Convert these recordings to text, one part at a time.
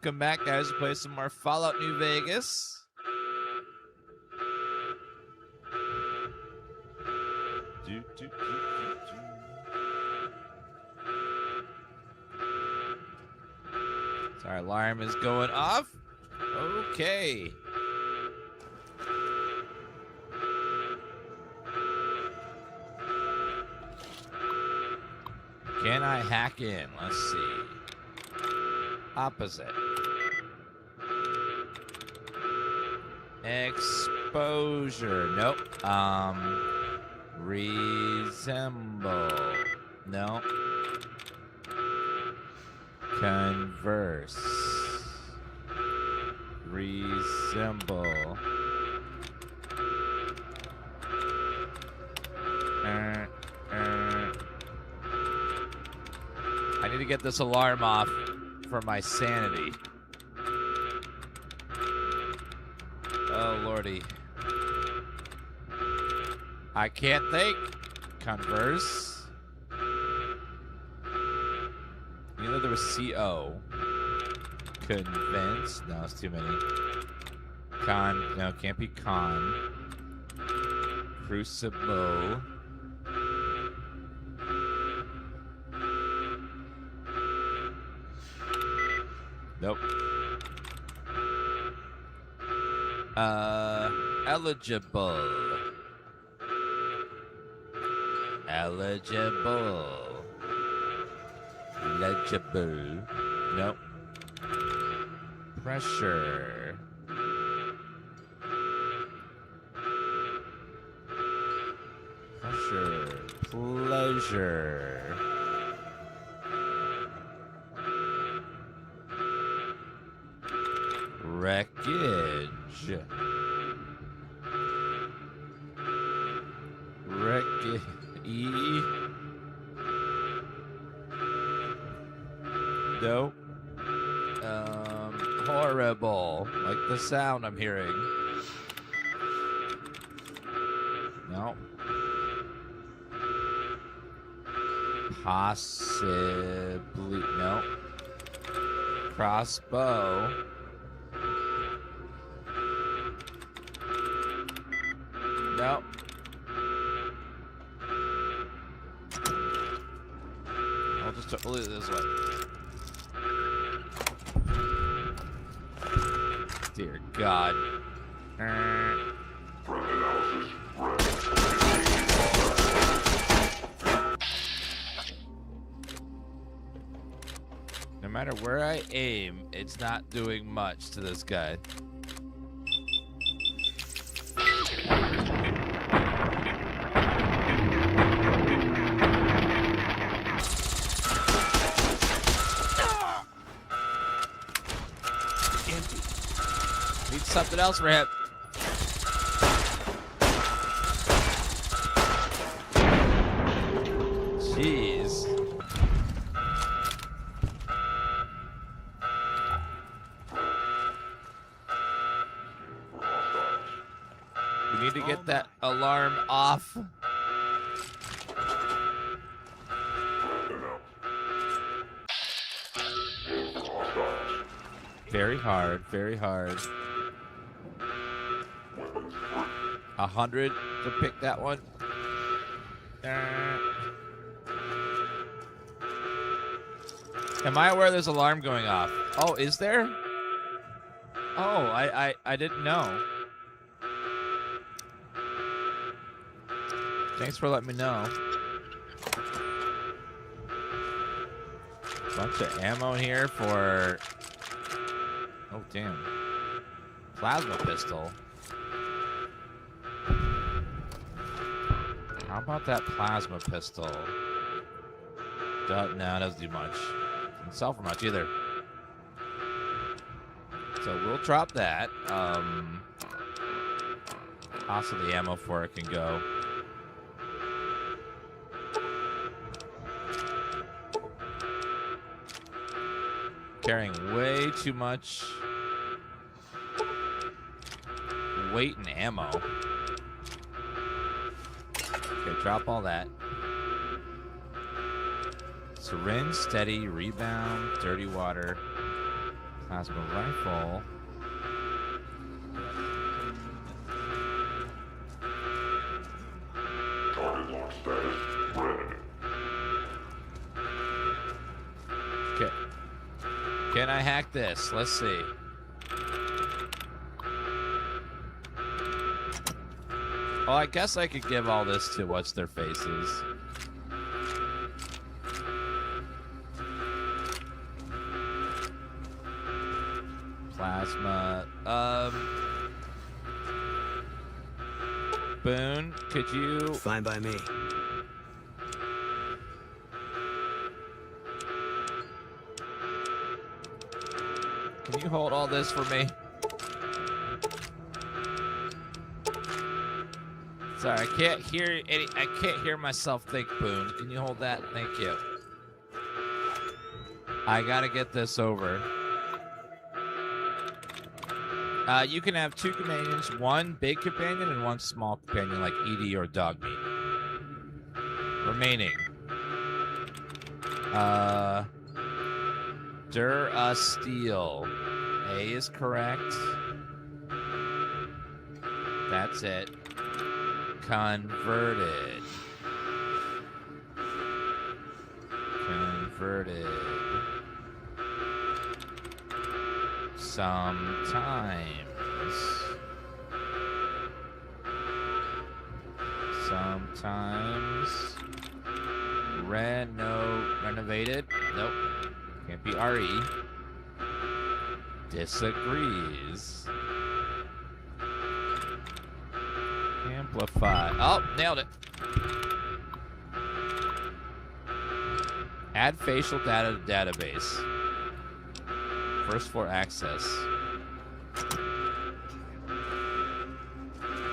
Welcome back, guys. To play some more Fallout New Vegas. So our alarm is going off. Okay. Can I hack in? Let's see. Opposite. Exposure. Nope. Resemble. Nope. Converse. Resemble. I need to get this alarm off for my sanity. Oh, lordy. I can't think. Converse. You know there was CO. Convince. No, it's too many. Con. No, can't be con. Crucible. Nope. Eligible. Eligible. Legible. Nope. Pressure. Pressure. Pleasure. Wreckage. Wreckage. E. Nope. Horrible. Like the sound I'm hearing. No. Possibly. No. Crossbow. No. I'll just leave it this way. Dear God. No matter where I aim, it's not doing much to this guy. Need something else for him. Jeez. We need to get that alarm off. Very hard, very hard. 100 to pick that one. Am I aware there's an alarm going off? Oh, is there? Oh, I didn't know. Thanks for letting me know. Bunch of ammo here for... Oh, damn. Plasma pistol. How about that plasma pistol? No, it doesn't do much. Doesn't sell for much either. So we'll drop that. Also, the ammo for it can go. Carrying way too much weight and ammo. Okay, drop all that. Syringe, steady, rebound, dirty water, Plasma rifle. Target lock status red. Okay. Can I hack this? Let's see. Oh, I guess I could give all this to what's their faces. Plasma. Boone, could you... Fine by me. Can you hold all this for me? Sorry, I can't hear any. I can't hear myself think. Boone, can you hold that? Thank you. I gotta get this over. You can have 2 companions, 1 big companion and 1 small companion, like Edie or Dogmeat. Remaining. Steel. A is correct. That's it. Converted. Converted. Sometimes. Renovated. Nope. Can't be RE. Disagrees. Amplify. Oh, nailed it. Add facial data to database. First floor access.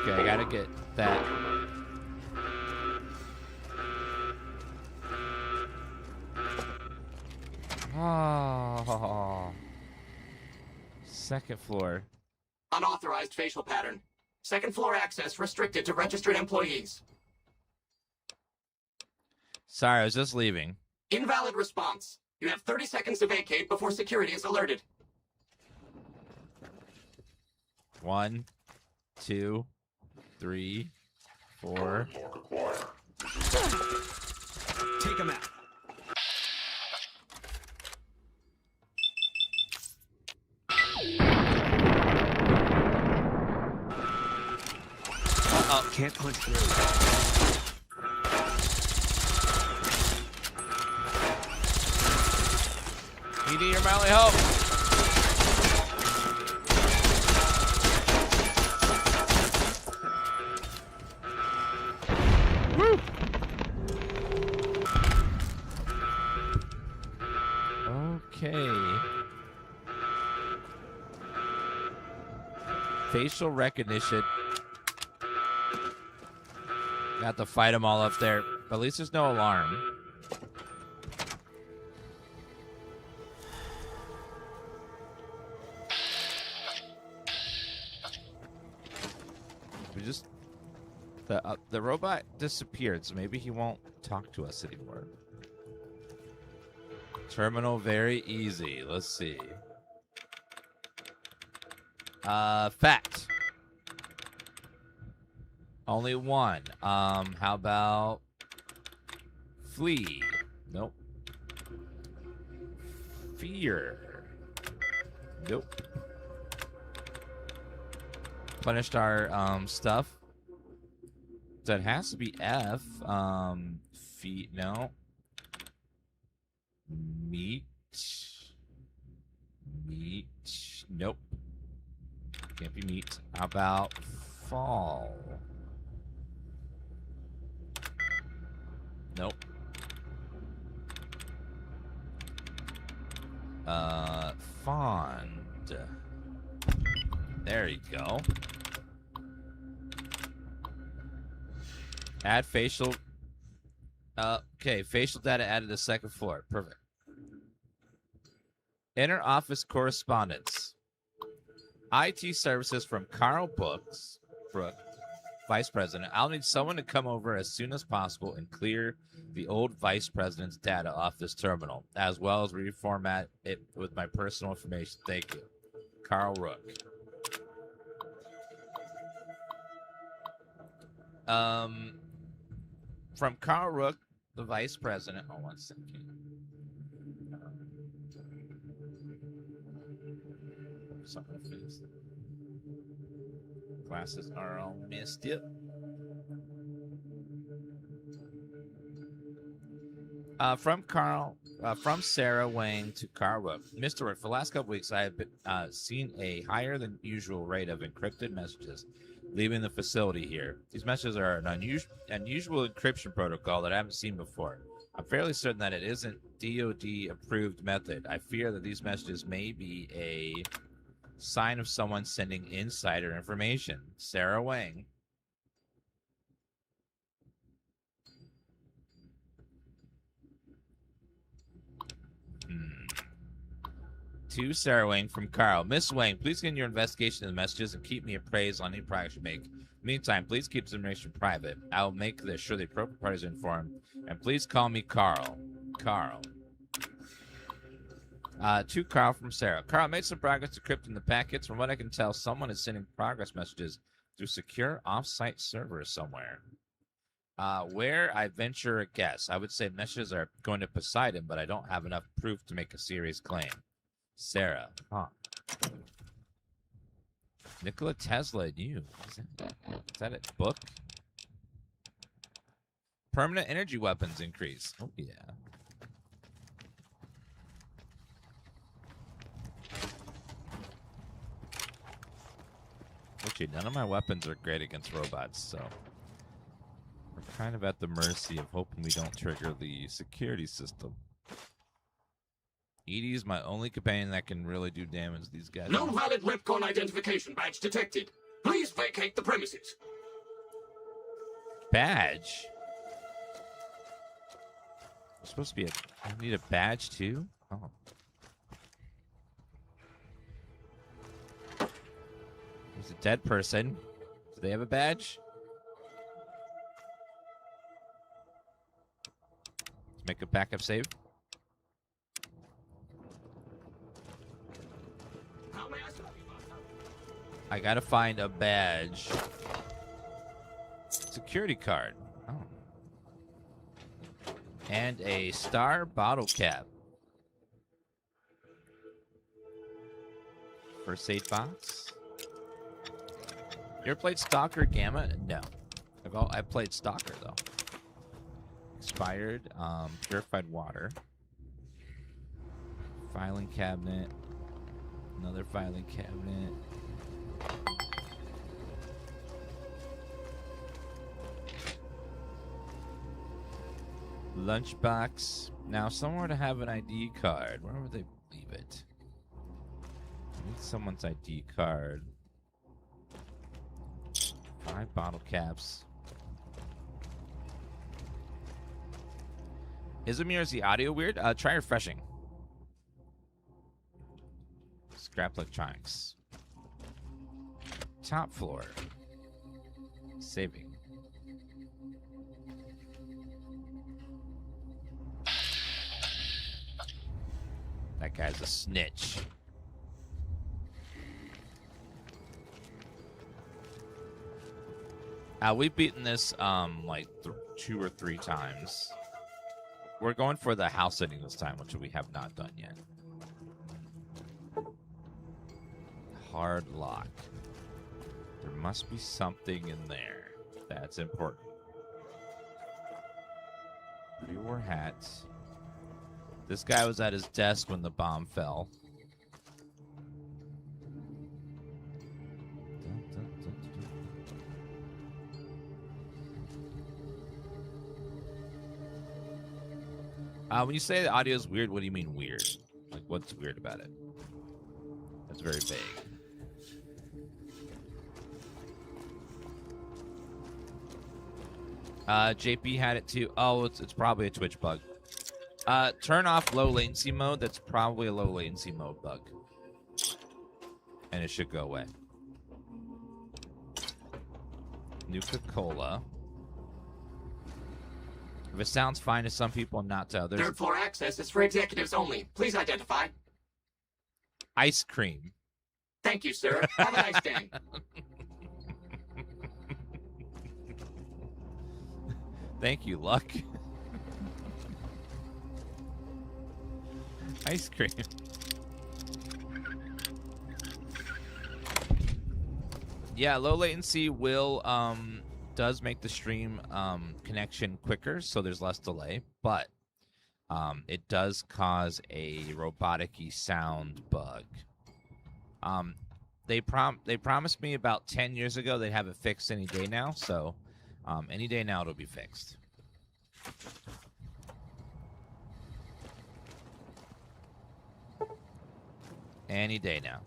Okay, I gotta get that. Oh. Second floor. Unauthorized facial pattern. Second floor access restricted to registered employees. Sorry, I was just leaving. Invalid response. You have 30 seconds to vacate before security is alerted. 1, 2, 3, 4. Lock acquired. Take him out. Uh-oh. Can't punch through. Edie, your only hope. Woo! Okay. Facial recognition. Got to fight them all up there. But at least there's no alarm. We just... The robot disappeared, so maybe he won't talk to us anymore. Terminal very easy. Let's see. Fact. Only 1. How about flee? Nope. Fear. Nope. Punished our stuff. That has to be F. Feet. No. Meat. Nope. Can't be meat. How about fall? Nope. Fond. There you go. Add facial. Okay, facial data added to second floor. Perfect. Inner office correspondence. IT services from Carl Brooks vice president. I'll need someone to come over as soon as possible and clear the old vice president's data off this terminal, as well as reformat it with my personal information. Thank you. Carl Rook. From Carl Rook, the vice president. Oh, 1 second. Something fixed. Glasses are all messed up. From Sarah Wang to Carl Rook. Mr. Rook, for the last couple weeks, I have been, seen a higher than usual rate of encrypted messages leaving the facility here. These messages are an unusual encryption protocol that I haven't seen before. I'm fairly certain that it isn't DoD approved method. I fear that these messages may be a sign of someone sending insider information. Sarah Wang. To Sarah Wang from Carl. Miss Wang, please get your investigation of the messages and keep me appraised on any progress you make. Meantime, please keep this information private. I will make sure the appropriate parties are informed. And please call me Carl. Carl. To Carl from Sarah. Carl, made some progress decrypting the packets. From what I can tell, someone is sending progress messages through secure off-site servers somewhere. Where I venture a guess. I would say messages are going to Poseidon, but I don't have enough proof to make a serious claim. Sarah. Huh. Nikola Tesla knew. Is that a book? Permanent energy weapons increase. Oh, yeah. Okay, none of my weapons are great against robots, so we're kind of at the mercy of hoping we don't trigger the security system. Edie is my only companion that can really do damage to these guys. No valid REPCONN identification badge detected. Please vacate the premises. Badge? There's supposed to be I need a badge too? Oh. There's a dead person. Do they have a badge? Let's make a backup save. I gotta find a badge. Security card. Oh. And a star bottle cap. First aid box. You ever played Stalker Gamma? No. I played Stalker though. Expired. Purified water. Filing cabinet. Another filing cabinet. Lunchbox. Now, somewhere to have an ID card. Where would they leave it? I need someone's ID card. 5 bottle caps. Izmir, is the audio weird? Try refreshing. Scrap electronics. Top floor. Saving. That guy's a snitch. We've beaten this like 2 or 3 times. We're going for the house ending this time, which we have not done yet. Hard lock. There must be something in there that's important. Pre-war hats. This guy was at his desk when the bomb fell. When you say the audio is weird, what do you mean weird? Like, what's weird about it? That's very vague. JP had it too. Oh, it's probably a Twitch bug. Turn off low latency mode. That's probably a low latency mode bug. And it should go away. Nuka-Cola. If it sounds fine to some people and not to others. Third floor access is for executives only. Please identify. Ice cream. Thank you, sir. Have a nice day. Thank you, Luck. Ice cream. Yeah, low latency will does make the stream connection quicker, so there's less delay, but it does cause a robotic-y sound bug. They promised me about 10 years ago they'd have it fixed any day now, so any day now it'll be fixed. Any day now.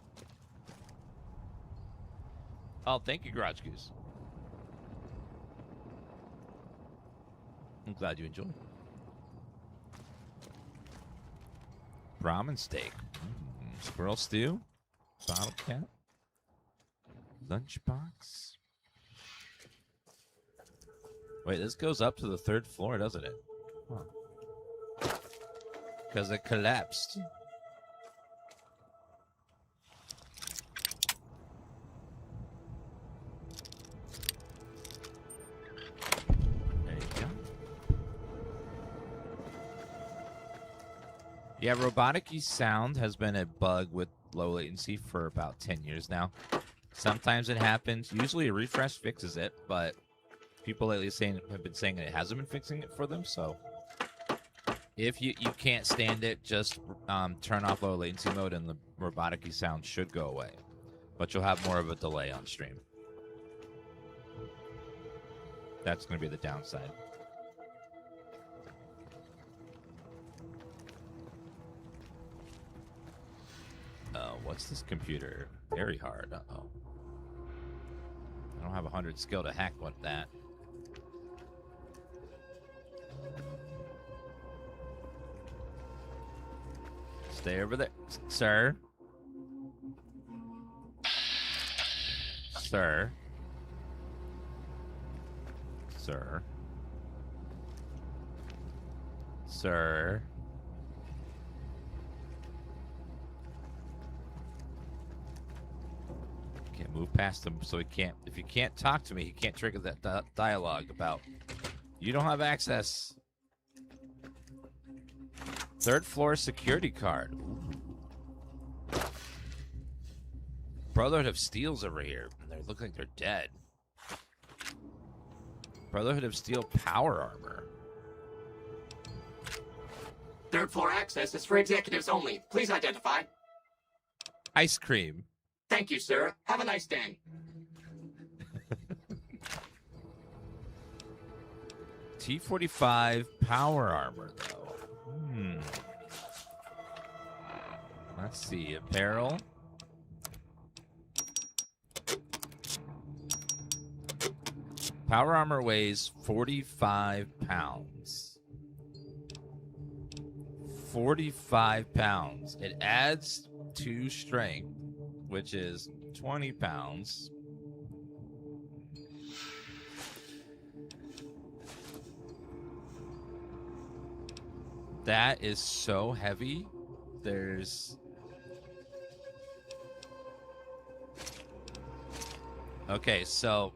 Oh, thank you, Garage Goose. I'm glad you enjoyed. Ramen steak. Squirrel stew. Bottle cap. Lunchbox. Wait, this goes up to the 3rd floor, doesn't it? Huh. Because it collapsed. There you go. Yeah, robotic-y sound has been a bug with low latency for about 10 years now. Sometimes it happens. Usually a refresh fixes it, but people lately have been saying it hasn't been fixing it for them. So if you can't stand it, just turn off low latency mode and the robotic-y sound should go away. But you'll have more of a delay on stream. That's going to be the downside. What's this computer? Very hard. Uh-oh. I don't have 100 skill to hack with that. Stay over there, sir. Sir. Sir. Sir. Can't move past him, so he can't. If you can't talk to me, he can't trigger that dialogue about you don't have access. 3rd floor security card. Ooh. Brotherhood of Steel's over here. They look like they're dead. Brotherhood of Steel power armor. 3rd floor access is for executives only. Please identify. Ice cream. Thank you, sir. Have a nice day. T-45 power armor, though. Let's see. Apparel. Power armor weighs 45 pounds. 45 pounds. It adds 2 strength, which is 20 pounds. That is so heavy. There's... Okay, so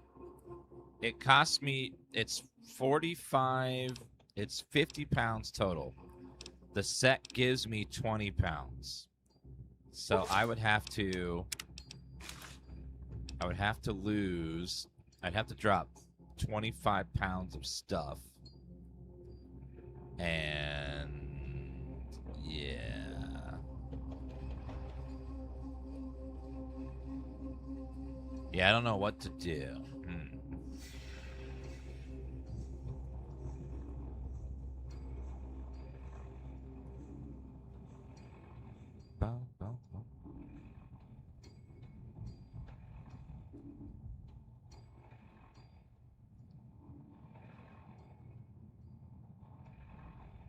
it costs me... It's 45... It's 50 pounds total. The set gives me 20 pounds. So I would have to lose, I'd have to drop 25 pounds of stuff. And yeah. Yeah, I don't know what to do.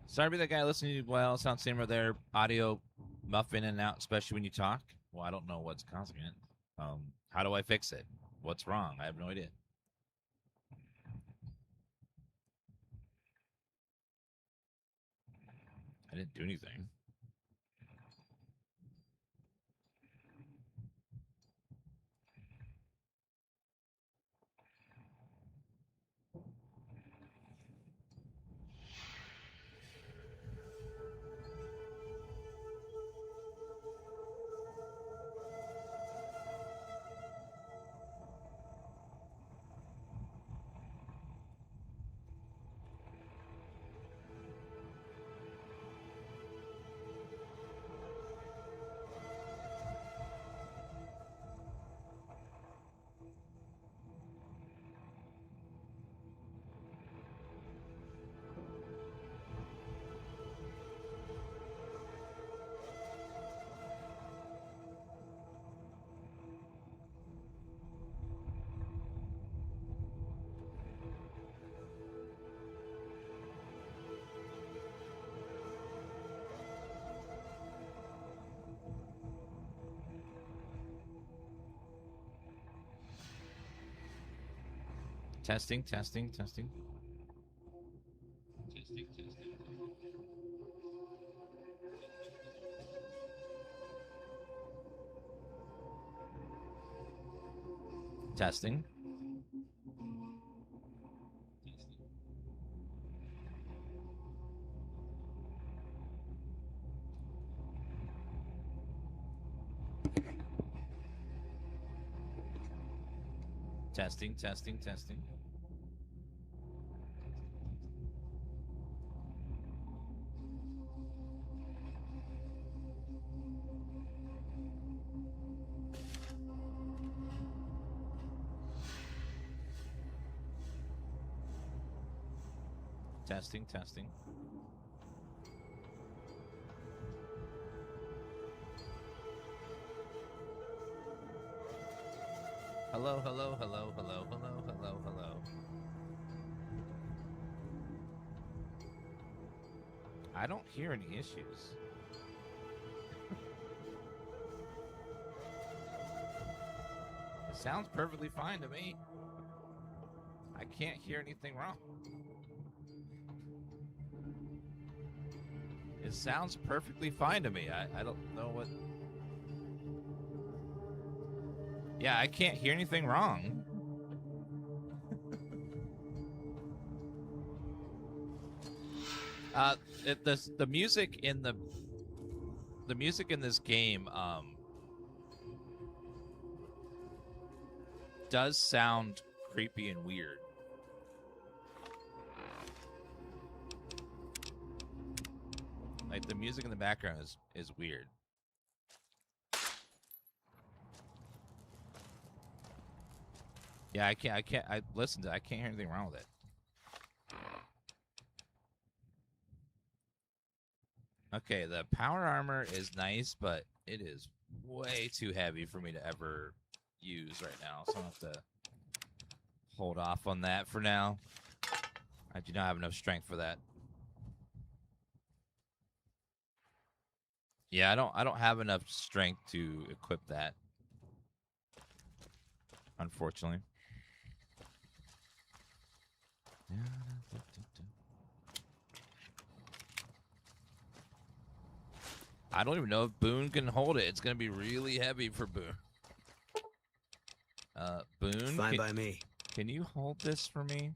Sorry to be that guy listening to you well. Sound same or there. Audio muff in and out, especially when you talk. Well, I don't know what's causing it. How do I fix it? What's wrong? I have no idea. I didn't do anything. Testing, testing, testing. Testing, testing. Testing. Testing, testing, testing. Testing, testing. Hello, hello, hello, hello, hello, hello, hello. I don't hear any issues. It sounds perfectly fine to me. I can't hear anything wrong. It sounds perfectly fine to me. I don't know what... Yeah, I can't hear anything wrong. The music in the music in this game does sound creepy and weird. Like the music in the background is weird. Yeah, I listen to it. I can't hear anything wrong with it. Okay, the power armor is nice, but it is way too heavy for me to ever use right now. So I have to hold off on that for now. I do not have enough strength for that. Yeah, I don't have enough strength to equip that. Unfortunately. I don't even know if Boone can hold it. It's going to be really heavy for Boone. Boone, fine by me. Can you hold this for me?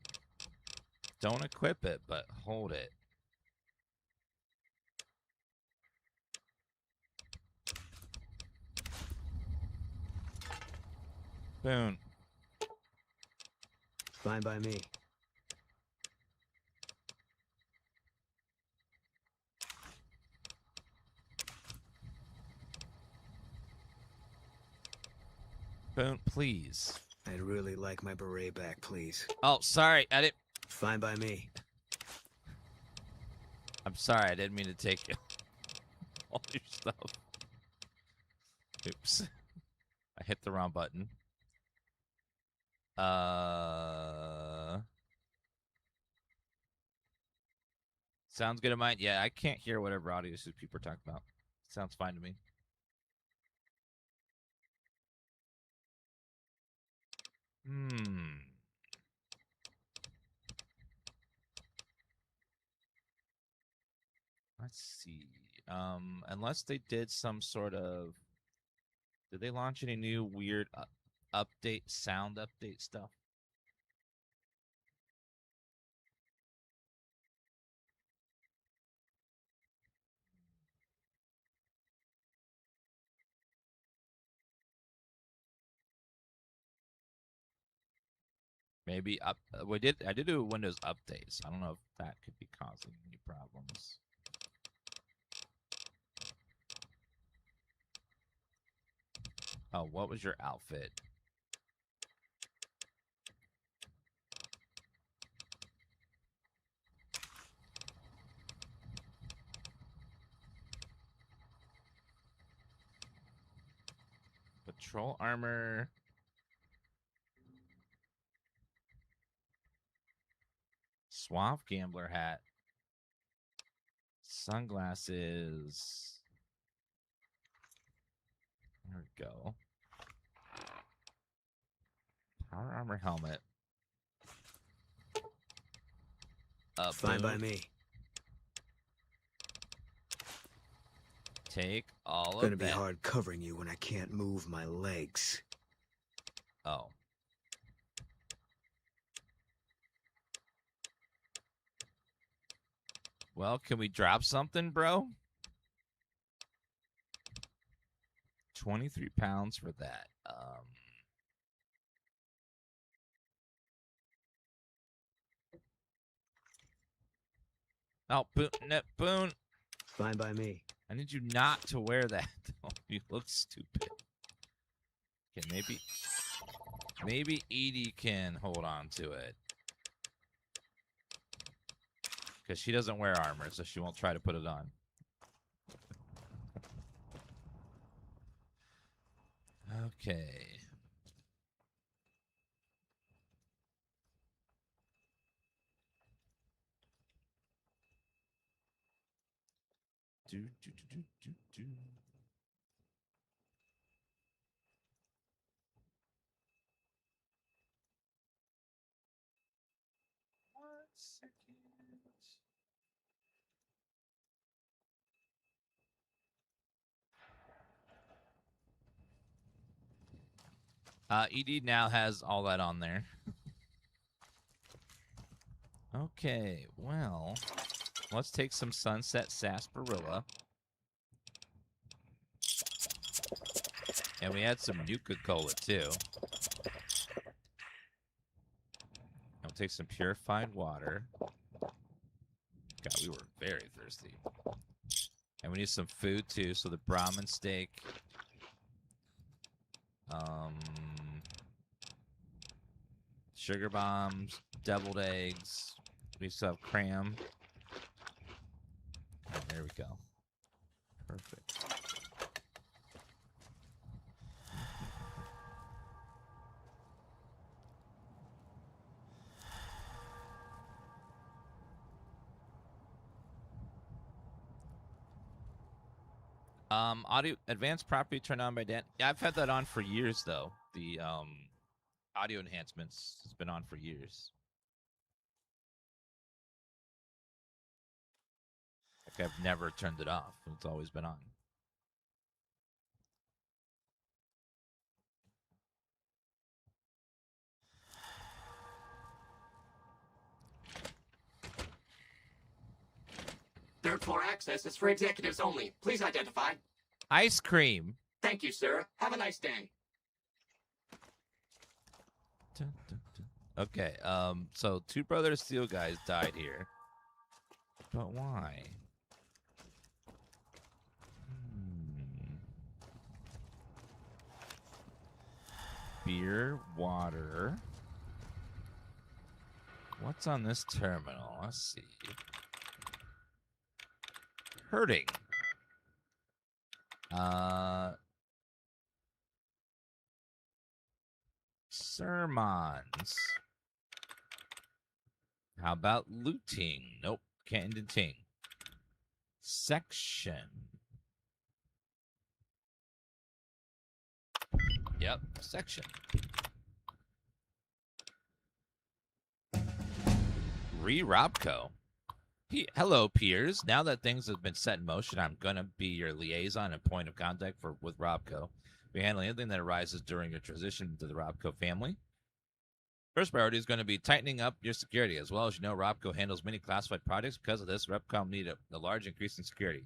Don't equip it, but hold it. Boone. Fine by me. Boone, please. I'd really like my beret back, please. Oh, sorry. I didn't... Fine by me. I'm sorry. I didn't mean to take all your stuff. Oops. I hit the wrong button. Sounds good to mine. Yeah, I can't hear whatever audio people are talking about. Sounds fine to me. I Let's see. Unless they did some sort of, did they launch any new weird update, sound update stuff? Maybe I did do a Windows update, so I don't know if that could be causing any problems. Oh, what was your outfit? Patrol armor. Swamp gambler hat. Sunglasses. There we go. Power armor helmet. Fine by me. Take all of Gonna that. be hard covering you when I can't move my legs. Oh. Well, can we drop something, bro? 23 pounds for that. Oh, Boone. Fine by me. I need you not to wear that. You look stupid. Okay, maybe Edie can hold on to it. Because she doesn't wear armor, so she won't try to put it on. Okay. Do. 1 second. ED now has all that on there. Okay, well, let's take some Sunset Sarsaparilla. And we had some Nuka-Cola, too. I'll take some purified water. God, we were very thirsty. And we need some food, too, so the Brahmin steak. Sugar bombs, deviled eggs. We still have cram. Oh, there we go. Perfect. Audio advanced property turned on by Dan. Yeah, I've had that on for years though. The audio enhancements has been on for years. Like I've never turned it off. It's always been on. Third floor access is for executives only. Please identify. Ice cream. Thank you, sir. Have a nice day. Dun, dun, dun. Okay, so two Brother Steel guys died here. But why? Beer, water. What's on this terminal? Let's see. Hurting. Sermons. How about looting? Nope, can't do ting. Section. Yep, section. Re-Robco. Hello, peers. Now that things have been set in motion, I'm going to be your liaison and point of contact with Robco. We handle anything that arises during your transition to the Robco family. First priority is going to be tightening up your security. As well as you know, Robco handles many classified projects. Because of this, REPCONN need a large increase in security.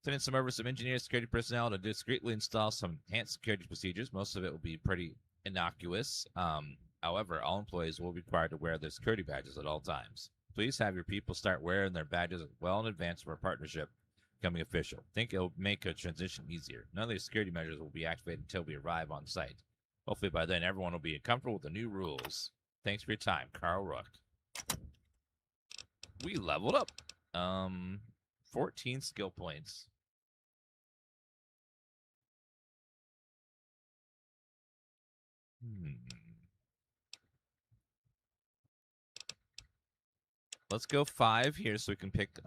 Sending some engineers, security personnel to discreetly install some enhanced security procedures. Most of it will be pretty innocuous. However, all employees will be required to wear their security badges at all times. Please have your people start wearing their badges well in advance of our partnership becoming official. Think it'll make a transition easier. None of these security measures will be activated until we arrive on site. Hopefully by then everyone will be comfortable with the new rules. Thanks for your time, Carl Rook. We leveled up. 14 skill points. Let's go 5 here so we can pick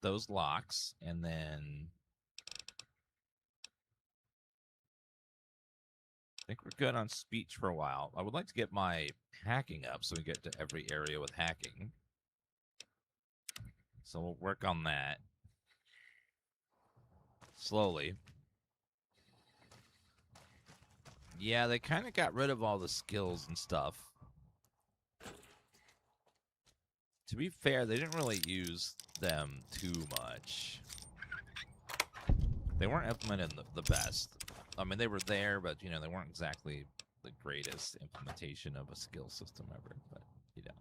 those locks, and then I think we're good on speech for a while. I would like to get my hacking up so we get to every area with hacking. So we'll work on that slowly. Yeah, they kind of got rid of all the skills and stuff. To be fair, they didn't really use them too much. They weren't implemented the best. I mean, they were there, but, you know, they weren't exactly the greatest implementation of a skill system ever. But, you know,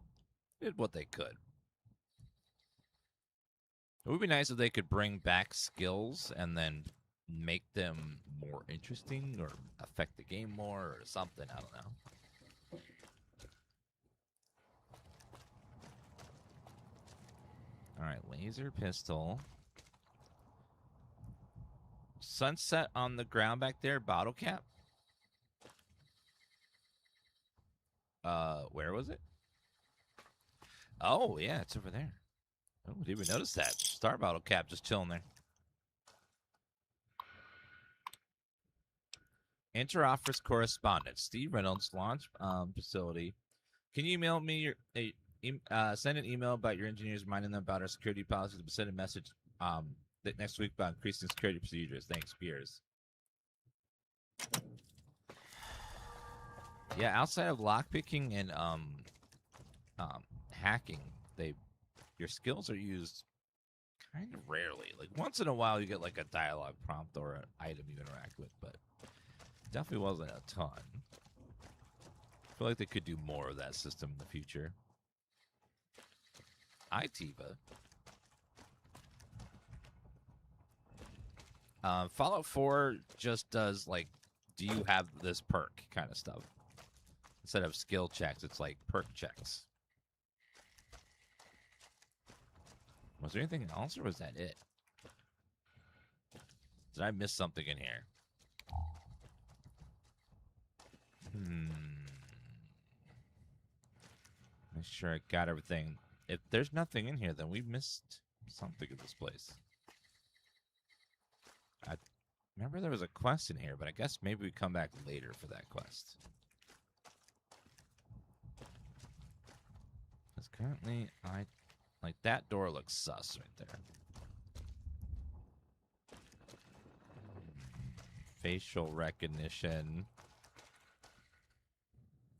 did what they could. It would be nice if they could bring back skills and then make them more interesting or affect the game more or something. I don't know. All right, laser pistol. Sunset on the ground back there, bottle cap. Where was it? Oh, yeah, it's over there. Oh, didn't even notice that. Star bottle cap just chilling there. Inter-office correspondence. Steve Reynolds, launch facility. Can you email me send an email about your engineers, reminding them about our security policies, but send a message next week about increasing security procedures. Thanks, Piers. Yeah, outside of lockpicking and hacking, your skills are used kind of rarely. Like once in a while, you get like a dialogue prompt or an item you interact with, but definitely wasn't a ton. I feel like they could do more of that system in the future. Itiva. Fallout 4 just does like, do you have this perk kind of stuff. Instead of skill checks, it's like perk checks. Was there anything else, or was that it? Did I miss something in here? Make sure I got everything. If there's nothing in here, then we missed something in this place. I remember there was a quest in here, but I guess maybe we come back later for that quest. Because currently, like that door looks sus right there. Facial recognition.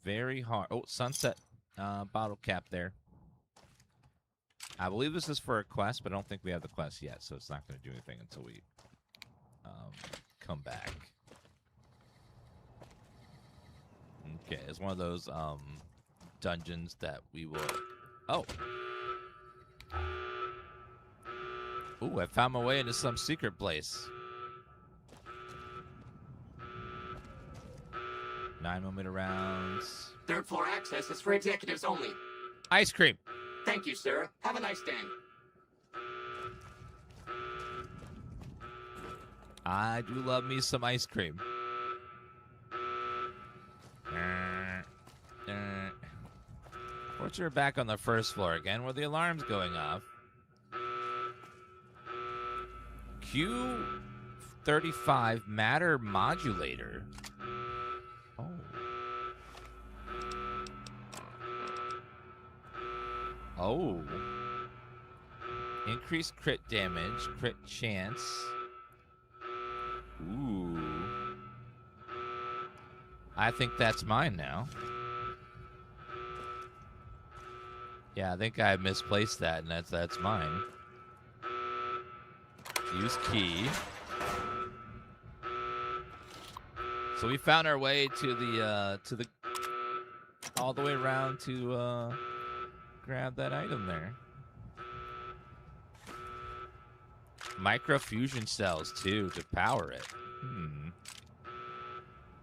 Very hard. Oh, sunset bottle cap there. I believe this is for a quest, but I don't think we have the quest yet, so it's not going to do anything until we come back. Okay, it's one of those dungeons that we will... Oh! Ooh, I found my way into some secret place. 9mm rounds. Third floor access is for executives only. Ice cream. Thank you, sir. Have a nice day. I do love me some ice cream. Fortunately, we're back on the first floor again, where the alarm's going off. Q35 matter modulator. Oh. Oh. Increased crit damage, crit chance. Ooh. I think that's mine now. Yeah, I think I misplaced that, and that's mine. Use key. So we found our way to the all the way around to grab that item there. Microfusion cells too to power it.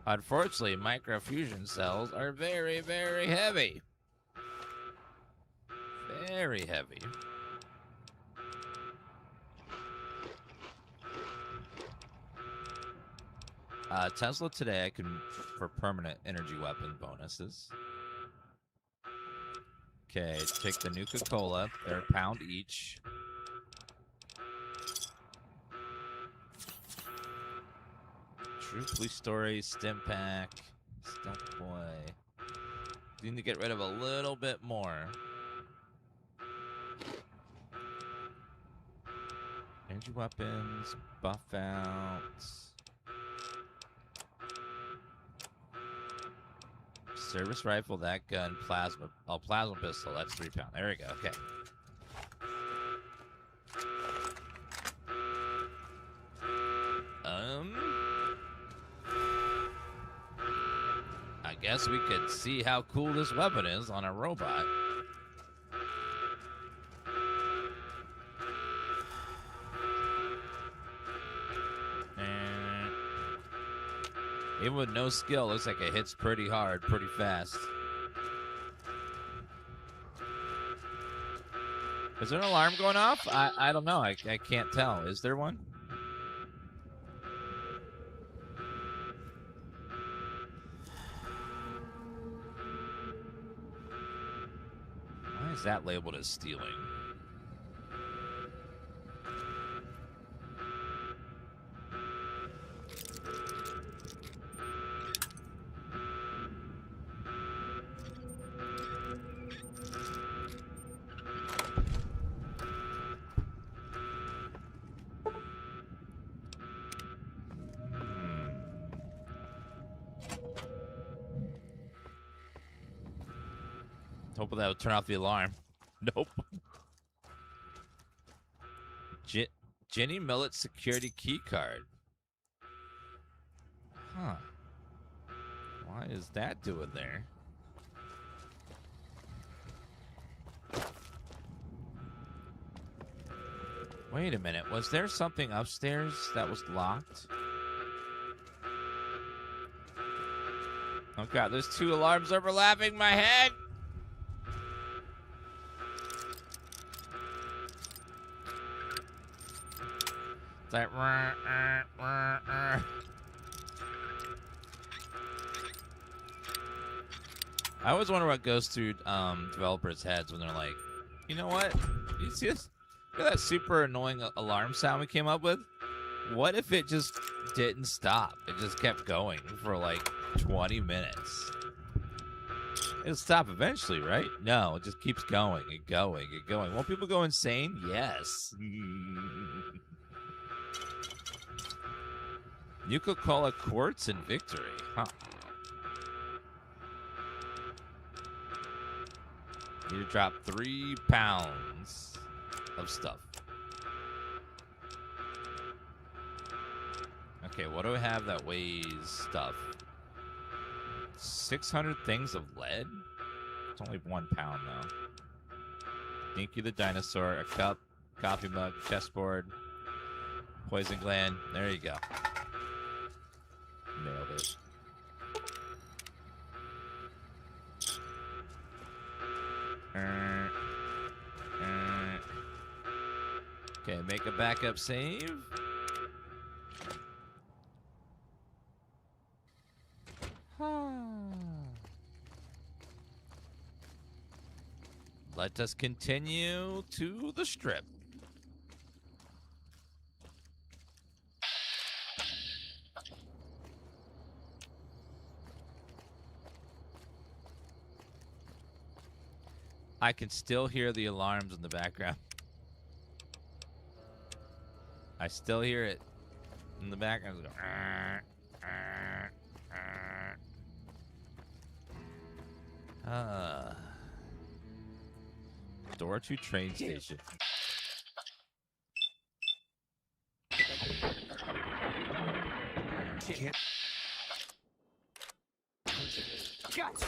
Unfortunately, microfusion cells are very, very heavy. Very heavy. Tesla today, I can for permanent energy weapon bonuses. Okay, take the Nuka-Cola. They're a pound each. True Police Story, Stim Pack, Stealth Boy. Need to get rid of a little bit more. Energy weapons, buff out. Service rifle, that gun, plasma. Oh, plasma pistol, that's 3 pound. There we go, okay. I guess we could see how cool this weapon is on a robot. Even with no skill, looks like it hits pretty hard, pretty fast. Is there an alarm going off? I don't know. I can't tell. Is there one? Why is that labeled as stealing? Hopefully that would turn off the alarm. Nope. Jenny Millet security key card. Huh. Why is that doing there? Wait a minute. Was there something upstairs that was locked? Oh god, there's 2 alarms overlapping my head. It's like, I always wonder what goes through developers' heads when they're like, you know what? You see this? Look at that super annoying alarm sound we came up with. What if it just didn't stop? It just kept going for like 20 minutes. It'll stop eventually, right? No, it just keeps going and going and going. Won't people go insane? Yes. Nuka-Cola quartz and victory. Huh. You drop 3 pounds of stuff. Okay, what do I have that weighs stuff? 600 things of lead? It's only 1 pound, though. Dinky the dinosaur, a cup, coffee mug, chessboard, poison gland. There you go. Nailed it. Okay, make a backup save. Let us continue to the strip. I can still hear the alarms in the background. I still hear it in the background. Door to train station. Can't. Gotcha.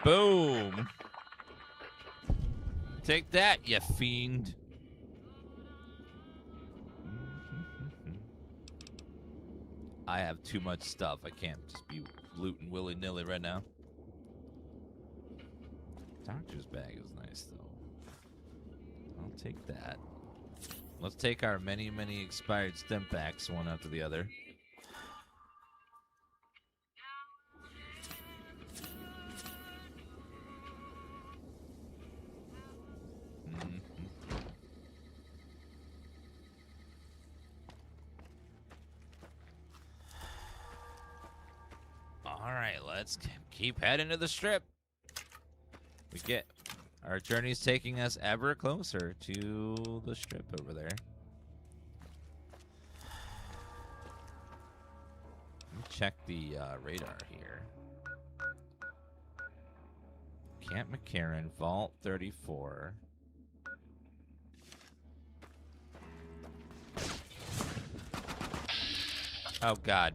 Boom. Take that, you fiend. I have too much stuff. I can't just be looting willy-nilly right now. Doctor's bag is nice, though. I'll take that. Let's take our many, many expired stim packs one after the other. All right, let's keep heading to the strip. Our journey's taking us ever closer to the strip over there. Let me check the radar here. Camp McCarran, Vault 34. Oh, God.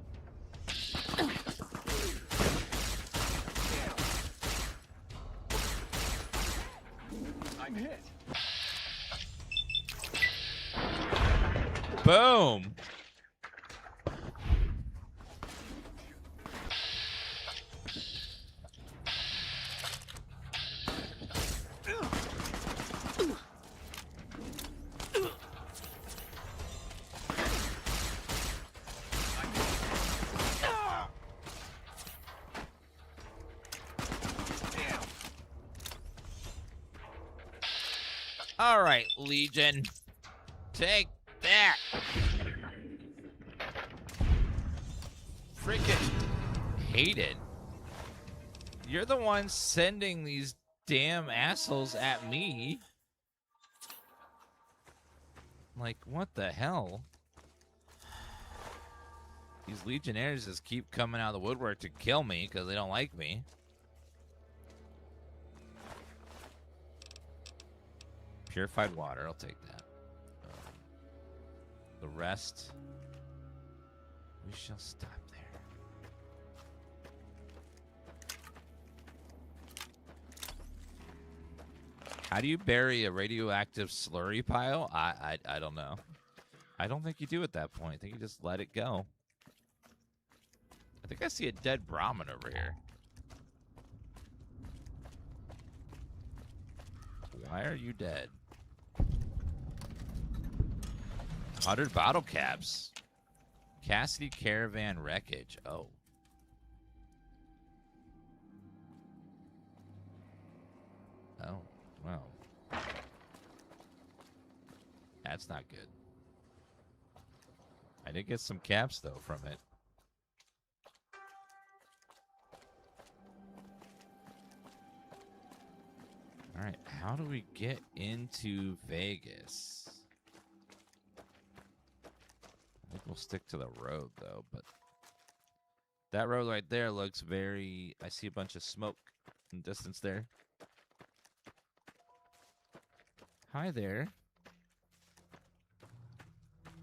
I'm hit. Boom. All right, Legion. Take that. Freaking hate it. You're the one sending these damn assholes at me. Like, what the hell? These Legionnaires just keep coming out of the woodwork to kill me because they don't like me. Purified water, I'll take that. The rest, we shall stop there. How do you bury a radioactive slurry pile? I don't know. I don't think you do at that point. I think you just let it go. I think I see a dead Brahmin over here. Why are you dead? 100 bottle caps. Cassidy Caravan wreckage. Oh. Oh, well. That's not good. I did get some caps, though, from it. All right, how do we get into Vegas? I think we'll stick to the road, though, but that road right there looks very... I see a bunch of smoke in the distance there. Hi there.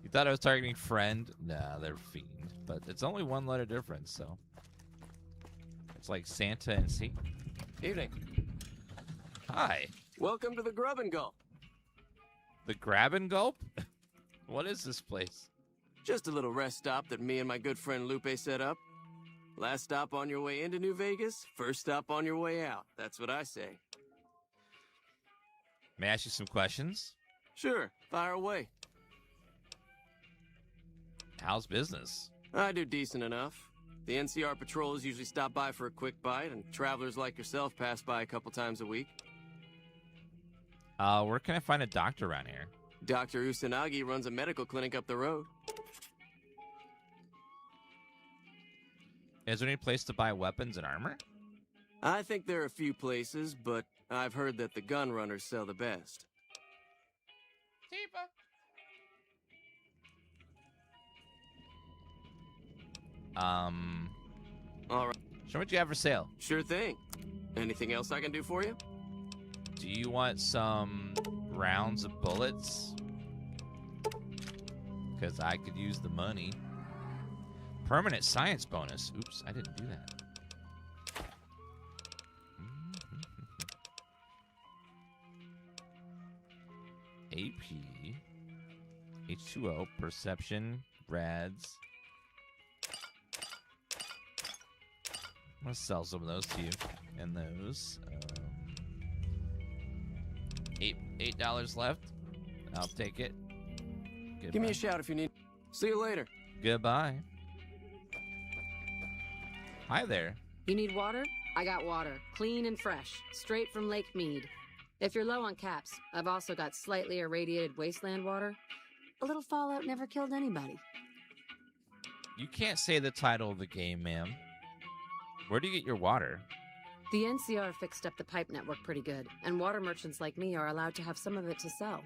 You thought I was targeting friend? Nah, they're fiend, but it's only one letter difference, so... It's like Santa and Satan. Evening. Hi. Welcome to the Grub and Gulp. The Grab and Gulp? What is this place? Just a little rest stop that me and my good friend Lupe set up. Last stop on your way into New Vegas, first stop on your way out. That's what I say. May I ask you some questions? Sure, fire away. How's business? I do decent enough. The NCR patrols usually stop by for a quick bite, and travelers like yourself pass by a couple times a week. Where can I find a doctor around here? Dr. Usanagi runs a medical clinic up the road. Is there any place to buy weapons and armor? I think there are a few places, but I've heard that the gun runners sell the best. All right. Show what you have for sale. Sure thing. Anything else I can do for you? Do you want some rounds of bullets? Because I could use the money. Permanent science bonus. Oops, I didn't do that. AP, H2O, perception, rads. I'm gonna sell some of those to you, and those. $8 left. I'll take it. Goodbye. Give me a shout if you need. See you later. Goodbye. Hi there. You need water? I got water. Clean and fresh. Straight from Lake Mead. If you're low on caps, I've also got slightly irradiated wasteland water. A little fallout never killed anybody. You can't say the title of the game, ma'am. Where do you get your water? The NCR fixed up the pipe network pretty good, and water merchants like me are allowed to have some of it to sell.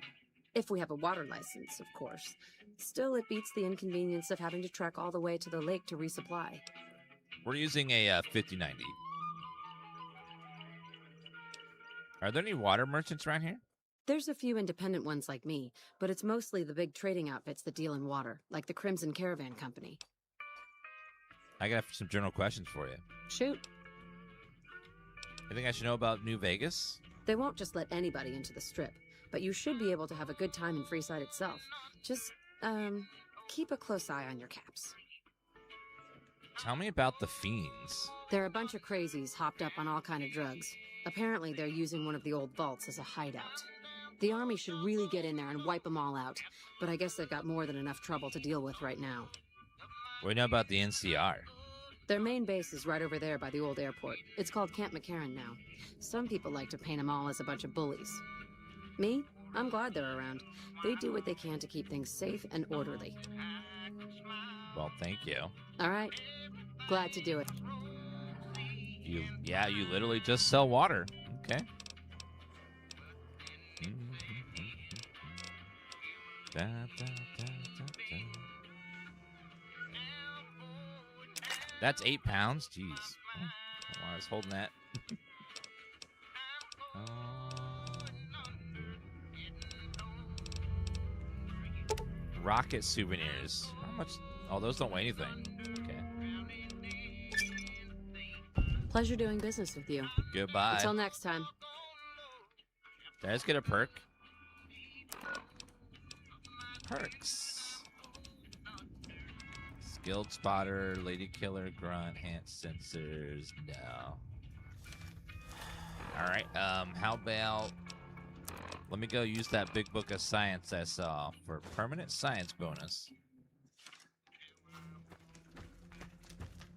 If we have a water license, of course. Still, it beats the inconvenience of having to trek all the way to the lake to resupply. We're using a 5090. Are there any water merchants around here? There's a few independent ones like me, but it's mostly the big trading outfits that deal in water, like the Crimson Caravan Company. I got some general questions for you. Shoot. Anything I should know about New Vegas? They won't just let anybody into the strip, but you should be able to have a good time in Freeside itself. Just, keep a close eye on your caps. Tell me about the Fiends. They're a bunch of crazies hopped up on all kind of drugs. Apparently, they're using one of the old vaults as a hideout. The army should really get in there and wipe them all out, but I guess they've got more than enough trouble to deal with right now. What do you know about the NCR? Their main base is right over there by the old airport. It's called Camp McCarran now. Some people like to paint them all as a bunch of bullies. Me? I'm glad they're around. They do what they can to keep things safe and orderly. Well, thank you. All right. Glad to do it. You literally just sell water. Okay. Da, da, da, da, da. That's 8 pounds. Jeez. Oh, I was holding that. Rocket souvenirs. How much? Oh, those don't weigh anything. Okay. Pleasure doing business with you. Goodbye. Until next time. Did I just get a perk? Perks. Skilled spotter, lady killer, grunt, enhanced sensors. No. All right. How about? Let me go use that big book of science I saw for permanent science bonus.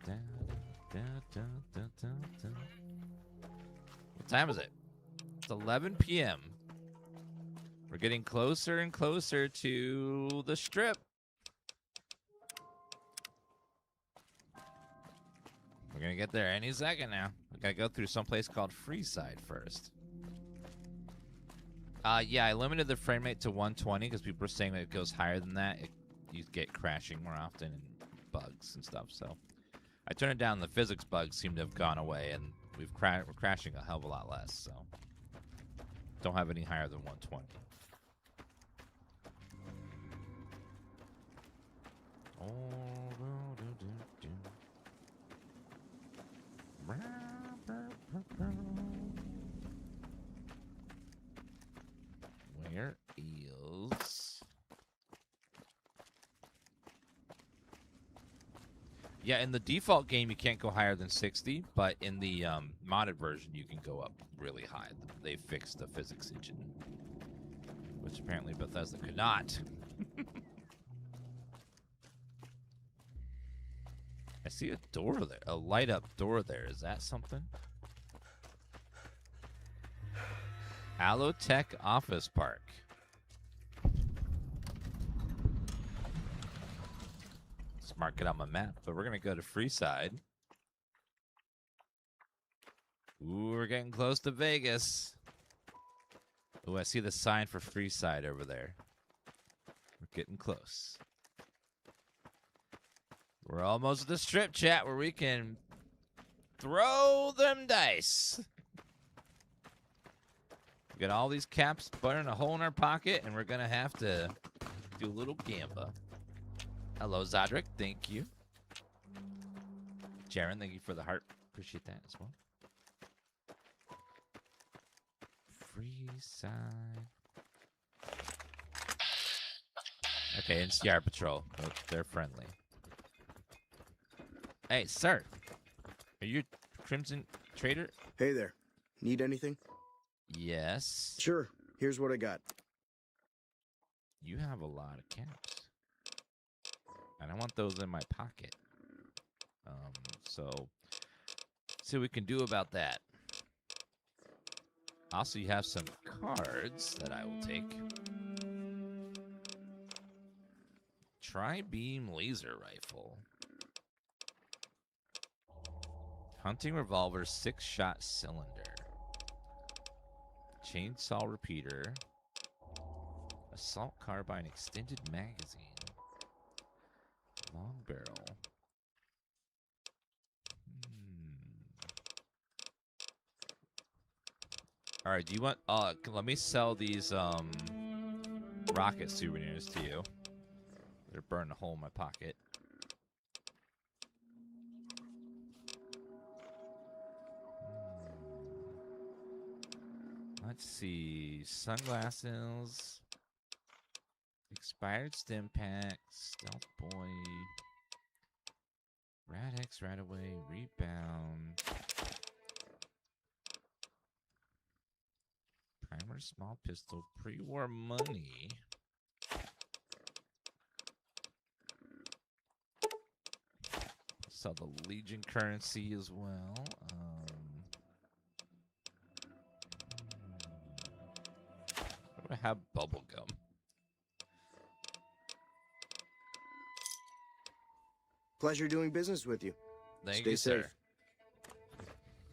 Da, da, da, da, da, da. What time is it? It's 11 p.m. We're getting closer and closer to the strip. We're gonna get there any second now. We gotta go through some place called Freeside first. Yeah, I limited the frame rate to 120 because people are saying that it goes higher than that, you get crashing more often and bugs and stuff. So I turned it down. The physics bugs seem to have gone away, and we're crashing a hell of a lot less. So don't have any higher than 120. Where is... Yeah, in the default game, you can't go higher than 60, but in the modded version, you can go up really high. They fixed the physics engine, which apparently Bethesda could not. I see a door there, a light-up door there. Is that something? Allotech Office Park. Let's mark it on my map, but we're going to go to Freeside. Ooh, we're getting close to Vegas. Ooh, I see the sign for Freeside over there. We're getting close. We're almost at the strip, chat, where we can throw them dice. We got all these caps burning a hole in our pocket, and we're going to have to do a little gamba. Hello, Zodric. Thank you. Jaren, thank you for the heart. Appreciate that as well. Freeside. Okay, NCR Patrol. Oh, they're friendly. Hey, sir. Are you Crimson Trader? Hey there. Need anything? Yes. Sure. Here's what I got. You have a lot of caps. And I want those in my pocket. So, see what we can do about that. Also, you have some cards that I will take. Tri-beam laser rifle. Hunting revolver 6-shot cylinder. Chainsaw repeater. Assault carbine extended magazine. Long barrel. All right, do you want let me sell these rocket souvenirs to you. They're burning a hole in my pocket. Let's see. Sunglasses. Expired stim pack. Stealth boy. Rad-X right away. Rebound. Primer small pistol. Pre-war money. Sell the Legion currency as well. What do I have? Bubblegum. Pleasure doing business with you. Thank Stay you, safe. sir.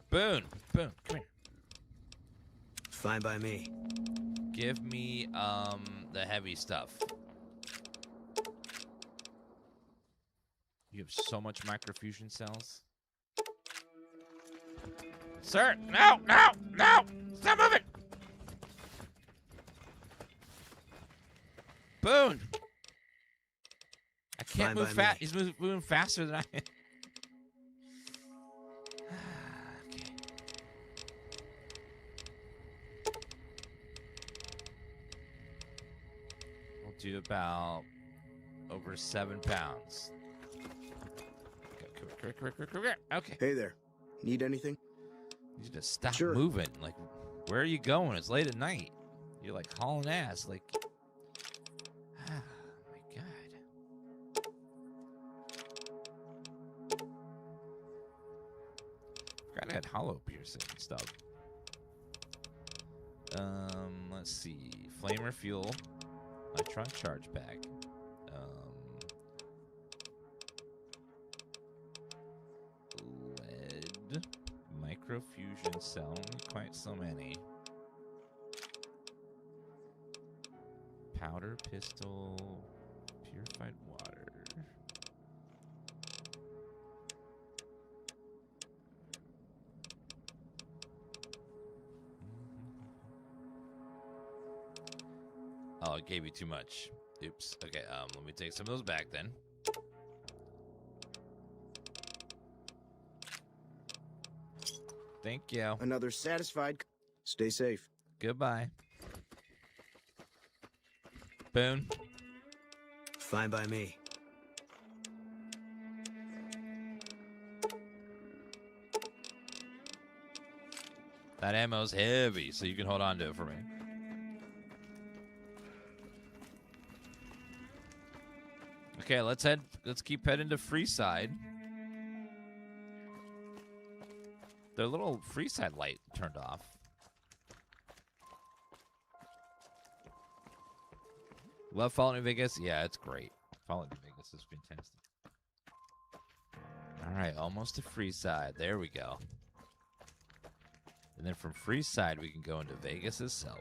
Boone. Boone, come here. Fine by me. Give me the heavy stuff. You have so much microfusion cells. Sir, no, no, no! Stop moving! Boone! I can't Fine move by fast. me. He's moving faster than I am. Okay. We'll do about over 7 pounds. Okay. Hey there. Need anything? You need to stop Sure. moving. Like, where are you going? It's late at night. You're like hauling ass. Like, oh my god. Forgot I had hollow piercing stuff. Let's see. Flamer fuel. Electron charge pack. Lead. Microfusion cell. Quite so many. Powder pistol. Purified water. Oh, it gave you too much. Oops. Okay, let me take some of those back then. Thank you. Another satisfied. Stay safe. Goodbye. Boone. Fine by me. That ammo's heavy, so you can hold on to it for me. Okay, let's keep heading to Freeside. The little Freeside light turned off. Love Fallout New Vegas? Yeah, it's great. Fallout New Vegas is fantastic. All right, almost to Freeside. There we go. And then from Freeside, we can go into Vegas itself.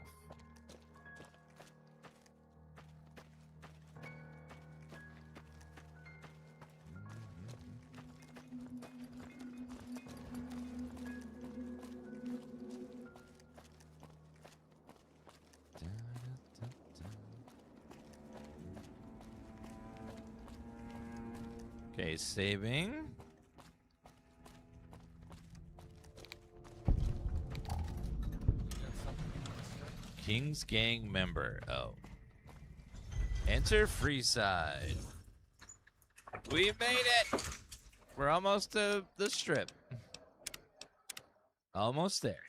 Okay, saving. King's Gang member. Oh. Enter Freeside. We made it! We're almost to the strip. Almost there.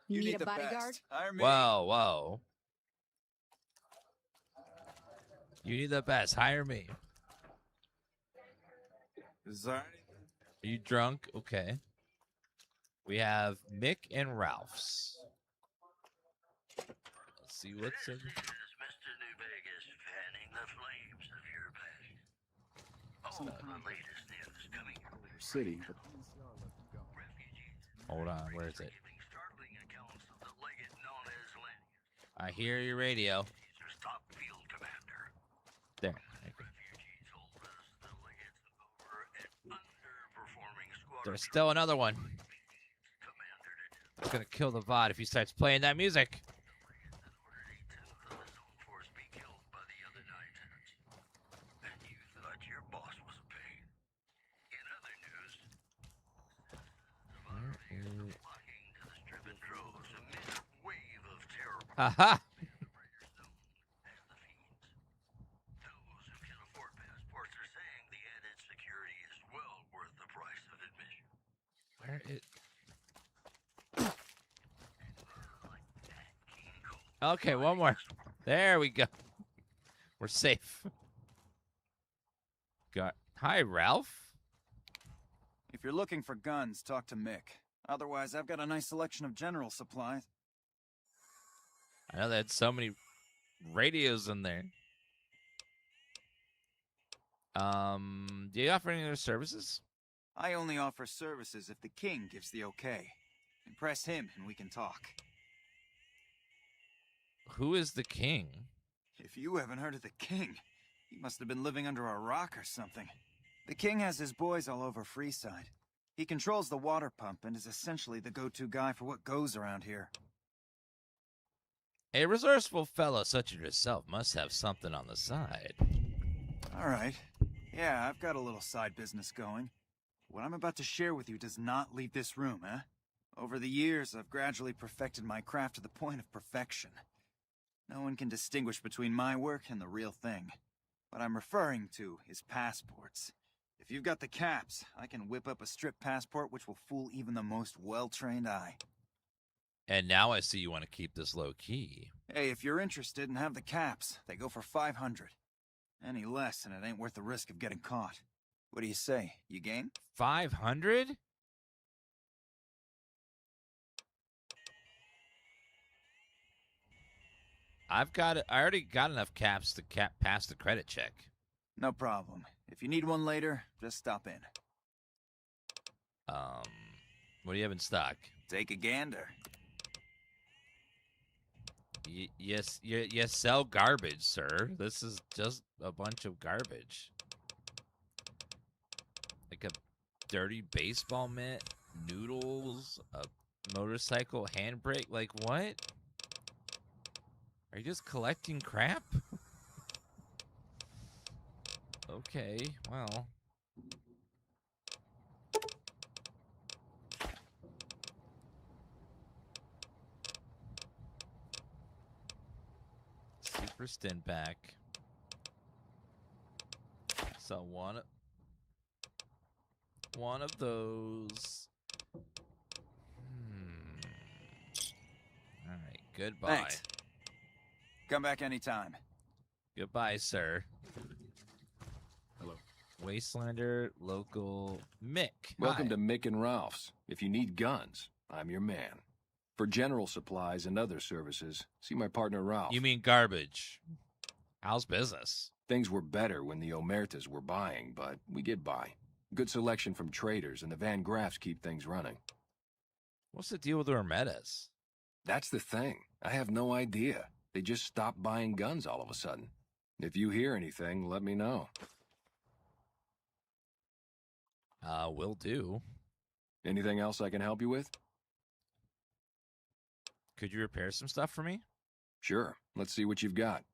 You need a the bodyguard? best. Hire me. Whoa, whoa. You need the best. Hire me. Is there anything? Are you drunk? Okay. We have Mick and Ralph's. Let's see what's in. This is Mr. New Vegas fanning the flames of your passion. Oh, the latest news coming your way. City. Refugees Hold on, where is it? giving startling accounts of the legate known as Lenny, I hear your radio. Caesar's top field commander. There. Refugees told us the legate's over an underperforming squad. There's still another one. Commander to It's gonna kill the VOD if he starts playing that music. ordered 8/10 of his own force be killed by the other 9/10. And you thought your boss was a pain. In other news, flocking to the strip in droves amid a wave of terror. Haha. Operators known as the Fiends. Those who can afford passports are saying the added security is well worth the price of admission. Where it? Okay, one more. There we go. We're safe. Got. Hi, Ralph. If you're looking for guns, talk to Mick. Otherwise, I've got a nice selection of general supplies. I know they had so many radios in there. Do you offer any other services? I only offer services if the king gives the okay. Impress him and we can talk. Who is the king? If you haven't heard of the king, he must have been living under a rock or something. The king has his boys all over Freeside. He controls the water pump and is essentially the go-to guy for what goes around here. A resourceful fellow such as yourself must have something on the side. All right. Yeah, I've got a little side business going. What I'm about to share with you does not leave this room, eh? Over the years, I've gradually perfected my craft to the point of perfection. No one can distinguish between my work and the real thing. What I'm referring to is passports. If you've got the caps, I can whip up a strip passport which will fool even the most well-trained eye. And now I see you want to keep this low key. Hey, if you're interested and have the caps, they go for 500. Any less, and it ain't worth the risk of getting caught. What do you say? You game? 500? I already got enough caps to pass the credit check. No problem. If you need one later, just stop in. What do you have in stock? Take a gander. Yes, you sell garbage, sir. This is just a bunch of garbage. Like a dirty baseball mitt, noodles, a motorcycle handbrake. Like what? Are you just collecting crap? Okay, well. Super stint back. So one of those. All right, goodbye. Thanks. Come back anytime. Goodbye, sir. Hello. Wastelander, local Mick. Welcome Hi. to Mick and Ralph's. If you need guns, I'm your man. For general supplies and other services, see my partner Ralph. You mean garbage? How's business? Things were better when the Omertas were buying, but we get by. Good selection from traders, and the Van Graffs keep things running. What's the deal with the Hermetas? That's the thing. I have no idea. They just stopped buying guns all of a sudden. If you hear anything, let me know. Will do. Anything else I can help you with? Could you repair some stuff for me? Sure. Let's see what you've got.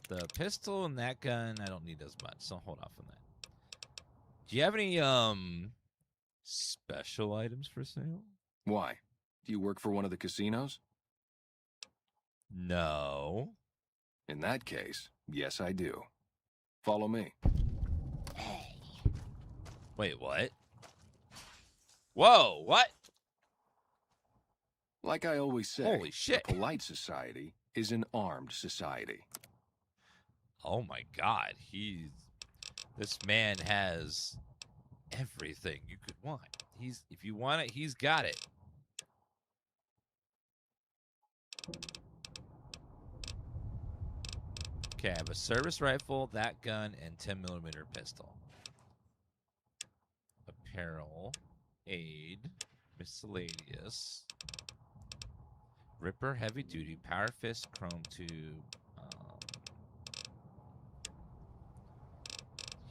The pistol and that gun, I don't need as much, so hold off on that. Do you have any, special items for sale? Why? Do you work for one of the casinos? No. In that case, yes, I do. Follow me. Wait, what? Whoa, what? Like I always say, holy shit. A polite society is an armed society. Oh my god, this man has everything you could want. If you want it, he's got it. Okay, I have a service rifle, that gun, and 10mm pistol. Apparel, aid, miscellaneous, Ripper, heavy duty, power fist, chrome tube.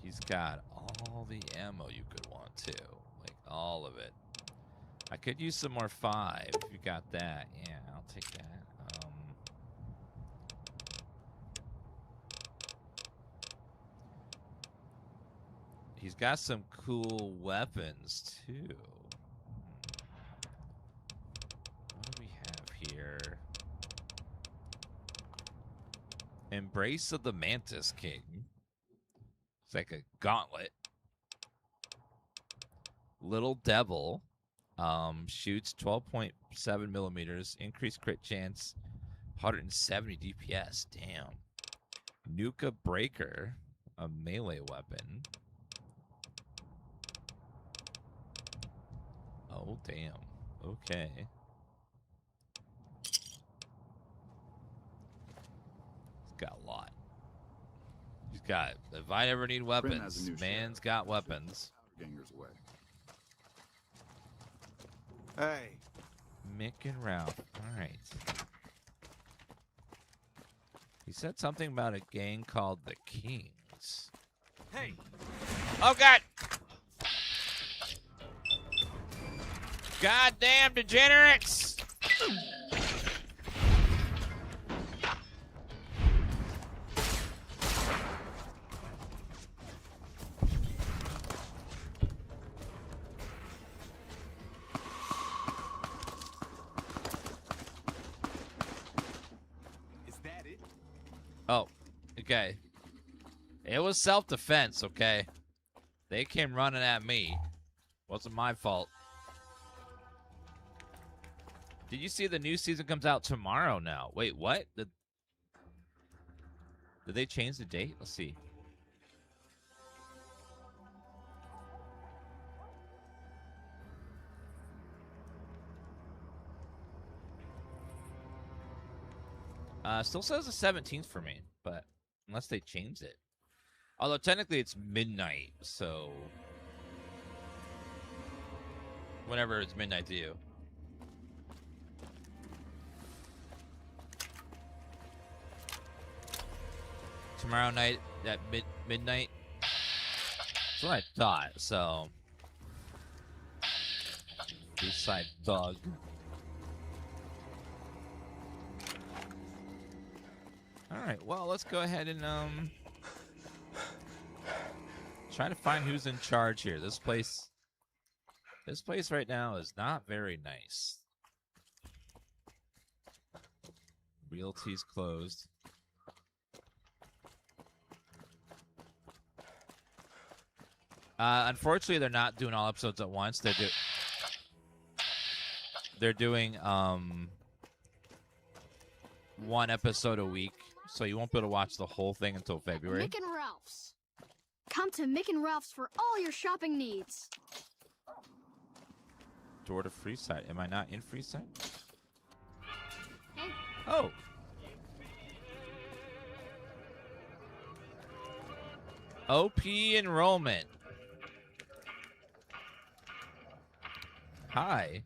He's got all the ammo you could want too, like all of it. I could use some more 5 if you got that. Yeah, I'll take that. He's got some cool weapons too. What do we have here? Embrace of the Mantis King. It's like a gauntlet. Little Devil. Shoots 12.7mm. Increased crit chance. 170 DPS. Damn. Nuka Breaker. A melee weapon. Oh, damn. Okay. It's got a lot. He's got, if I ever need weapons, man's got weapons. Gangers away. Hey. Mick and Ralph. All right. He said something about a gang called the Kings. Hey. Oh, God. Goddamn degenerates. Oh, okay. It was self-defense, okay? They came running at me. Wasn't my fault. Did you see the new season comes out tomorrow now? Wait, what? Did they change the date? Let's see. Still says the 17th for me, but unless they changed it. Although technically it's midnight, so whenever it's midnight to you. Tomorrow night at midnight. That's what I thought, so Freeside dog. Alright, well, let's go ahead and try to find who's in charge here. This place right now is not very nice. Realty's closed. Unfortunately, they're not doing all episodes at once. They're doing one episode a week, so you won't be able to watch the whole thing until February. Mick and Ralph's. Come to Mick and Ralph's for all your shopping needs. Door to Freeside. Am I not in Freeside? Hey. Oh. OP enrollment. Hi.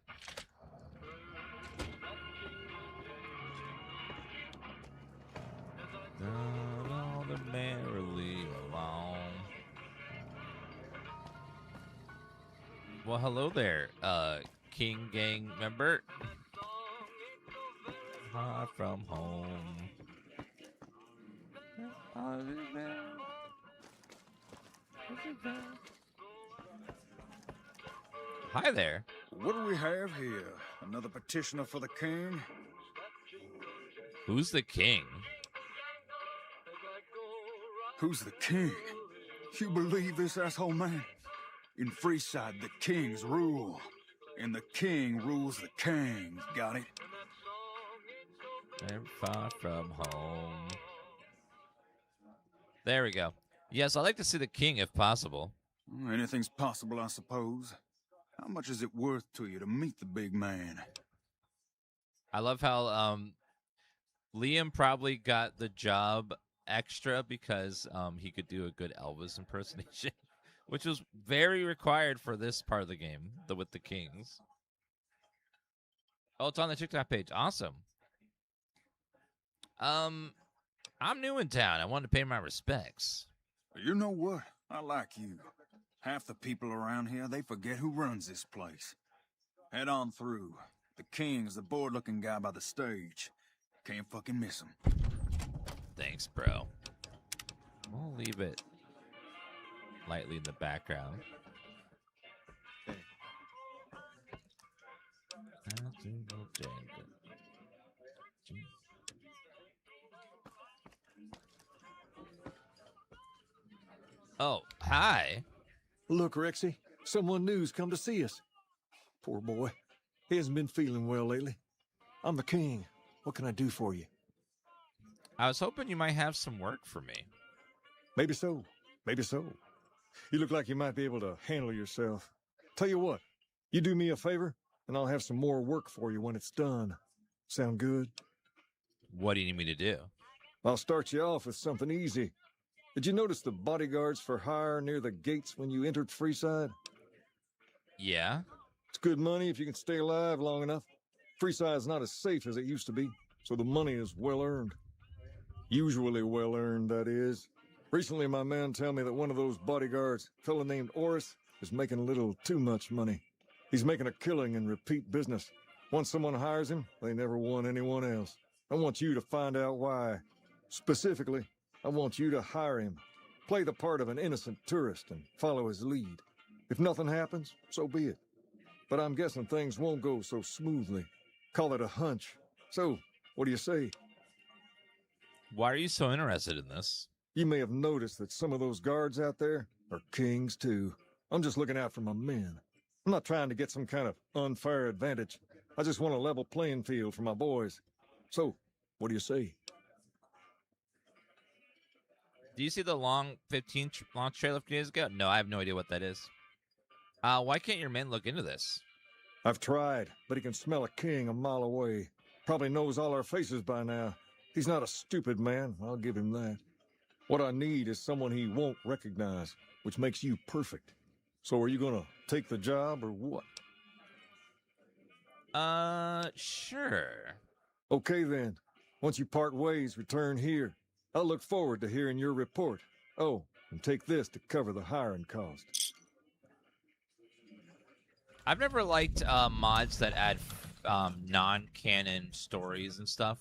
Down all the merrily along. Well, hello there, King Gang member. Far from home. Hi there. What do we have here? Another petitioner for the king? Who's the king? Who's the king? You believe this, asshole man? In Freeside, the kings rule. And the king rules the kings. Got it? They're far from home. There we go. Yes, I'd like to see the king if possible. Anything's possible, I suppose. How much is it worth to you to meet the big man? I love how Liam probably got the job extra because he could do a good Elvis impersonation, which was very required for this part of the game, with the kings. Oh, it's on the TikTok page. Awesome. I'm new in town. I wanted to pay my respects. You know what? I like you. Half the people around here, they forget who runs this place. Head on through. The king's the bored-looking guy by the stage. Can't fucking miss him. Thanks, bro. We'll leave it lightly in the background. Oh, hi. Look, Rexy, someone new's come to see us. Poor boy. He hasn't been feeling well lately. I'm the king. What can I do for you? I was hoping you might have some work for me. Maybe so. Maybe so. You look like you might be able to handle yourself. Tell you what, you do me a favor, and I'll have some more work for you when it's done. Sound good? What do you need me to do? I'll start you off with something easy. Did you notice the bodyguards for hire near the gates when you entered Freeside? Yeah. It's good money if you can stay alive long enough. Freeside's not as safe as it used to be, so the money is well earned. Usually well earned, that is. Recently, my man tell me that one of those bodyguards, a fella named Oris, is making a little too much money. He's making a killing in repeat business. Once someone hires him, they never want anyone else. I want you to find out why. Specifically, I want you to hire him. Play the part of an innocent tourist and follow his lead. If nothing happens, so be it. But I'm guessing things won't go so smoothly. Call it a hunch. So, what do you say? Why are you so interested in this? You may have noticed that some of those guards out there are kings, too. I'm just looking out for my men. I'm not trying to get some kind of unfair advantage. I just want a level playing field for my boys. So, what do you say? Do you see the long 15 launch trailer a few days ago? No, I have no idea what that is. Why can't your men look into this? I've tried, but he can smell a king a mile away. Probably knows all our faces by now. He's not a stupid man, I'll give him that. What I need is someone he won't recognize, which makes you perfect. So are you gonna take the job or what? Sure. Okay then. Once you part ways, return here. I'll look forward to hearing your report. Oh, and take this to cover the hiring cost. I've never liked mods that add non-canon stories and stuff.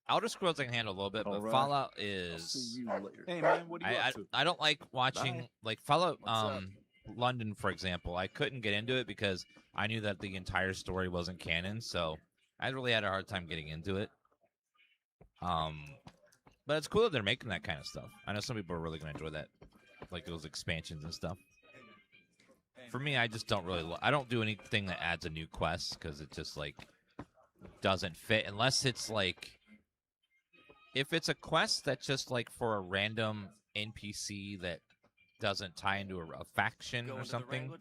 Outer Scrolls I can handle a little bit, but right. Fallout is... Hey, man, what are you up to? I don't like watching... Bye. Like, Fallout What's up? London, for example, I couldn't get into it because I knew that the entire story wasn't canon, so I really had a hard time getting into it. But it's cool that they're making that kind of stuff. I know some people are really going to enjoy that, like those expansions and stuff. For me, I just don't really... I don't do anything that adds a new quest because it just, like, doesn't fit. Unless it's, like... If it's a quest that's just, like, for a random NPC that doesn't tie into a faction or something,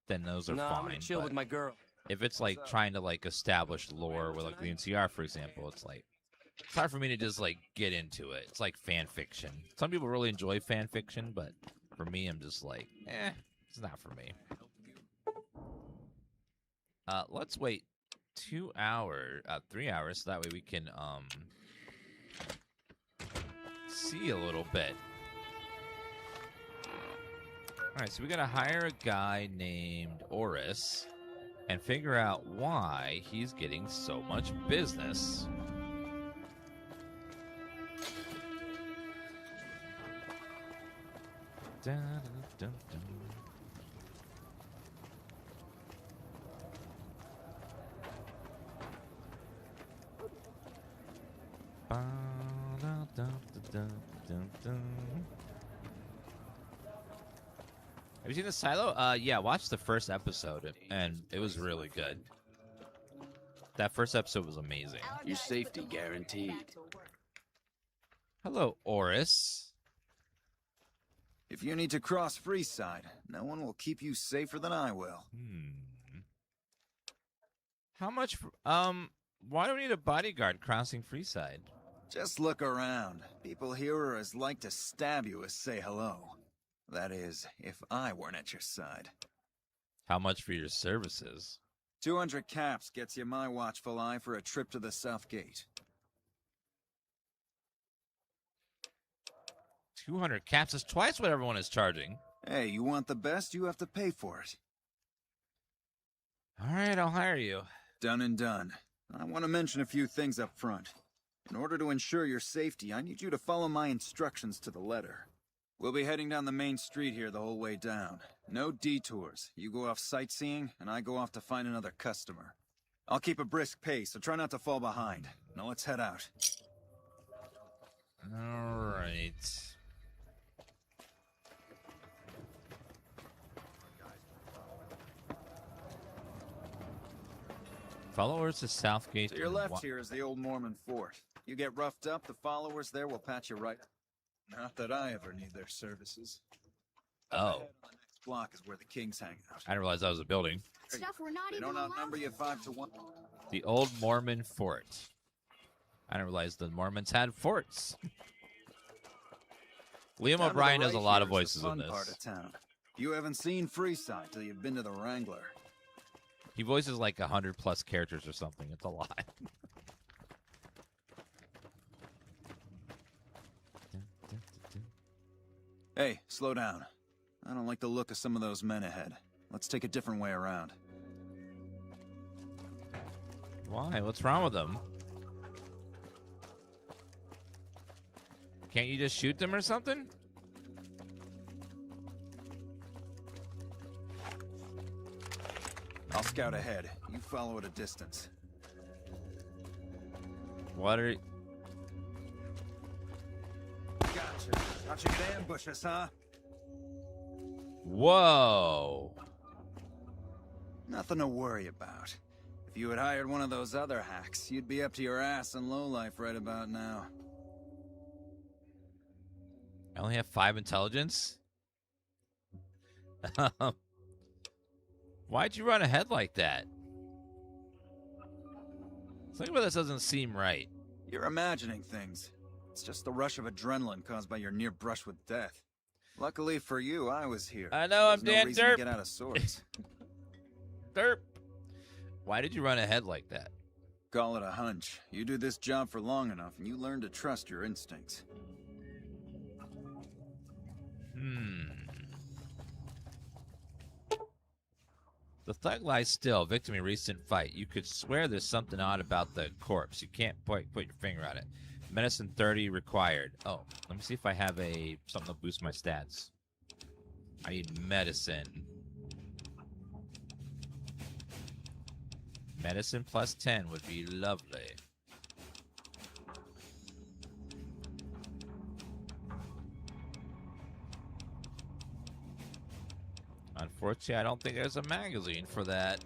then those are fine. I'm gonna chill with my girl. If it's, like, trying to, like, establish lore with, like, the NCR, for example, it's like... it's hard for me to just like get into it. It's like fan fiction. Some people really enjoy fan fiction, but for me, I'm just like, it's not for me. Let's wait 3 hours, so that way we can see a little bit. All right, so we gotta hire a guy named Oris and figure out why he's getting so much business. Dun, dun, dun, Have you seen the Silo? Yeah, watch the first episode, and it was really good. That first episode was amazing. Your safety guaranteed. Hello, Oris. If you need to cross Freeside, no one will keep you safer than I will. How much? Why do we need a bodyguard crossing Freeside? Just look around. People here are as like to stab you as say hello. That is, if I weren't at your side. How much for your services? 200 caps gets you my watchful eye for a trip to the South Gate. 200 caps is twice what everyone is charging. Hey, you want the best, you have to pay for it. All right, I'll hire you. Done and done. I want to mention a few things up front. In order to ensure your safety, I need you to follow my instructions to the letter. We'll be heading down the main street here the whole way down. No detours. You go off sightseeing, and I go off to find another customer. I'll keep a brisk pace, so try not to fall behind. Now let's head out. All right. Followers to Southgate. To your left here is the old Mormon fort. You get roughed up, the followers there will patch you right. Not that I ever need their services. Oh. The next block is where the kings hang out. I didn't realize that was a building. Stuff we're not They even don't allowed. outnumber you 5 to 1. The old Mormon fort. I didn't realize the Mormons had forts. Liam Down to the O'Brien does a right lot of here is the voices in fun this. part of town. You haven't seen Freeside till you've been to the Wrangler. He voices like 100+ characters or something. It's a lot. Hey, slow down. I don't like the look of some of those men ahead. Let's take a different way around. Why? What's wrong with them? Can't you just shoot them or something? I'll scout ahead. You follow at a distance. What are... Gotcha. Thought you could ambush us, huh? Whoa. Nothing to worry about. If you had hired one of those other hacks, you'd be up to your ass in lowlife right about now. I only have 5 intelligence? Why'd you run ahead like that? Something about this doesn't seem right. You're imagining things. It's just the rush of adrenaline caused by your near brush with death. Luckily for you, I was here. I know, I'm There's Dan no reason Derp. to get out of sorts. Derp. Why did you run ahead like that? Call it a hunch. You do this job for long enough, and you learn to trust your instincts. The thug lies still, victim in recent fight. You could swear there's something odd about the corpse. You can't put your finger on it. Medicine 30 required. Oh, let me see if I have something to boost my stats. I need medicine. Medicine plus 10 would be lovely. Unfortunately, I don't think there's a magazine for that.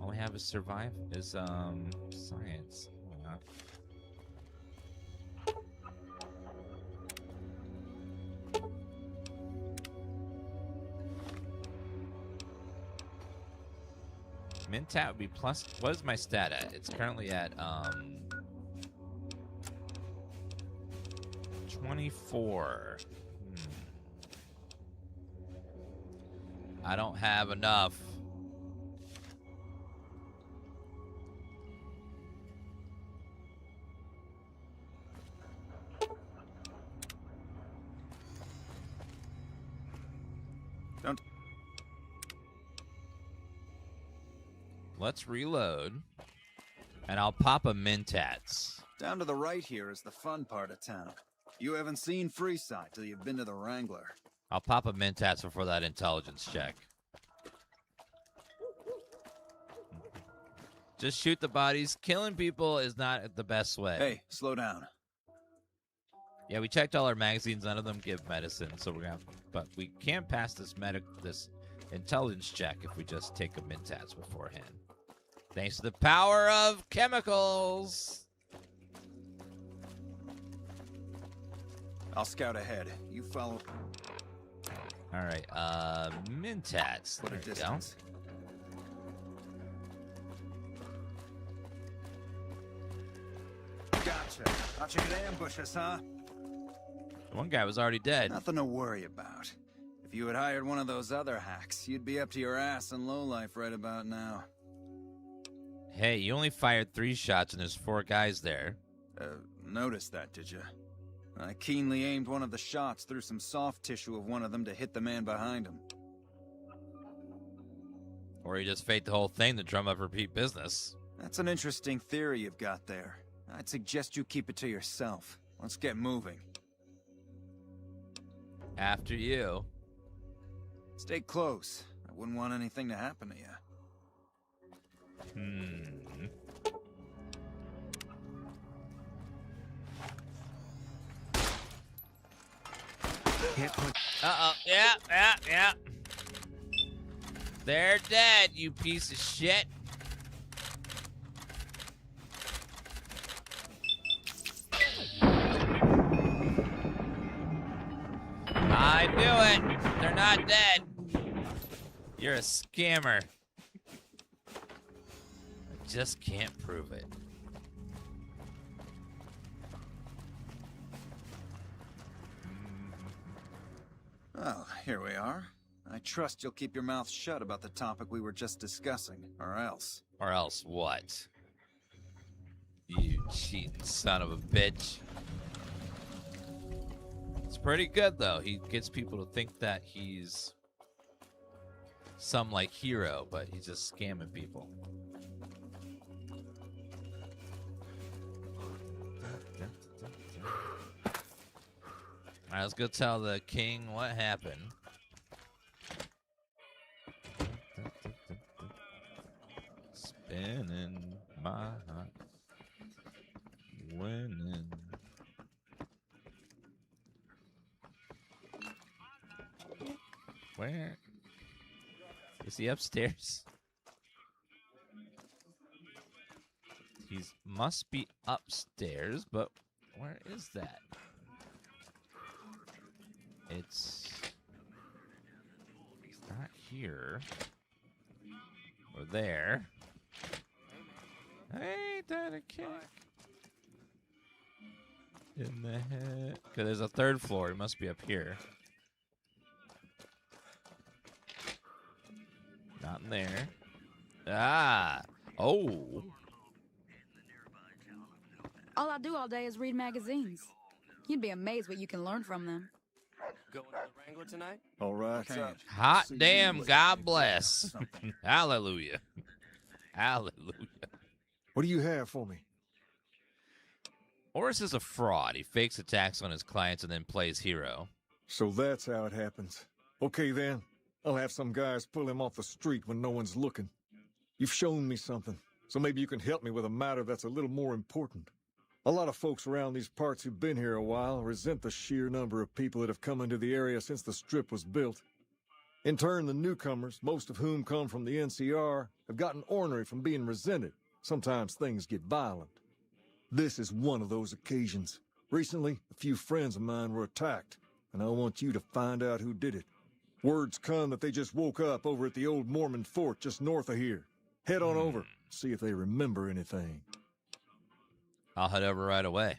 All we have is science. Mintat would be plus. What is my stat at? It's currently at 24. I don't have enough. Don't. Let's reload, and I'll pop a Mintats. Down to the right here is the fun part of town. You haven't seen Freeside till you've been to the Wrangler. I'll pop a Mintats before that intelligence check. Just shoot the bodies. Killing people is not the best way. Hey, slow down. Yeah, we checked all our magazines. None of them give medicine, so we're gonna. But we can't pass this intelligence check if we just take a Mintats beforehand. Thanks to the power of chemicals. I'll scout ahead. You follow. All right, Mintats. What a There you go. distance. Gotcha. Thought you could ambush us, huh? One guy was already dead. Nothing to worry about. If you had hired one of those other hacks, you'd be up to your ass in lowlife right about now. Hey, you only fired 3 shots and there's 4 guys there. Noticed that, did you? I keenly aimed one of the shots through some soft tissue of one of them to hit the man behind him. Or you just faked the whole thing to drum up repeat business. That's an interesting theory you've got there. I'd suggest you keep it to yourself. Let's get moving. After you. Stay close. I wouldn't want anything to happen to you. Uh-oh. Yeah. They're dead, you piece of shit. I knew it. They're not dead. You're a scammer. I just can't prove it. Well, here we are. I trust you'll keep your mouth shut about the topic we were just discussing, or else. Or else what? You cheating son of a bitch. It's pretty good, though. He gets people to think that he's some, like, hero, but he's just scamming people. All right, let's go tell the king what happened. Spinning my heart, winning. Where is he? Upstairs? He must be upstairs, but where is that? It's not here or there. Ain't that a kick in the head? Because there's a 3rd floor. It must be up here. Not in there. Ah! Oh! All I do all day is read magazines. You'd be amazed what you can learn from them. Going to the Wrangler tonight? All right. Hot damn, God bless. Hallelujah. Hallelujah. What do you have for me? Oris is a fraud. He fakes attacks on his clients and then plays hero. So that's how it happens. Okay, then. I'll have some guys pull him off the street when no one's looking. You've shown me something, so maybe you can help me with a matter that's a little more important. A lot of folks around these parts who've been here a while resent the sheer number of people that have come into the area since the strip was built. In turn, the newcomers, most of whom come from the NCR, have gotten ornery from being resented. Sometimes things get violent. This is one of those occasions. Recently, a few friends of mine were attacked, and I want you to find out who did it. Word's come that they just woke up over at the old Mormon fort just north of here. Head on over, see if they remember anything. I'll head over right away.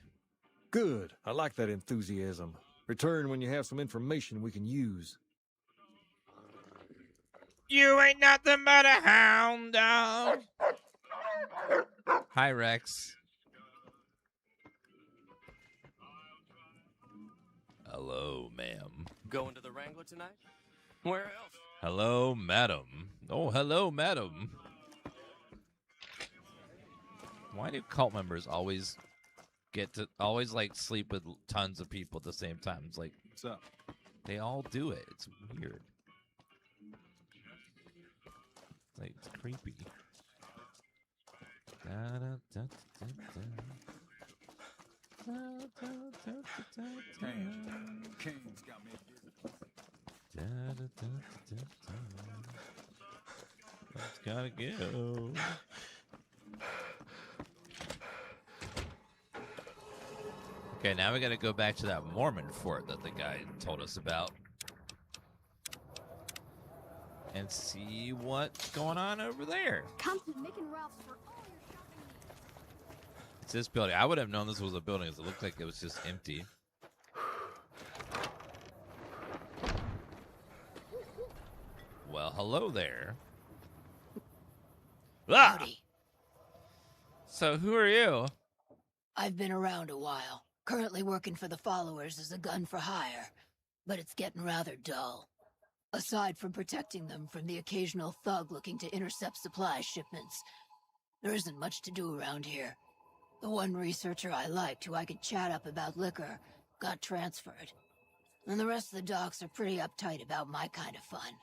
Good. I like that enthusiasm. Return when you have some information we can use. You ain't nothing but a hound dog. Hi, Rex. Hello, ma'am. Going to the Wrangler tonight? Where else? Hello, madam. Oh, hello, madam. Why do cult members always like sleep with tons of people at the same time? It's like, what's up? They all do it. It's weird. Like, it's creepy. Kane's got me. Let's gotta go. Okay, now we gotta go back to that Mormon fort that the guy told us about. And see what's going on over there. Come to Mick and Ralph's for all your shopping needs. It's this building. I would have known this was a building because it looked like it was just empty. Well, hello there. Howdy. So who are you? I've been around a while. Currently working for the followers as a gun for hire. But it's getting rather dull. Aside from protecting them from the occasional thug looking to intercept supply shipments, there isn't much to do around here. The one researcher I liked who I could chat up about liquor got transferred. And the rest of the docs are pretty uptight about my kind of fun.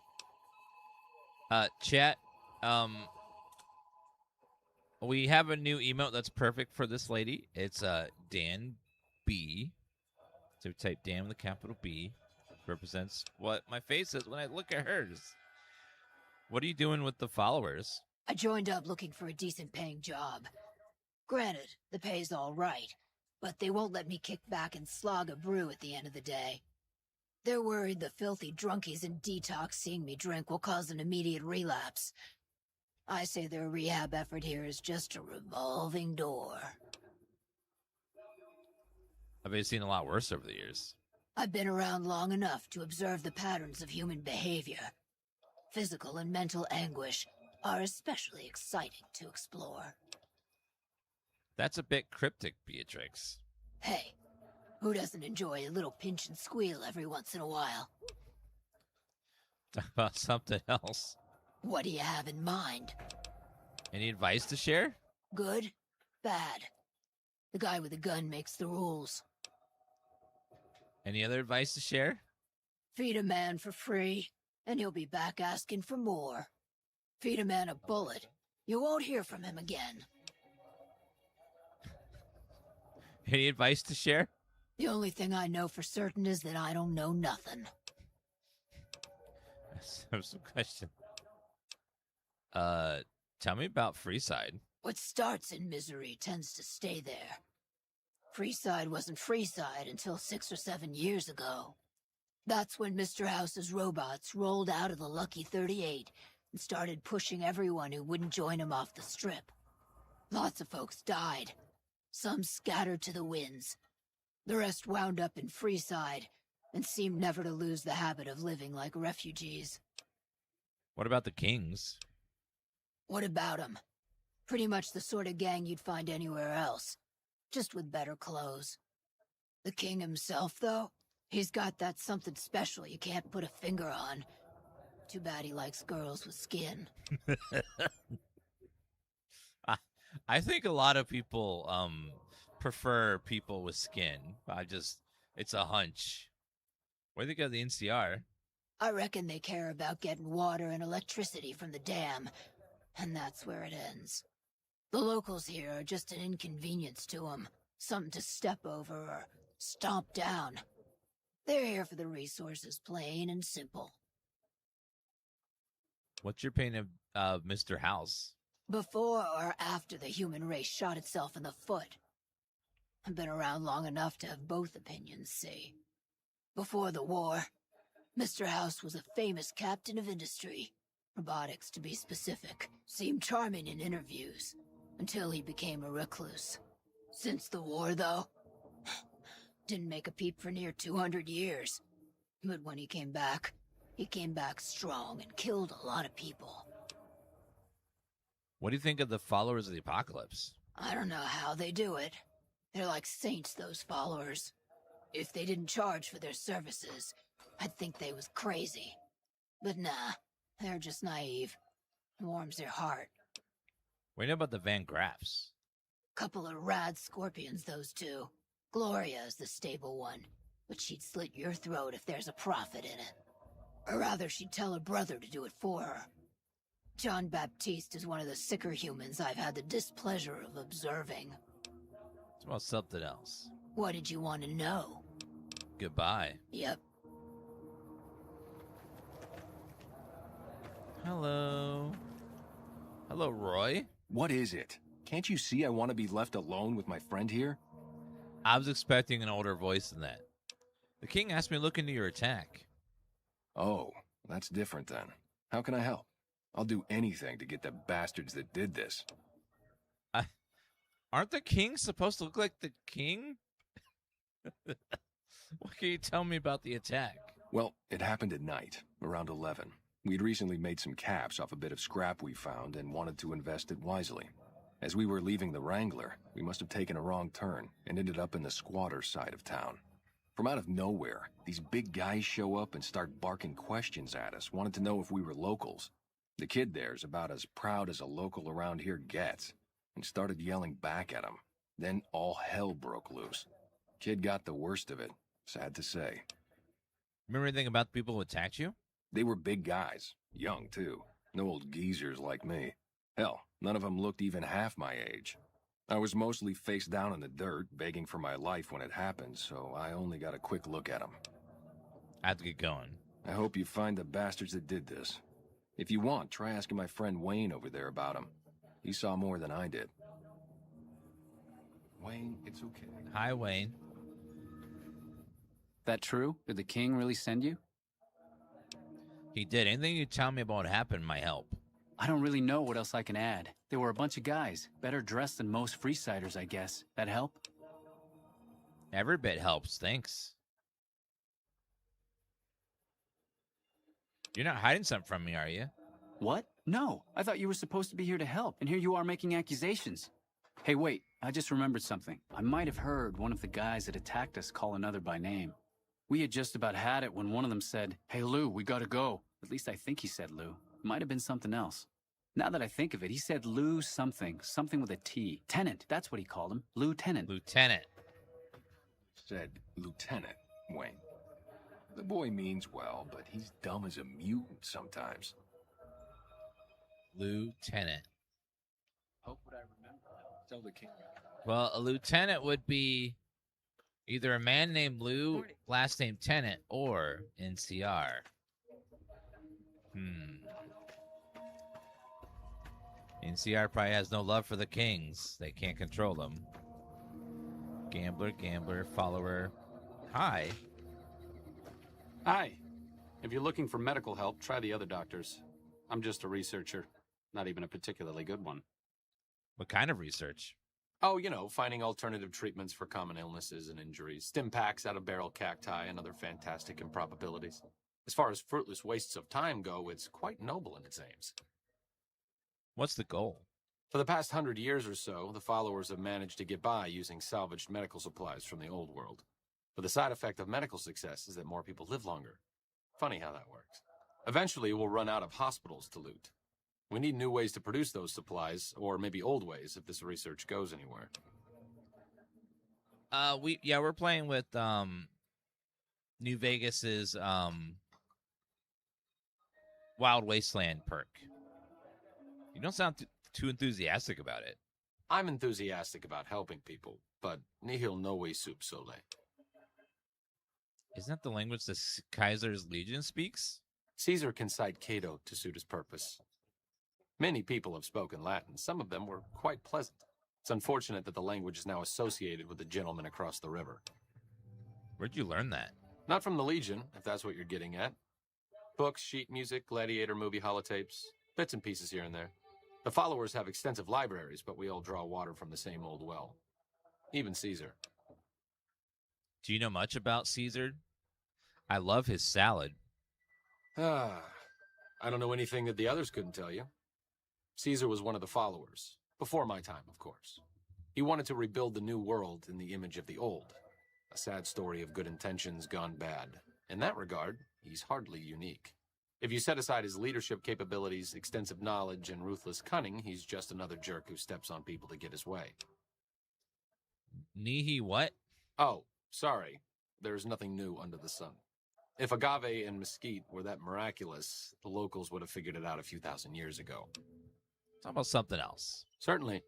Chat, we have a new emote that's perfect for this lady. It's Dan B. So type Dan with a capital B. Represents what my face is when I look at hers. What are you doing with the followers? I joined up looking for a decent paying job. Granted, the pay's all right, but they won't let me kick back and slog a brew at the end of the day. They're worried the filthy drunkies in detox seeing me drink will cause an immediate relapse. I say their rehab effort here is just a revolving door. I've been seeing a lot worse over the years. I've been around long enough to observe the patterns of human behavior. Physical and mental anguish are especially exciting to explore. That's a bit cryptic, Beatrix. Hey, who doesn't enjoy a little pinch and squeal every once in a while? Talk about something else. What do you have in mind? Any advice to share? Good? Bad? The guy with the gun makes the rules. Any other advice to share? Feed a man for free, and he'll be back asking for more. Feed a man a bullet, you won't hear from him again. Any advice to share? The only thing I know for certain is that I don't know nothing. Some question. Tell me about Freeside. What starts in misery tends to stay there. Freeside wasn't Freeside until 6 or 7 years ago. That's when Mr. House's robots rolled out of the Lucky 38 and started pushing everyone who wouldn't join him off the strip. Lots of folks died. Some scattered to the winds. The rest wound up in Freeside and seemed never to lose the habit of living like refugees. What about the Kings? What about them? Pretty much the sort of gang you'd find anywhere else. Just with better clothes. The king himself, though, he's got that something special you can't put a finger on. Too bad he likes girls with skin. I think a lot of people prefer people with skin. It's a hunch. What do you think of the NCR? I reckon they care about getting water and electricity from the dam, and that's where it ends. The locals here are just an inconvenience to them, something to step over or stomp down. They're here for the resources, plain and simple. What's your opinion of Mr. House? Before or after the human race shot itself in the foot? I've been around long enough to have both opinions, see. Before the war, Mr. House was a famous captain of industry. Robotics, to be specific. Seemed charming in interviews, until he became a recluse. Since the war, though, didn't make a peep for near 200 years. But when he came back strong and killed a lot of people. What do you think of the followers of the apocalypse? I don't know how they do it. They're like saints, those followers. If they didn't charge for their services, I'd think they was crazy. But nah, they're just naive. Warms their heart. What do you know about the Van Graffs? Couple of rad scorpions, those two. Gloria is the stable one, but she'd slit your throat if there's a profit in it. Or rather, she'd tell her brother to do it for her. John Baptiste is one of the sicker humans I've had the displeasure of observing. It's about something else. What did you want to know? Goodbye. Yep. Hello. Hello, Roy. What is it? Can't you see I want to be left alone with my friend here? I was expecting an older voice than that. The king asked me to look into your attack. Oh, that's different then. How can I help? I'll do anything to get the bastards that did this. Aren't the kings supposed to look like the king? What can you tell me about the attack? Well, it happened at night, around 11. We'd recently made some caps off a bit of scrap we found and wanted to invest it wisely. As we were leaving the Wrangler, we must have taken a wrong turn and ended up in the squatter side of town. From out of nowhere, these big guys show up and start barking questions at us, wanted to know if we were locals. The kid there's about as proud as a local around here gets, and started yelling back at him. Then all hell broke loose. Kid got the worst of it, sad to say. Remember anything about the people who attacked you? They were big guys, young too. No old geezers like me. Hell, none of them looked even half my age. I was mostly face down in the dirt, begging for my life when it happened, so I only got a quick look at them. I have to get going. I hope you find the bastards that did this. If you want, try asking my friend Wayne over there about him. He saw more than I did. Wayne, it's okay. Hi, Wayne. That true? Did the king really send you? He did. Anything you tell me about what happened might help. I don't really know what else I can add. There were a bunch of guys, better dressed than most Freesiders, I guess. That help? Every bit helps, thanks. You're not hiding something from me, are you? What? No, I thought you were supposed to be here to help, and here you are making accusations. Hey, wait, I just remembered something. I might have heard one of the guys that attacked us call another by name. We had just about had it when one of them said, "Hey, Lou, we gotta go." At least I think he said Lou. It might have been something else. Now that I think of it, he said Lou something with a T. Tenant, that's what he called him. Lieutenant. Lieutenant. Said Lieutenant, Wayne. The boy means well, but he's dumb as a mutant sometimes. Lieutenant. Hope what I remember. Tell the king. Well, a lieutenant would be either a man named Lou, last name Tennant, or NCR. NCR probably has no love for the kings. They can't control them. Gambler, follower. Hi. Hi. If you're looking for medical help, try the other doctors. I'm just a researcher. Not even a particularly good one. What kind of research? Oh, you know, finding alternative treatments for common illnesses and injuries, stim packs out of barrel cacti, and other fantastic improbabilities. As far as fruitless wastes of time go, it's quite noble in its aims. What's the goal? For the past 100 years or so, the followers have managed to get by using salvaged medical supplies from the old world. But the side effect of medical success is that more people live longer. Funny how that works. Eventually, we'll run out of hospitals to loot. We need new ways to produce those supplies, or maybe old ways if this research goes anywhere. We're playing with New Vegas's Wild Wasteland perk. You don't sound too enthusiastic about it. I'm enthusiastic about helping people, but nihil novi sub sole. Isn't that the language the Kaiser's Legion speaks? Caesar can cite Cato to suit his purpose. Many people have spoken Latin. Some of them were quite pleasant. It's unfortunate that the language is now associated with the gentleman across the river. Where'd you learn that? Not from the Legion, if that's what you're getting at. Books, sheet music, gladiator movie holotapes, bits and pieces here and there. The followers have extensive libraries, but we all draw water from the same old well. Even Caesar. Do you know much about Caesar? I love his salad. I don't know anything that the others couldn't tell you. Caesar was one of the followers. Before my time, of course. He wanted to rebuild the new world in the image of the old. A sad story of good intentions gone bad. In that regard, he's hardly unique. If you set aside his leadership capabilities, extensive knowledge, and ruthless cunning, he's just another jerk who steps on people to get his way. Nihi what? Oh, sorry. There's nothing new under the sun. If agave and mesquite were that miraculous, the locals would have figured it out a few thousand years ago. Talk about something else. Certainly.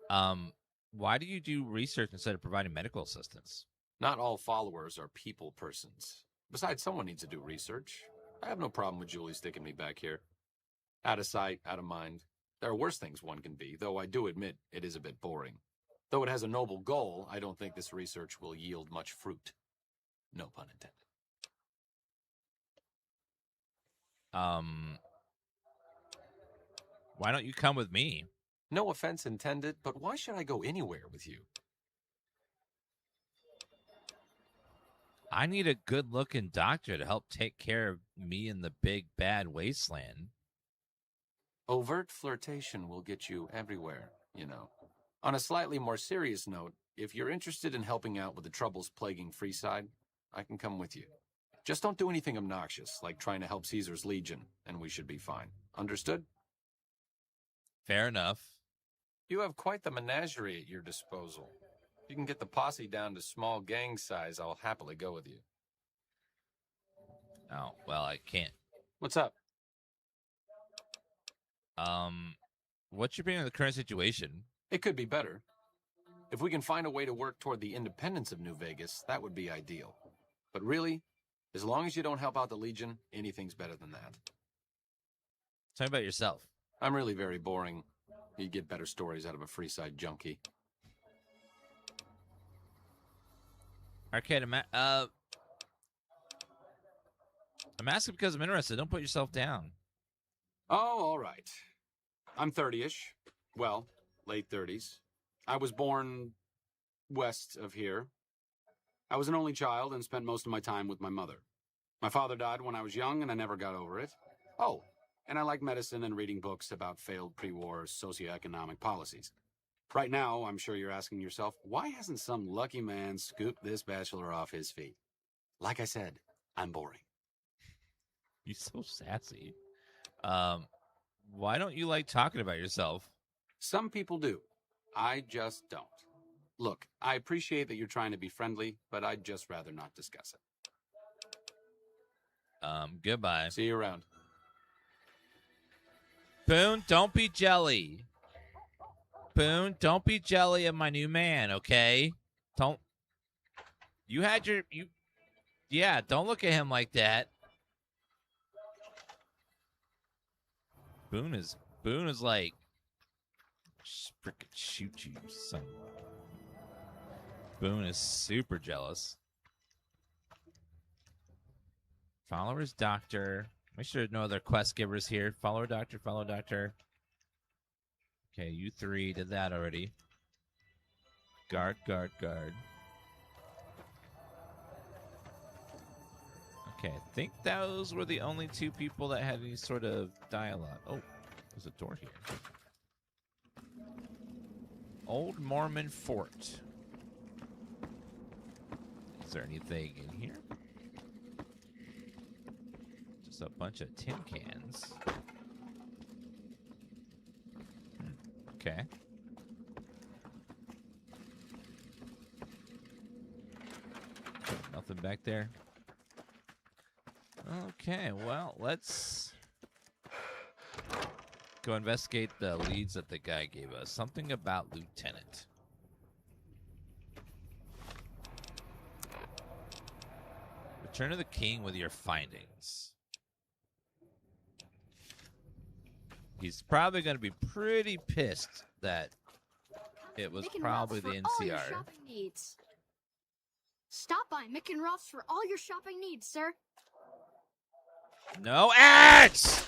Why do you do research instead of providing medical assistance? Not all followers are people persons. Besides, someone needs to do research. I have no problem with Julie sticking me back here. Out of sight, out of mind. There are worse things one can be, though I do admit it is a bit boring. Though it has a noble goal, I don't think this research will yield much fruit. No pun intended. Why don't you come with me? No offense intended, but why should I go anywhere with you? I need a good-looking doctor to help take care of me in the big, bad wasteland. Overt flirtation will get you everywhere, you know. On a slightly more serious note, if you're interested in helping out with the troubles plaguing Freeside, I can come with you. Just don't do anything obnoxious, like trying to help Caesar's Legion, and we should be fine. Understood? Fair enough. You have quite the menagerie at your disposal. If you can get the posse down to small gang size, I'll happily go with you. Oh, well, I can't. What's up? What's your opinion of the current situation? It could be better. If we can find a way to work toward the independence of New Vegas, that would be ideal. But really, as long as you don't help out the Legion, anything's better than that. Tell me about yourself. I'm really very boring. You'd get better stories out of a Freeside junkie. Arcade, I'm asking because I'm interested. Don't put yourself down. Oh, all right. I'm 30-ish. Well, late 30s. I was born west of here. I was an only child and spent most of my time with my mother. My father died when I was young, and I never got over it. Oh, and I like medicine and reading books about failed pre-war socioeconomic policies. Right now, I'm sure you're asking yourself, why hasn't some lucky man scooped this bachelor off his feet? Like I said, I'm boring. You're so sassy. Why don't you like talking about yourself? Some people do. I just don't. Look, I appreciate that you're trying to be friendly, but I'd just rather not discuss it. Goodbye. See you around. Boone, don't be jelly. Boone, don't be jelly of my new man, okay? Don't. You had your. Yeah, don't look at him like that. Boone is like. Just freaking shoot you, son. Boone is super jealous. Followers, doctor. Make sure no other quest givers here. Follower, doctor, follow, doctor. Okay, you three did that already. Guard, guard, guard. Okay, I think those were the only two people that had any sort of dialogue. Oh, there's a door here. Old Mormon Fort. Is there anything in here? Just a bunch of tin cans. Okay. Nothing back there. Okay, well, let's go investigate the leads that the guy gave us. Something about Lieutenant. Return to the king with your findings. He's probably going to be pretty pissed that it was Mick and probably Ralph's the for all your NCR. shopping needs. Stop by Mick and Ralph's for all your shopping needs, sir. No ads!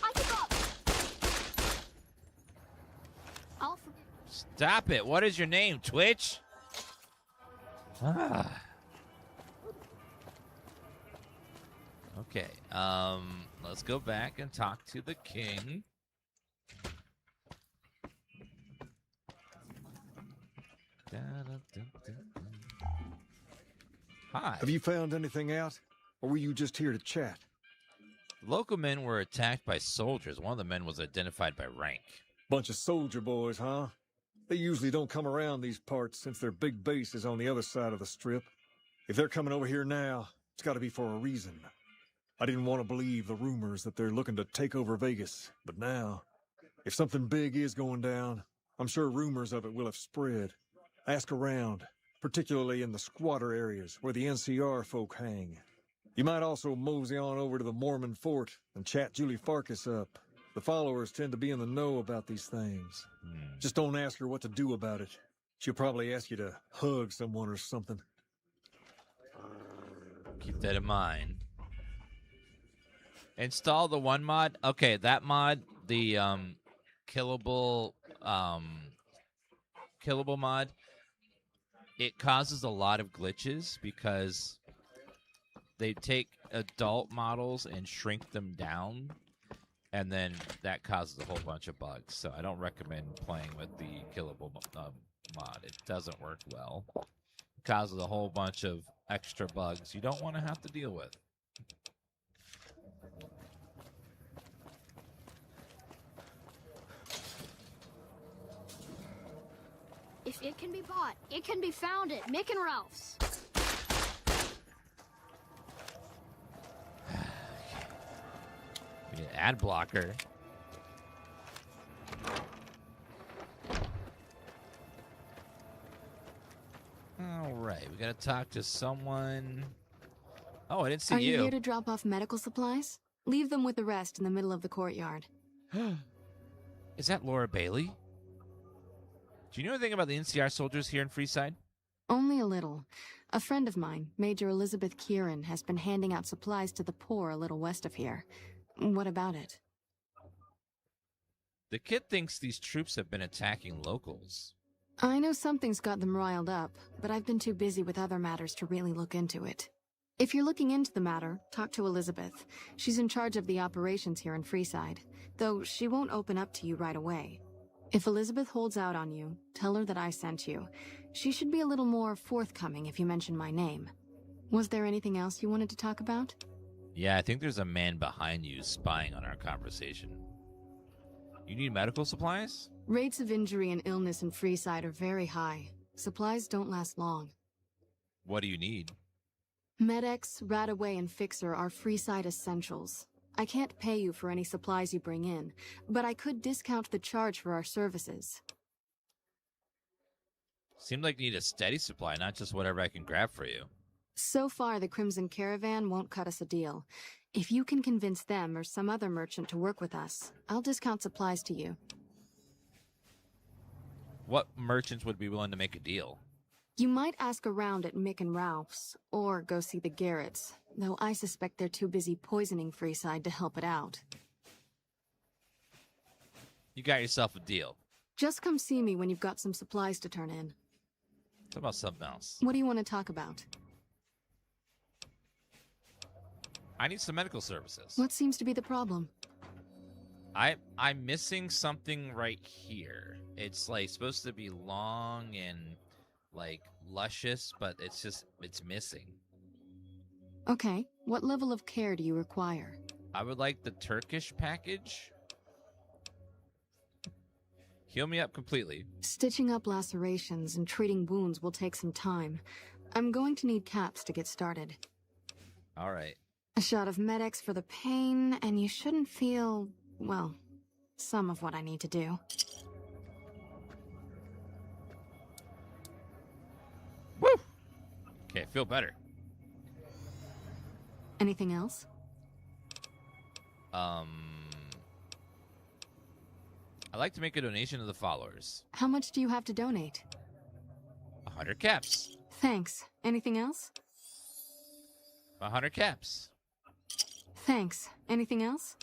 Stop it. What is your name, Twitch? Ah. Okay. Let's go back and talk to the king. Hi. Have you found anything out? Or were you just here to chat? Local men were attacked by soldiers. One of the men was identified by rank. Bunch of soldier boys, huh? They usually don't come around these parts since their big base is on the other side of the strip. If they're coming over here now, it's got to be for a reason. I didn't want to believe the rumors that they're looking to take over Vegas, but now, if something big is going down, I'm sure rumors of it will have spread. Ask around, particularly in the squatter areas where the NCR folk hang. You might also mosey on over to the Mormon fort and chat Julie Farkas up. The followers tend to be in the know about these things. Just don't ask her what to do about it. She'll probably ask you to hug someone or something. Keep that in mind. Install the one mod. Okay, that mod, the killable mod, it causes a lot of glitches because they take adult models and shrink them down, and then that causes a whole bunch of bugs. So I don't recommend playing with the killable mod. It doesn't work well. It causes a whole bunch of extra bugs you don't want to have to deal with. If it can be bought, it can be found at Mick and Ralph's. We need an ad blocker. All right, we gotta talk to someone. Oh, I didn't see you. Are you here to drop off medical supplies? Leave them with the rest in the middle of the courtyard. Is that Laura Bailey? Do you know anything about the NCR soldiers here in Freeside? Only a little. A friend of mine, Major Elizabeth Kieran, has been handing out supplies to the poor a little west of here. What about it? The kid thinks these troops have been attacking locals. I know something's got them riled up, but I've been too busy with other matters to really look into it. If you're looking into the matter, talk to Elizabeth. She's in charge of the operations here in Freeside, though she won't open up to you right away. If Elizabeth holds out on you, tell her that I sent you. She should be a little more forthcoming if you mention my name. Was there anything else you wanted to talk about? Yeah, I think there's a man behind you spying on our conversation. You need medical supplies? Rates of injury and illness in Freeside are very high. Supplies don't last long. What do you need? Med-X, Radaway, and Fixer are Freeside essentials. I can't pay you for any supplies you bring in, but I could discount the charge for our services. Seemed like you need a steady supply, not just whatever I can grab for you. So far, the Crimson Caravan won't cut us a deal. If you can convince them or some other merchant to work with us, I'll discount supplies to you. What merchants would be willing to make a deal? You might ask around at Mick and Ralph's, or go see the Garretts, though I suspect they're too busy poisoning Freeside to help it out. You got yourself a deal. Just come see me when you've got some supplies to turn in. What about something else? What do you want to talk about? I need some medical services. What seems to be the problem? I'm missing something right here. It's like supposed to be long and like luscious, but it's missing. Okay, what level of care do you require? I would like the Turkish package. Heal me up completely. Stitching up lacerations and treating wounds will take some time. I'm going to need caps to get started. All right. A shot of Med-X for the pain, and you shouldn't feel, well, some of what I need to do. Woo! Okay, I feel better. Anything else? I'd like to make a donation to the followers. How much do you have to donate? 100 caps. Thanks. Anything else? 100 caps. Thanks. Anything else?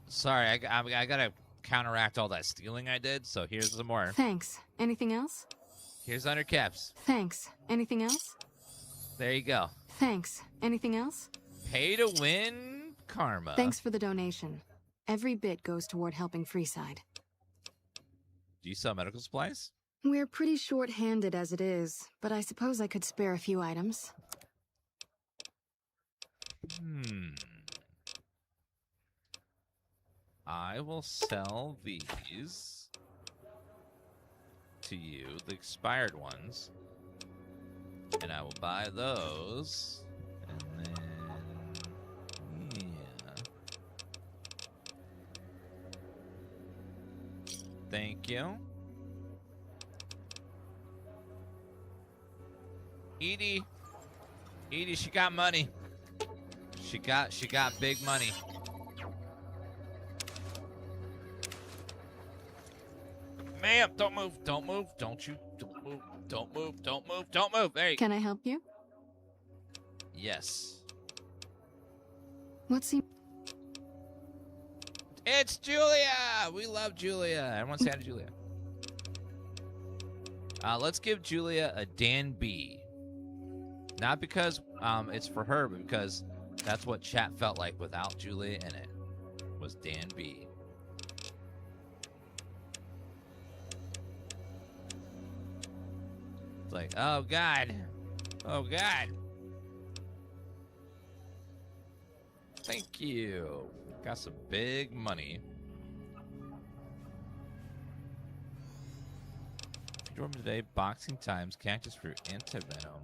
Sorry, I gotta counteract all that stealing I did, so here's some more. Thanks. Anything else? Here's 100 caps. Thanks. Anything else? There you go. Thanks. Anything else? Pay to win karma. Thanks for the donation. Every bit goes toward helping Freeside. Do you sell medical supplies? We're pretty short-handed as it is, but I suppose I could spare a few items. I will sell these to you, the expired ones, and I will buy those, and then, yeah. Thank you. Edie, she got money. She got big money. Ma'am, don't move, don't move, don't move, don't move, don't move. There you go. Can I help you? Yes. What's he? It's Julia! We love Julia. Everyone say hi to Julia. Let's give Julia a Dan B. Not because it's for her, but because that's what chat felt like without Julia in it. Was Dan B. It's like, oh God. Oh God. Thank you. Got some big money. Dorm today, boxing times, cactus fruit, anti-venom.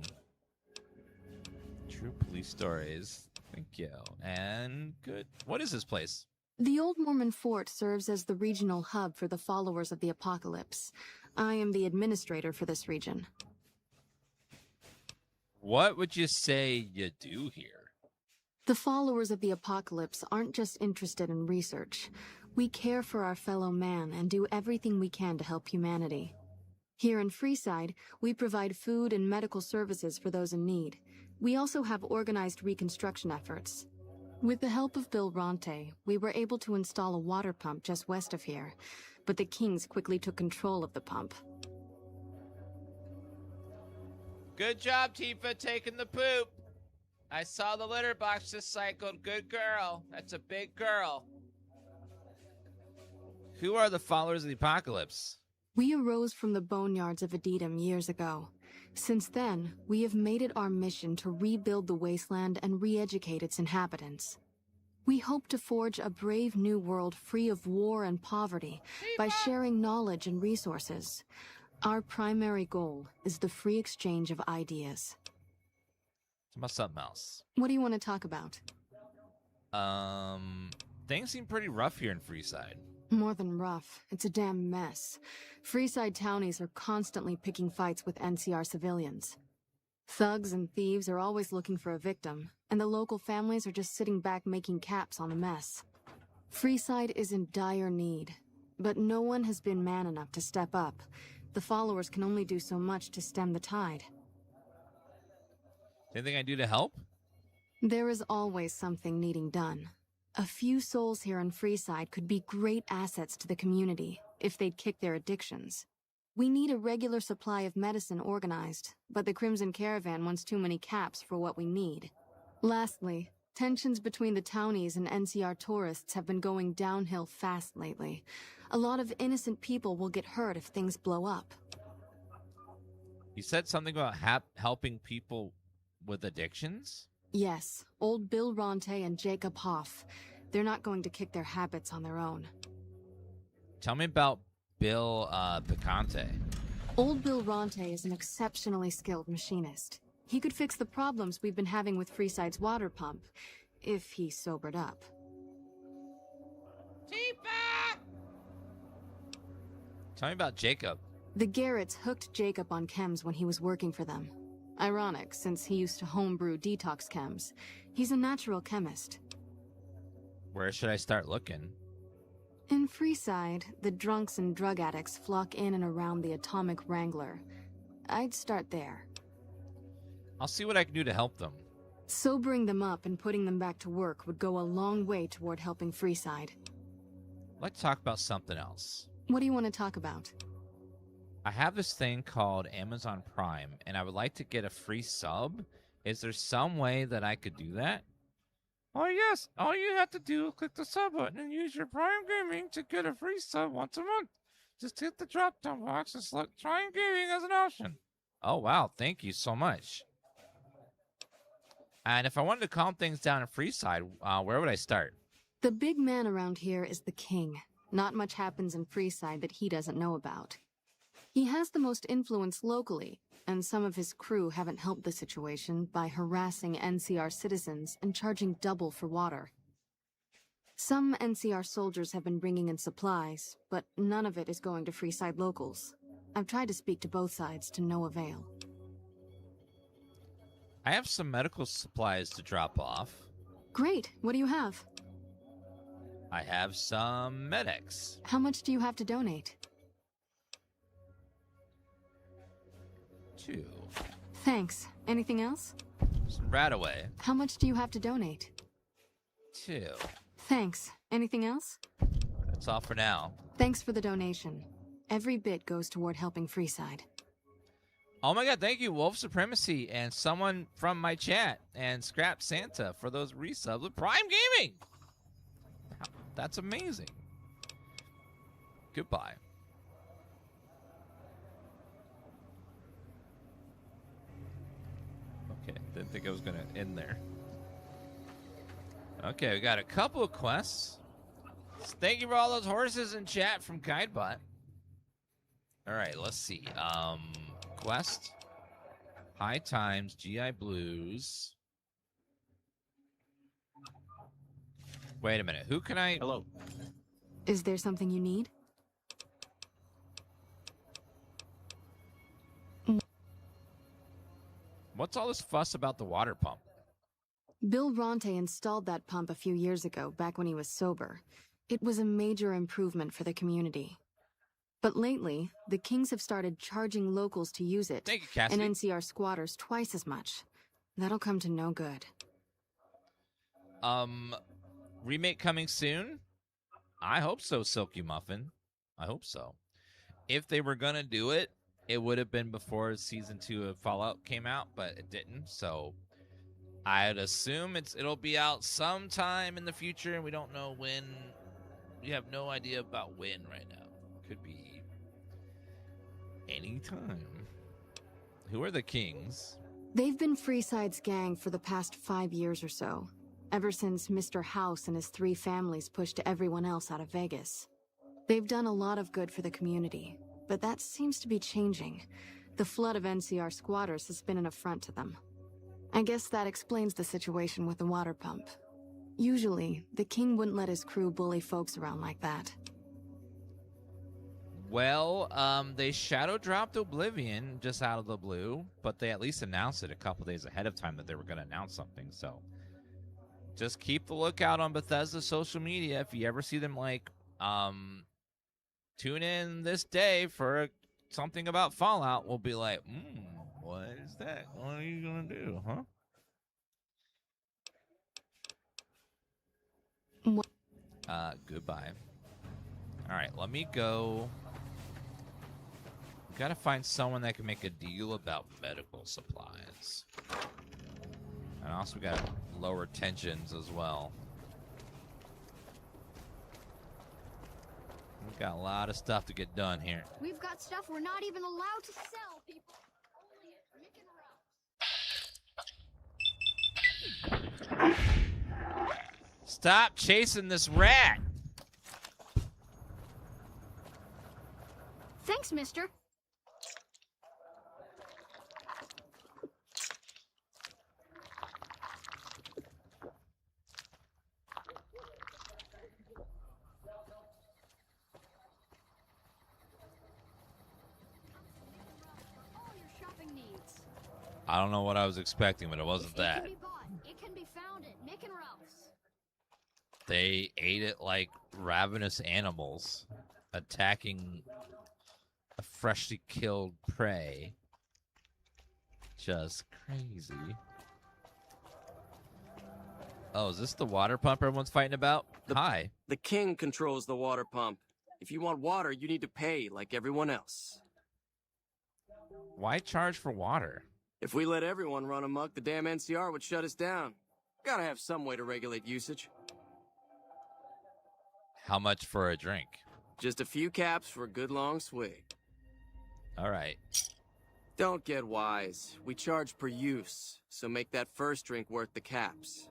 True police stories. Thank you. And good. What is this place? The Old Mormon Fort serves as the regional hub for the followers of the Apocalypse. I am the administrator for this region. What would you say you do here? The followers of the Apocalypse aren't just interested in research. We care for our fellow man and do everything we can to help humanity. Here in Freeside, we provide food and medical services for those in need. We also have organized reconstruction efforts. With the help of Bill Ronte, we were able to install a water pump just west of here, but the Kings quickly took control of the pump. Good job, Tifa, taking the poop. I saw the litter box just cycled. Good girl. That's a big girl. Who are the followers of the Apocalypse? We arose from the boneyards of Edidam years ago. Since then, we have made it our mission to rebuild the wasteland and re-educate its inhabitants. We hope to forge a brave new world free of war and poverty by sharing knowledge and resources. Our primary goal is the free exchange of ideas. It's about something else. What do you want to talk about? Things seem pretty rough here in Freeside. More than rough. It's a damn mess. Freeside townies are constantly picking fights with NCR civilians. Thugs and thieves are always looking for a victim, and the local families are just sitting back making caps on a mess. Freeside is in dire need, but no one has been man enough to step up. The followers can only do so much to stem the tide. Anything I do to help? There is always something needing done. A few souls here in Freeside could be great assets to the community if they'd kick their addictions. We need a regular supply of medicine organized, but the Crimson Caravan wants too many caps for what we need. Lastly, tensions between the townies and NCR tourists have been going downhill fast lately. A lot of innocent people will get hurt if things blow up. You said something about helping people with addictions? Yes, old Bill Ronte and Jacob Hoff. They're not going to kick their habits on their own. Tell me about Bill Picante. Old Bill Ronte is an exceptionally skilled machinist. He could fix the problems we've been having with Freeside's water pump, if he sobered up. Tifa! Tell me about Jacob. The Garretts hooked Jacob on chems when he was working for them. Ironic, since he used to homebrew detox chems. He's a natural chemist. Where should I start looking? In Freeside, the drunks and drug addicts flock in and around the atomic Wrangler. I'd start there. I'll see what I can do to help them. Sobering them up and putting them back to work would go a long way toward helping Freeside. Let's talk about something else. What do you want to talk about? I have this thing called Amazon Prime, and I would like to get a free sub. Is there some way that I could do that? Oh, yes. All you have to do is click the sub button and use your Prime Gaming to get a free sub once a month. Just hit the drop-down box and select Prime Gaming as an option. Oh, wow. Thank you so much. And if I wanted to calm things down in Freeside, where would I start? The big man around here is the king. Not much happens in Freeside that he doesn't know about. He has the most influence locally, and some of his crew haven't helped the situation by harassing NCR citizens and charging double for water. Some NCR soldiers have been bringing in supplies, but none of it is going to Freeside locals. I've tried to speak to both sides to no avail. I have some medical supplies to drop off. Great. What do you have? I have some medics. How much do you have to donate? 2. Thanks. Anything else? Some Radaway. How much do you have to donate? 2. Thanks. Anything else? That's all for now. Thanks for the donation. Every bit goes toward helping Freeside. Oh my god, thank you, Wolf Supremacy, and someone from my chat, and Scrap Santa for those resubs with Prime Gaming! That's amazing. Goodbye. Okay, didn't think I was going to end there. Okay, we got a couple of quests. Thank you for all those horses in chat from Guidebot. All right, let's see. Quest. High Times, GI Blues. Wait a minute. Who can I... Hello. Is there something you need? What's all this fuss about the water pump? Bill Ronte installed that pump a few years ago, back when he was sober. It was a major improvement for the community. But lately, the Kings have started charging locals to use it, Thank you, Cassidy. and NCR squatters twice as much. That'll come to no good. Remake coming soon? I hope so, Silky Muffin. I hope so. If they were gonna do it, it would have been before Season 2 of Fallout came out, but it didn't, so I'd assume it'll be out sometime in the future, and we don't know when. We have no idea about when right now. Could be any time. Who are the Kings? They've been Freeside's gang for the past 5 years or so, ever since Mr. House and his 3 families pushed everyone else out of Vegas. They've done a lot of good for the community, but that seems to be changing. The flood of NCR squatters has been an affront to them. I guess that explains the situation with the water pump. Usually, the king wouldn't let his crew bully folks around like that. Well, they shadow dropped Oblivion just out of the blue, but they at least announced it a couple days ahead of time that they were going to announce something, so just keep the lookout on Bethesda's social media. If you ever see them, like, tune in this day for something about Fallout, we'll be like, what is that? What are you going to do, huh? Goodbye. All right, let me go. Gotta find someone that can make a deal about medical supplies. And also got lower tensions as well. We've got a lot of stuff to get done here. We've got stuff we're not even allowed to sell, people. Only at Mick and Ralph. Stop chasing this rat! Thanks, mister. I don't know what I was expecting, but it wasn't that. It can be found at Mick and Ralph's. They ate it like ravenous animals, attacking a freshly killed prey. Just crazy. Oh, is this the water pump everyone's fighting about? Hi. The king controls the water pump. If you want water, you need to pay like everyone else. Why charge for water? If we let everyone run amok, the damn NCR would shut us down. Gotta have some way to regulate usage. How much for a drink? Just a few caps for a good long swig. All right. Don't get wise. We charge per use, so make that first drink worth the caps.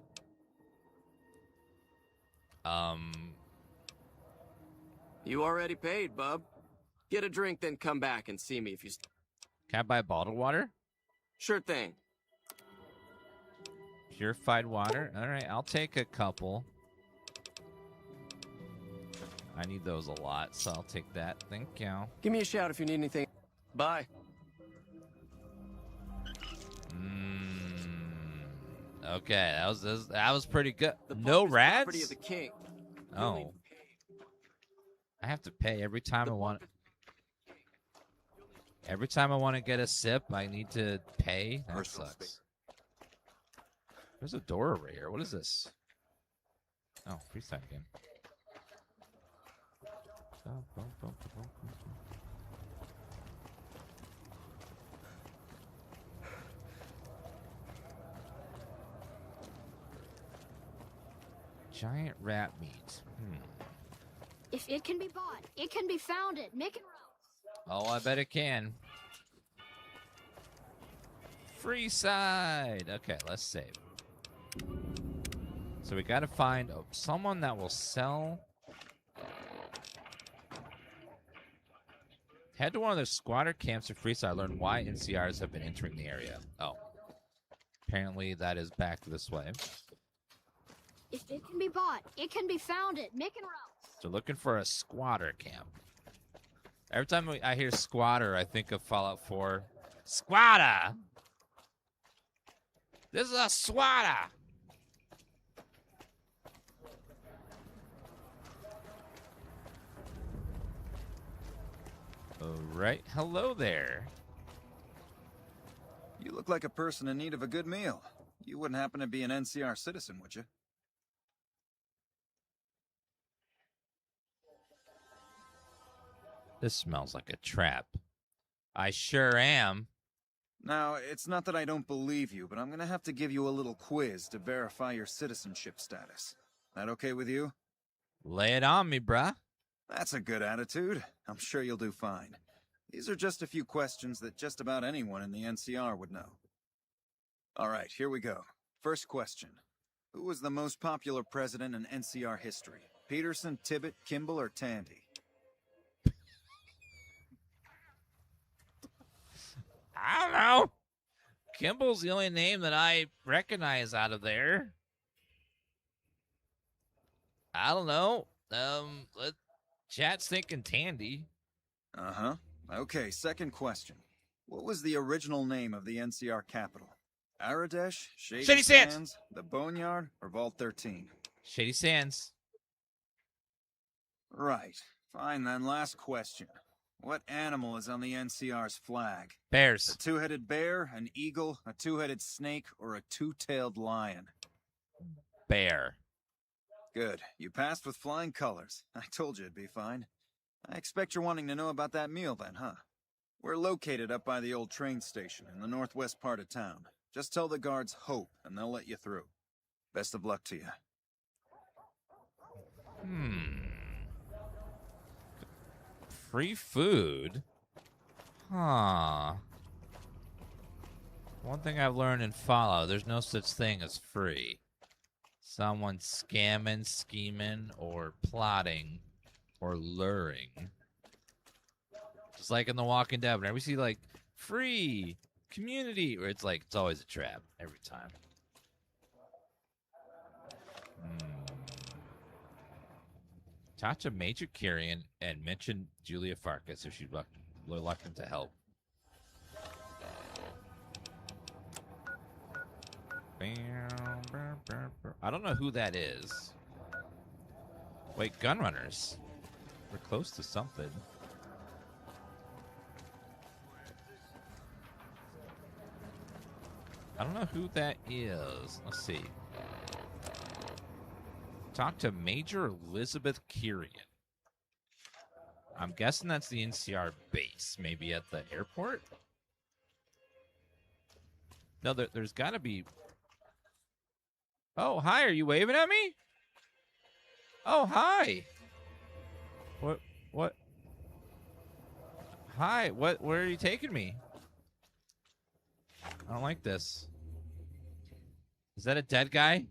You already paid, bub. Get a drink, then come back and see me if you... Can I buy bottled water? Sure thing. Purified water? All right, I'll take a couple. I need those a lot, so I'll take that. Thank you. Give me a shout if you need anything. Bye. Okay, that was pretty good. The No rats? property of the king. Oh. I have to pay every time I want. Every time I want to get a sip, I need to pay. That sucks. There's a door over here. What is this? Oh, Freeside game. Giant rat meat. If it can be bought, it can be found at Mick and Ralph. Oh, I bet it can. Freeside. Okay, let's save. So we got to find someone that will sell. Head to one of the squatter camps in Freeside. Learn why NCRs have been entering the area. Oh. Apparently that is back this way. If it can be bought, it can be found at Mick and Ralph. So looking for a squatter camp. Every time I hear squatter, I think of Fallout 4. Squatter! This is a squatter! Alright, hello there. You look like a person in need of a good meal. You wouldn't happen to be an NCR citizen, would you? This smells like a trap. I sure am. Now, it's not that I don't believe you, but I'm gonna have to give you a little quiz to verify your citizenship status. That okay with you? Lay it on me, bruh. That's a good attitude. I'm sure you'll do fine. These are just a few questions that just about anyone in the NCR would know. Alright, here we go. First question. Who was the most popular president in NCR history? Peterson, Tibbet, Kimball, or Tandy? I don't know. Kimball's the only name that I recognize out of there. I don't know. Chat's thinking Tandy. Uh-huh. Okay, second question. What was the original name of the NCR capital? Aradesh, Shady Sands, the Boneyard, or Vault 13? Shady Sands. Right. Fine then, last question. What animal is on the NCR's flag? Bears. A two-headed bear, an eagle, a two-headed snake, or a two-tailed lion? Bear. Good. You passed with flying colors. I told you it'd be fine. I expect you're wanting to know about that meal then, huh? We're located up by the old train station in the northwest part of town. Just tell the guards Hope, and they'll let you through. Best of luck to you. Free food? Huh. One thing I've learned in Fallout, there's no such thing as free. Someone's scamming, scheming, or plotting, or luring. Just like in The Walking Dead, whenever we see, like, free, community, or it's like, it's always a trap, every time. Talk to Major Kyrian and mention Julia Farkas if she's reluctant to help. I don't know who that is. Wait, gunrunners. We're close to something. I don't know who that is. Let's see. Talk to Major Elizabeth Kirian. I'm guessing that's the NCR base, maybe at the airport. No, there's got to be. Oh, hi. Are you waving at me? Oh, hi. What? Hi. Where are you taking me? I don't like this. Is that a dead guy?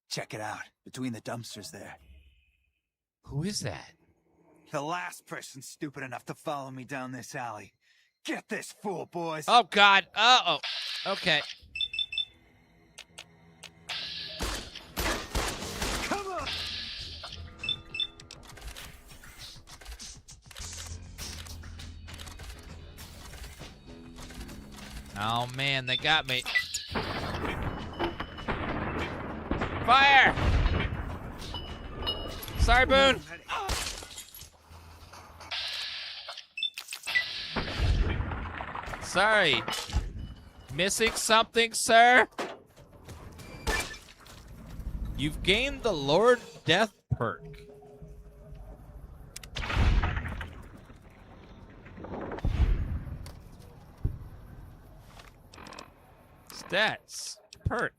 Check it out. Between the dumpsters there. Who is that? The last person stupid enough to follow me down this alley. Get this fool, boys. Oh, God. Uh-oh. Okay. Come on. Oh, man. They got me. Fire! Sorry, Boone. Sorry. Missing something, sir? You've gained the Lord Death perk. Stats. Perk.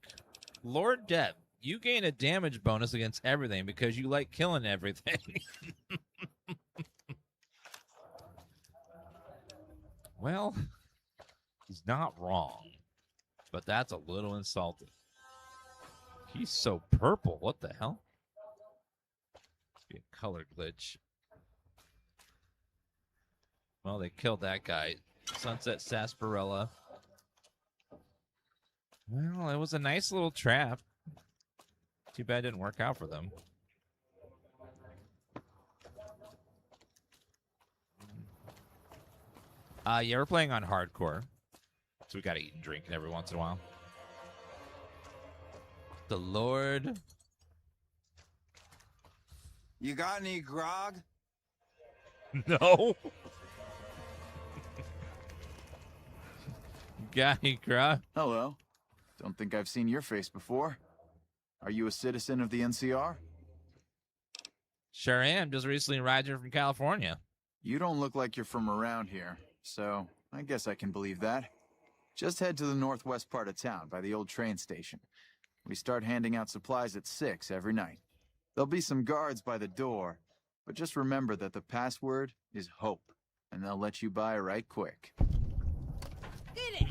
Lord Death. You gain a damage bonus against everything because you like killing everything. Well, he's not wrong, but that's a little insulting. He's so purple. What the hell? Must be a color glitch. Well, they killed that guy. Sunset Sarsaparilla. Well, it was a nice little trap. Too bad it didn't work out for them. Yeah, we're playing on hardcore. So we gotta eat and drink every once in a while. The Lord. You got any grog? No. Got any grog? Hello. Don't think I've seen your face before. Are you a citizen of the NCR? Sure am. Just recently arrived here from California. You don't look like you're from around here, so I guess I can believe that. Just head to the northwest part of town by the old train station. We start handing out supplies at 6 every night. There'll be some guards by the door, but just remember that the password is HOPE, and they'll let you by right quick. Did it!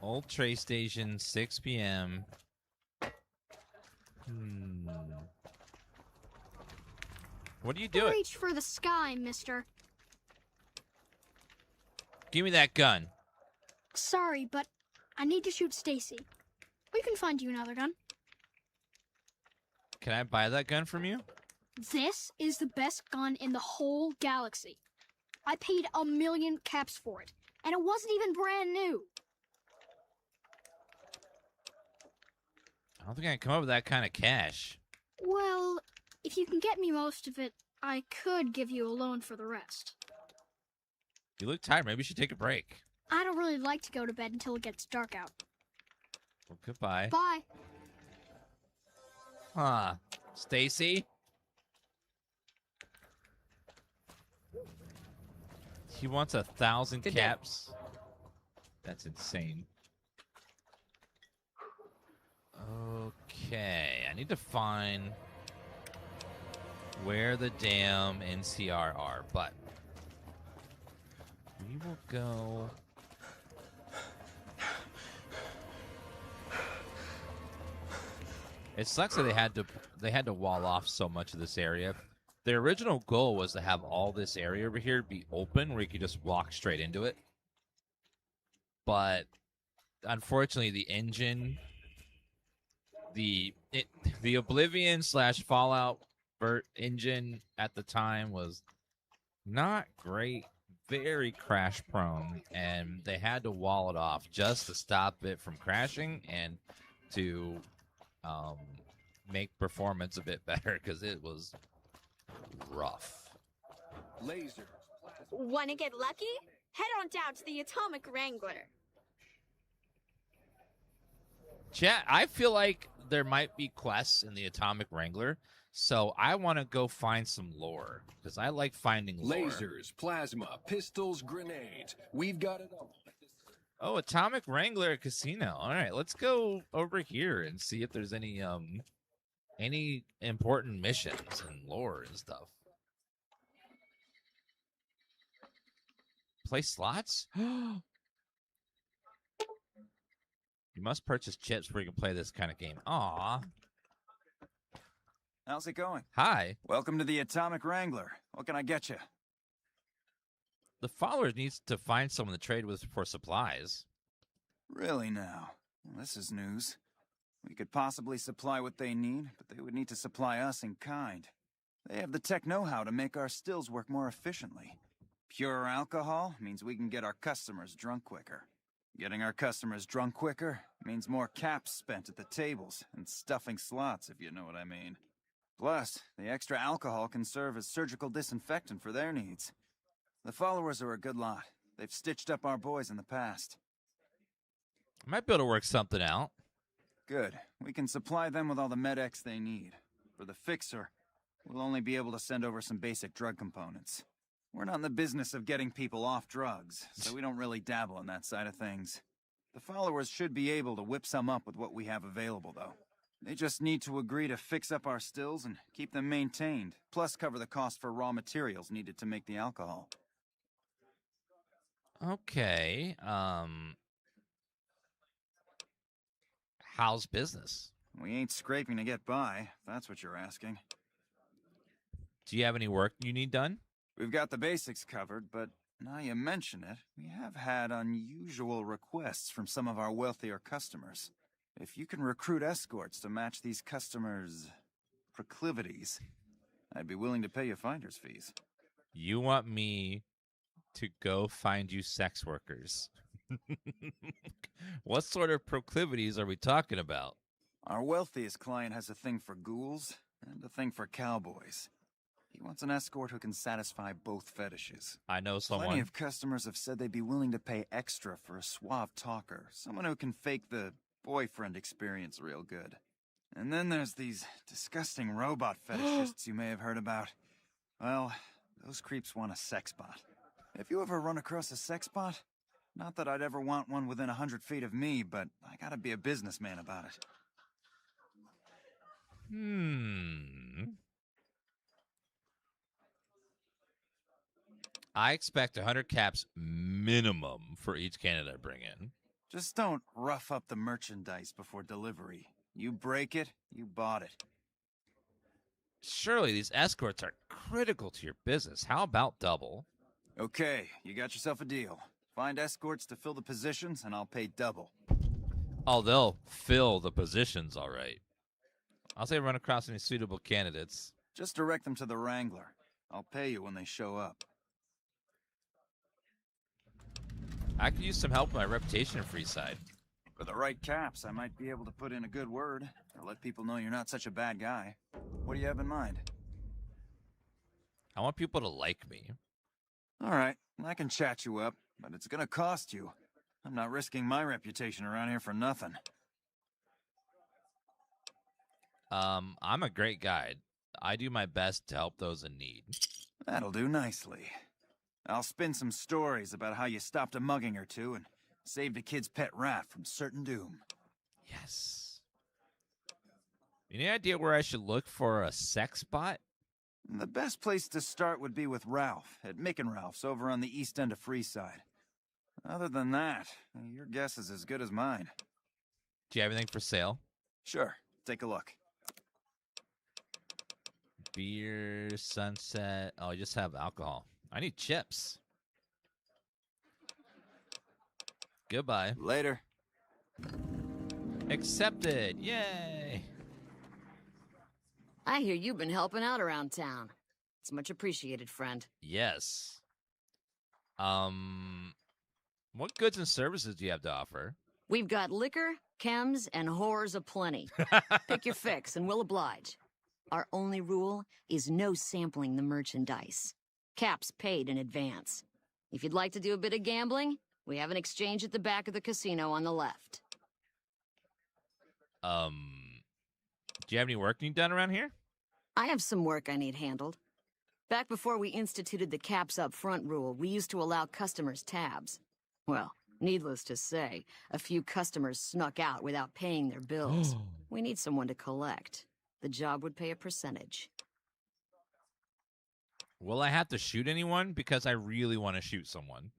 Old train station, 6 p.m. What are you doing? Reach for the sky, mister. Give me that gun. Sorry, but I need to shoot Stacy. We can find you another gun. Can I buy that gun from you? This is the best gun in the whole galaxy. I paid 1 million caps for it, and it wasn't even brand new. I don't think I can come up with that kind of cash. Well, if you can get me most of it, I could give you a loan for the rest. You look tired. Maybe you should take a break. I don't really like to go to bed until it gets dark out. Well, goodbye. Bye. Huh. Stacy? He wants 1,000 caps. That's insane. Okay, I need to find where the damn NCR are, but we will go. It sucks that they had to wall off so much of this area. Their original goal was to have all this area over here be open where you could just walk straight into it. But unfortunately, the engine, the Oblivion / Fallout engine at the time was not great, very crash prone, and they had to wall it off just to stop it from crashing and to make performance a bit better because it was rough. Laser. Want to get lucky? Head on down to the Atomic Wrangler. Chat, I feel like there might be quests in the Atomic Wrangler, so I want to go find some lore because I like finding lore. Lasers, plasma, pistols, grenades. We've got it all. Oh, Atomic Wrangler Casino. All right, let's go over here and see if there's any important missions and lore and stuff. Play slots? You must purchase chips before you can play this kind of game. Aw. How's it going? Hi. Welcome to the Atomic Wrangler. What can I get you? The follower needs to find someone to trade with for supplies. Really now? Well, this is news. We could possibly supply what they need, but they would need to supply us in kind. They have the tech know-how to make our stills work more efficiently. Pure alcohol means we can get our customers drunk quicker. Getting our customers drunk quicker means more caps spent at the tables and stuffing slots, if you know what I mean. Plus, the extra alcohol can serve as surgical disinfectant for their needs. The followers are a good lot. They've stitched up our boys in the past. I might be able to work something out. Good. We can supply them with all the med-X they need. For the fixer, we'll only be able to send over some basic drug components. We're not in the business of getting people off drugs, so we don't really dabble in that side of things. The followers should be able to whip some up with what we have available, though. They just need to agree to fix up our stills and keep them maintained, plus cover the cost for raw materials needed to make the alcohol. Okay. How's business? We ain't scraping to get by, if that's what you're asking. Do you have any work you need done? We've got the basics covered, but now you mention it, we have had unusual requests from some of our wealthier customers. If you can recruit escorts to match these customers' proclivities, I'd be willing to pay you finder's fees. You want me to go find you sex workers? What sort of proclivities are we talking about? Our wealthiest client has a thing for ghouls and a thing for cowboys. He wants an escort who can satisfy both fetishes. I know someone. Plenty of customers have said they'd be willing to pay extra for a suave talker, someone who can fake the boyfriend experience real good. And then there's these disgusting robot fetishists you may have heard about. Well, those creeps want a sex bot. If you ever run across a sex bot, not that I'd ever want one within 100 feet of me, but I gotta be a businessman about it. I expect 100 caps minimum for each candidate I bring in. Just don't rough up the merchandise before delivery. You break it, you bought it. Surely these escorts are critical to your business. How about double? Okay, you got yourself a deal. Find escorts to fill the positions, and I'll pay double. Oh, they'll fill the positions, all right. I'll say run across any suitable candidates. Just direct them to the Wrangler. I'll pay you when they show up. I could use some help with my reputation in Freeside. For the right caps, I might be able to put in a good word, or let people know you're not such a bad guy. What do you have in mind? I want people to like me. All right, I can chat you up, but it's gonna cost you. I'm not risking my reputation around here for nothing. I'm a great guide. I do my best to help those in need. That'll do nicely. I'll spin some stories about how you stopped a mugging or two and saved a kid's pet rat from certain doom. Yes. Any idea where I should look for a sex bot? The best place to start would be with Ralph at Mick and Ralph's over on the east end of Freeside. Other than that, your guess is as good as mine. Do you have anything for sale? Sure. Take a look. Beer, sunset. Oh, I just have alcohol. I need chips. Goodbye. Later. Accepted. Yay. I hear you've been helping out around town. It's much appreciated, friend. Yes. What goods and services do you have to offer? We've got liquor, chems, and whores aplenty. Pick your fix, and we'll oblige. Our only rule is no sampling the merchandise. Caps paid in advance. If you'd like to do a bit of gambling, we have an exchange at the back of the casino on the left. Do you have any work need done around here? I have some work I need handled. Back before we instituted the caps up front rule, we used to allow customers tabs. Well, needless to say, a few customers snuck out without paying their bills. We need someone to collect. The job would pay a percentage. Will I have to shoot anyone? Because I really want to shoot someone.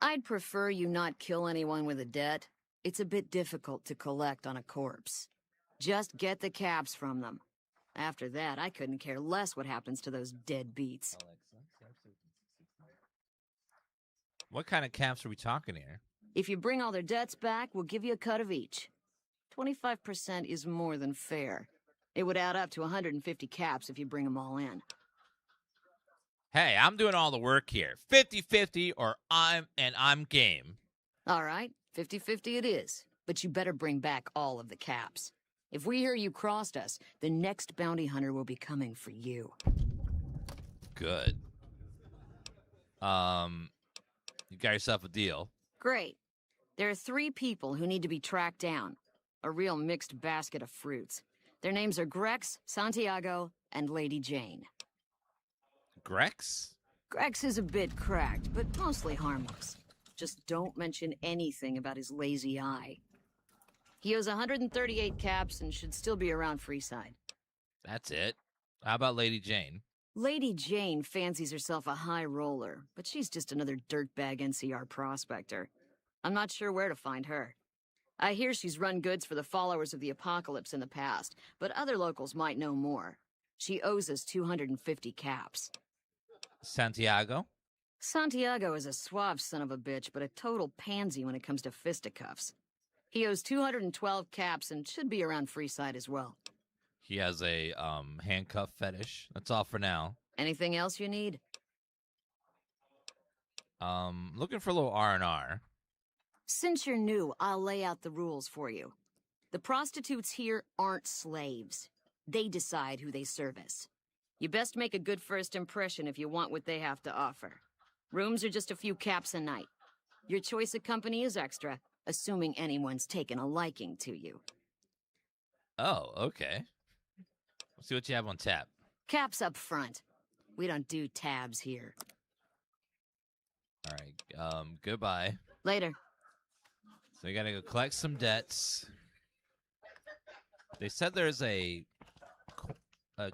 I'd prefer you not kill anyone with a debt. It's a bit difficult to collect on a corpse. Just get the caps from them. After that, I couldn't care less what happens to those deadbeats. What kind of caps are we talking here? If you bring all their debts back, we'll give you a cut of each. 25% is more than fair. It would add up to 150 caps if you bring them all in. Hey, I'm doing all the work here. 50-50 or I'm game. All right, 50-50 it is. But you better bring back all of the caps. If we hear you crossed us, the next bounty hunter will be coming for you. Good. You got yourself a deal. Great. There are 3 people who need to be tracked down. A real mixed basket of fruits. Their names are Grex, Santiago, and Lady Jane. Grex? Grex is a bit cracked, but mostly harmless. Just don't mention anything about his lazy eye. He owes 138 caps and should still be around Freeside. That's it. How about Lady Jane? Lady Jane fancies herself a high roller, but she's just another dirtbag NCR prospector. I'm not sure where to find her. I hear she's run goods for the followers of the apocalypse in the past, but other locals might know more. She owes us 250 caps. Santiago? Santiago is a suave son of a bitch, but a total pansy when it comes to fisticuffs. He owes 212 caps and should be around Freeside as well. He has a handcuff fetish. That's all for now. Anything else you need? Looking for a little R&R. Since you're new, I'll lay out the rules for you. The prostitutes here aren't slaves. They decide who they service. You best make a good first impression if you want what they have to offer. Rooms are just a few caps a night. Your choice of company is extra, assuming anyone's taken a liking to you. Oh, okay. Let's see what you have on tap. Caps up front. We don't do tabs here. All right, goodbye. Later. So we gotta go collect some debts. They said there's a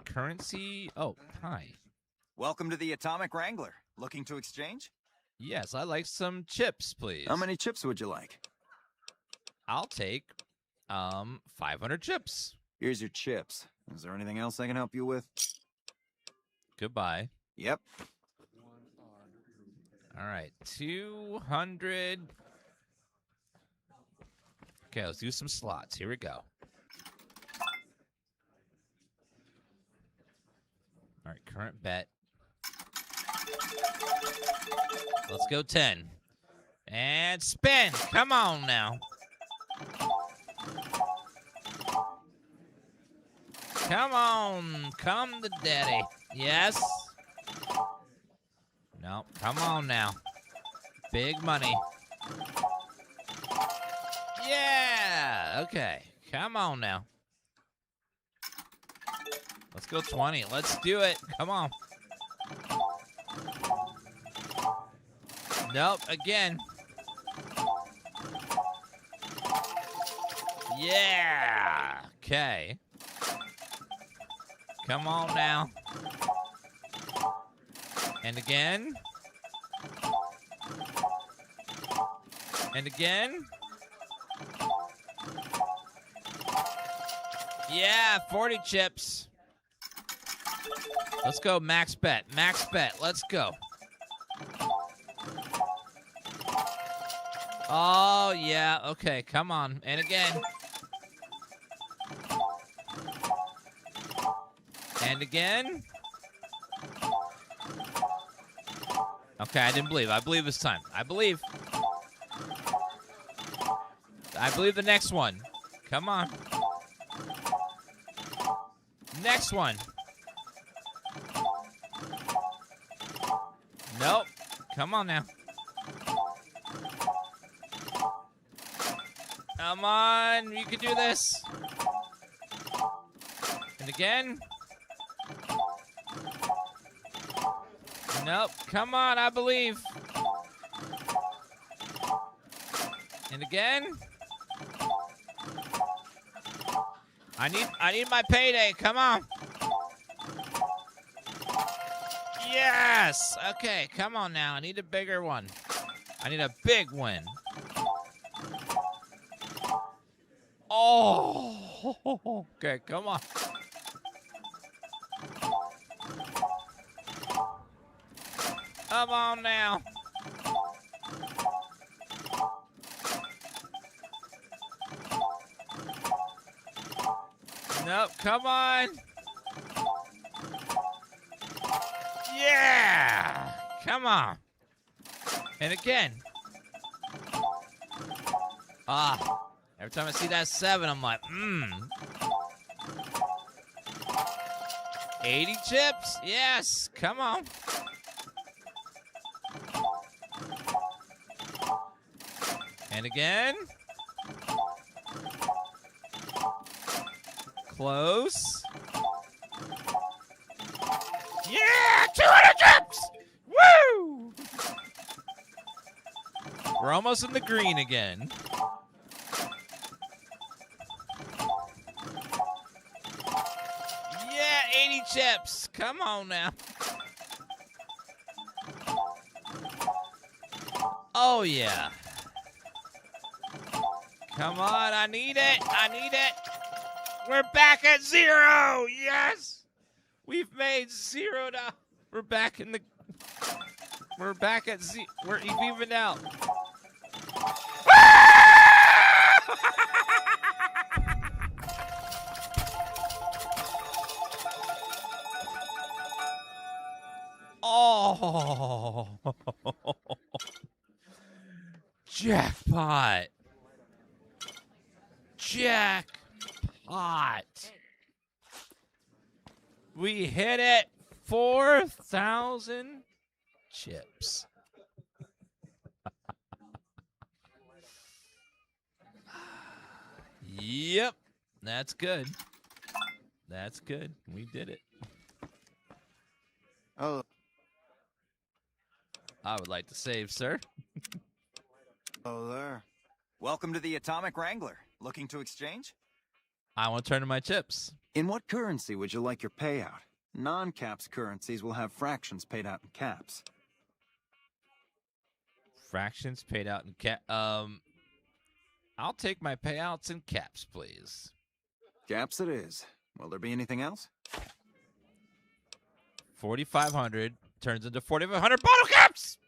currency. Oh, hi. Welcome to the Atomic Wrangler. Looking to exchange? Yes, I'd like some chips, please. How many chips would you like? I'll take 500 chips. Here's your chips. Is there anything else I can help you with? Goodbye. Yep. All right, 200. Okay, let's do some slots. Here we go. All right, current bet. Let's go 10. And spin. Come on now. Come on. Come to daddy. Yes. No, come on now. Big money. Yeah. Okay. Come on now. Let's go 20. Let's do it. Come on. Nope. Again. Yeah. Okay. Come on now. And again. And again. Yeah, 40 chips. Let's go max bet. Max bet. Let's go. Oh, yeah. Okay, come on. And again. And again. Okay, I didn't believe. I believe this time. I believe. I believe the next one. Come on. Next one. Nope. Come on now. Come on. You can do this. And again. Nope. Come on, I believe. And again. I need my payday. Come on. Yes. Okay, come on now. I need a bigger one. I need a big win. Oh. Okay, come on. Come on now. Nope, come on. Yeah! Come on. And again. Every time I see that 7, I'm like, 80 chips? Yes, come on. And again. Close. Yeah! 200 chips! Woo! We're almost in the green again. Yeah, 80 chips. Come on now. Oh, yeah. Come on, I need it. I need it. We're back at 0. Yes. We've made $0. We're back in the. We're back at 0. We're even out. Oh. Jackpot. Jackpot. We hit it. 4,000 chips. Yep. That's good. That's good. We did it. Oh. I would like to save, sir. Oh, there. Welcome to the Atomic Wrangler. Looking to exchange? I want to turn in my chips. In what currency would you like your payout? Non-caps currencies will have fractions paid out in caps. Fractions paid out in cap. I'll take my payouts in caps, please. Caps it is. Will there be anything else? 4,500 turns into 4,500 bottle caps.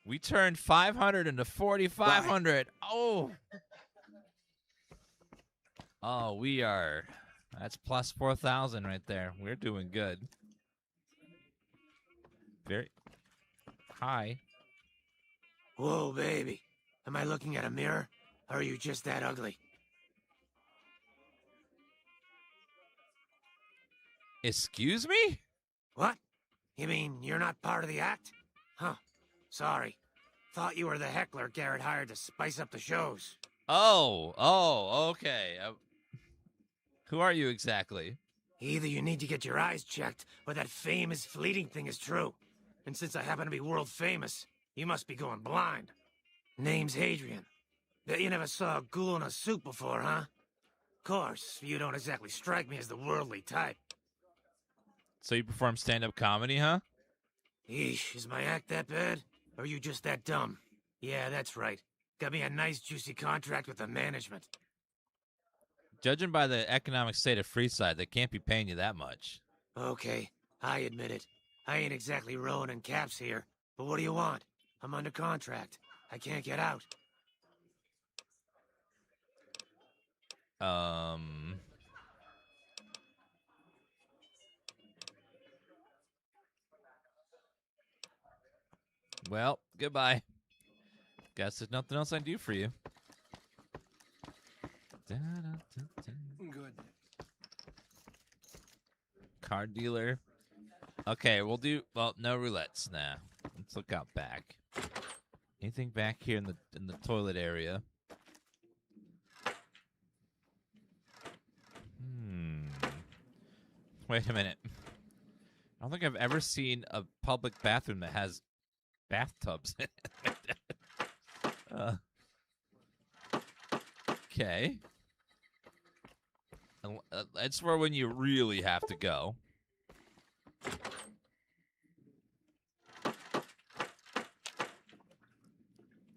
We turned 500 into 4,500. Oh. Oh, we are. That's plus 4,000 right there. We're doing good. Very high. Whoa, baby. Am I looking at a mirror? Or are you just that ugly? Excuse me? What? You mean you're not part of the act? Huh. Sorry. Thought you were the heckler Garrett hired to spice up the shows. Oh, okay. Who are you exactly? Either you need to get your eyes checked, or that fame is fleeting thing is true. And since I happen to be world famous, you must be going blind. Name's Hadrian. Bet you never saw a ghoul in a suit before, huh? Course, you don't exactly strike me as the worldly type. So you perform stand-up comedy, huh? Eesh, is my act that bad? Or are you just that dumb? Yeah, that's right. Got me a nice juicy contract with the management. Judging by the economic state of Freeside, they can't be paying you that much. Okay, I admit it. I ain't exactly rowing in caps here. But what do you want? I'm under contract. I can't get out. Well, goodbye. Guess there's nothing else I can do for you. Good. Card dealer. Okay, we'll do no roulettes. Nah. Let's look out back. Anything back here in the toilet area? Wait a minute. I don't think I've ever seen a public bathroom that has bathtubs in it. Okay. That's for when you really have to go.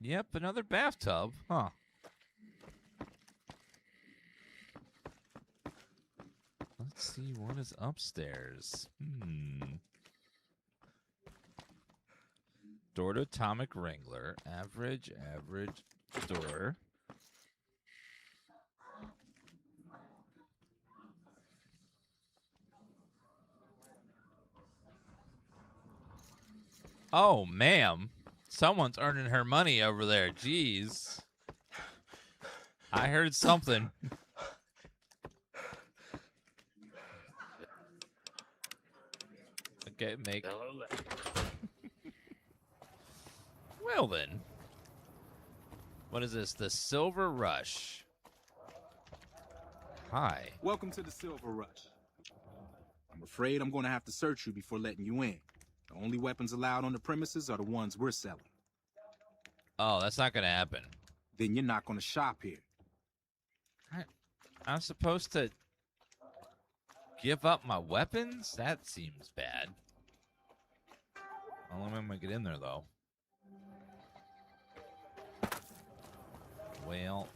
Yep, another bathtub. Huh. Let's see what is upstairs. Door to Atomic Wrangler. Average door. Oh, ma'am. Someone's earning her money over there. Jeez. I heard something. Okay, make. Well then. What is this? The Silver Rush. Hi. Welcome to the Silver Rush. I'm afraid I'm going to have to search you before letting you in. The only weapons allowed on the premises are the ones we're selling. Oh, that's not going to happen. Then you're not going to shop here. I'm supposed to give up my weapons? That seems bad. Only way I'm going to get in there, though. Well.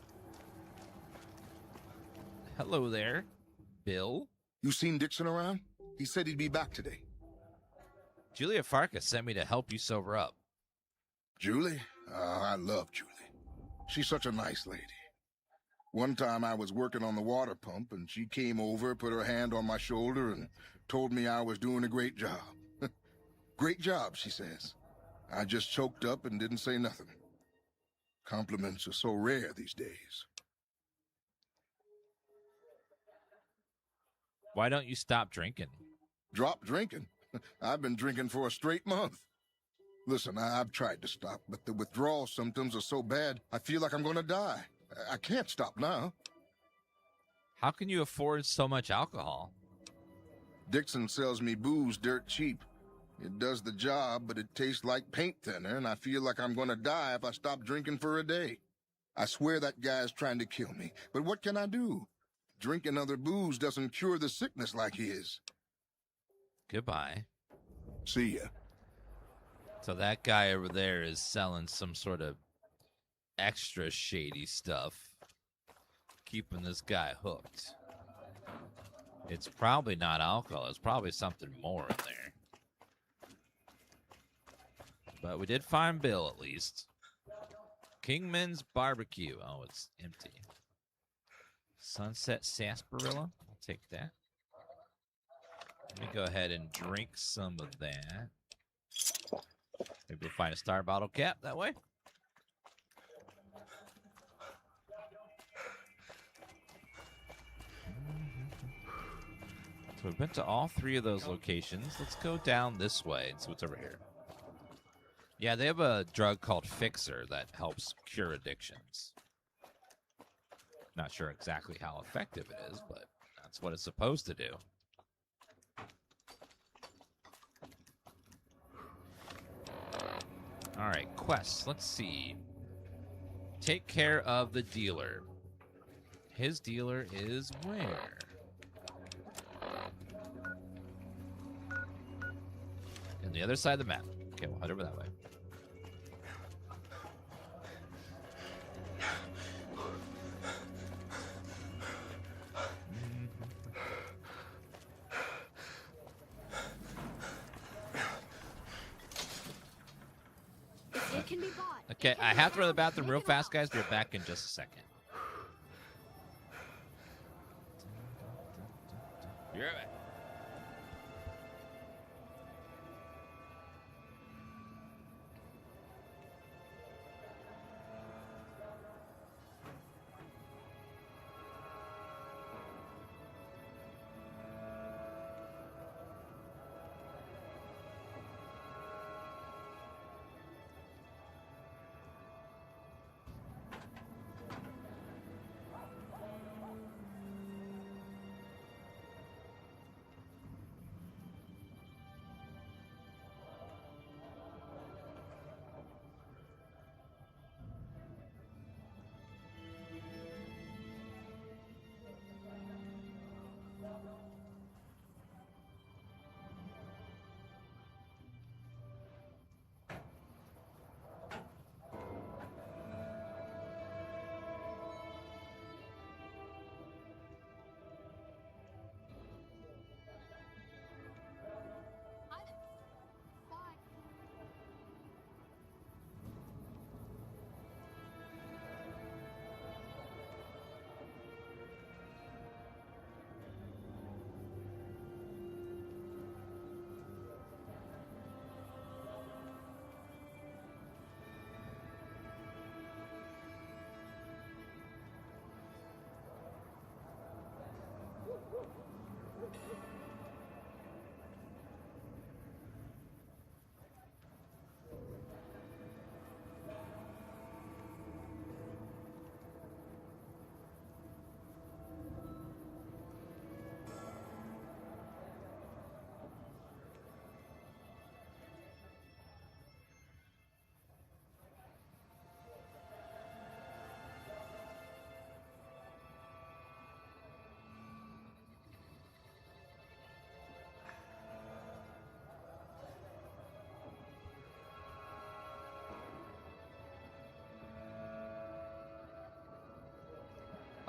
Hello there, Bill. You seen Dixon around? He said he'd be back today. Julia Farkas sent me to help you sober up. Julie? I love Julie. She's such a nice lady. One time I was working on the water pump, and she came over, put her hand on my shoulder, and told me I was doing a great job. Great job, she says. I just choked up and didn't say nothing. Compliments are so rare these days. Why don't you stop drinking? Drop drinking? I've been drinking for a straight month. Listen, I've tried to stop, but the withdrawal symptoms are so bad, I feel like I'm going to die. I can't stop now. How can you afford so much alcohol? Dixon sells me booze dirt cheap. It does the job, but it tastes like paint thinner, and I feel like I'm going to die if I stop drinking for a day. I swear that guy's trying to kill me, but what can I do? Drinking other booze doesn't cure the sickness like his. Goodbye. See ya. So that guy over there is selling some sort of extra shady stuff, keeping this guy hooked. It's probably not alcohol. It's probably something more in there. But we did find Bill, at least. Kingman's Barbecue. Oh, it's empty. Sunset Sarsaparilla. I'll take that. Let me go ahead and drink some of that. Maybe we'll find a star bottle cap that way. So we've been to all three of those locations. Let's go down this way and see what's over here. Yeah, they have a drug called Fixer that helps cure addictions. Not sure exactly how effective it is, but that's what it's supposed to do. All right, quests. Let's see. Take care of the dealer. His dealer is where? On the other side of the map. Okay, we'll head over that way. It can be bought. Okay, I have to go to the bathroom real fast, guys. We're back in just a second. You're right.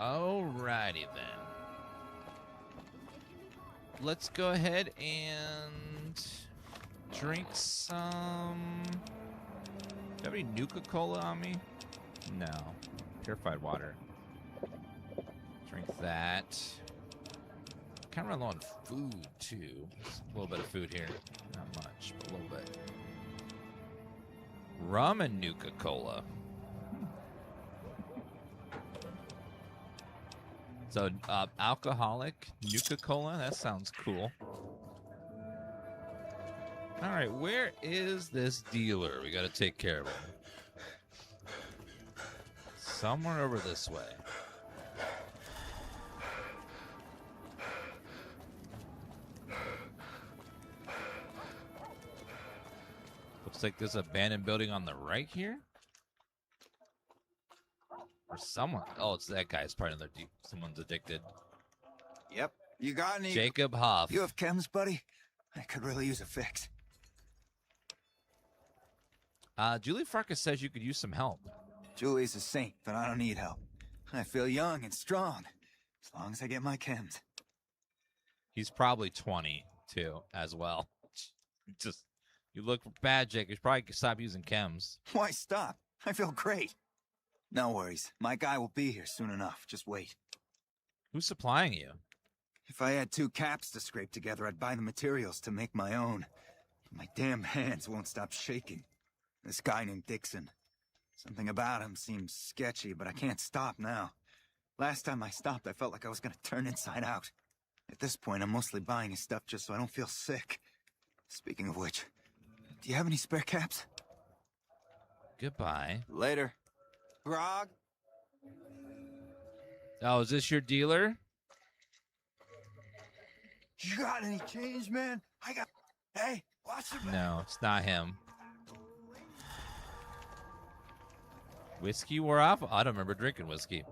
Alrighty then. Let's go ahead and drink some. Do you have any Nuka-Cola on me? No. Purified water. Drink that. Kind of run low on food too. Just a little bit of food here. Not much, but a little bit. Rum and Nuka-Cola. So, alcoholic Nuka-Cola. That sounds cool. All right, where is this dealer? We got to take care of him. Somewhere over this way. Looks like there's an abandoned building on the right here. Or someone. Oh, it's that guy. It's probably another. Someone's addicted. Yep. You got any? Jacob Hoff. You have chems, buddy? I could really use a fix. Julie Farkas says you could use some help. Julie's a saint, but I don't need help. I feel young and strong, as long as I get my chems. He's probably 20 too, as well. Just you look bad, Jake. You should probably stop using chems. Why stop? I feel great. No worries. My guy will be here soon enough. Just wait. Who's supplying you? If I had 2 caps to scrape together, I'd buy the materials to make my own. My damn hands won't stop shaking. This guy named Dixon. Something about him seems sketchy, but I can't stop now. Last time I stopped, I felt like I was gonna turn inside out. At this point, I'm mostly buying his stuff just so I don't feel sick. Speaking of which, do you have any spare caps? Goodbye. Later. Grog? Oh, is this your dealer? You got any change, man? I got... Hey, watch it. No, it's not him. Whiskey wore off? I don't remember drinking whiskey.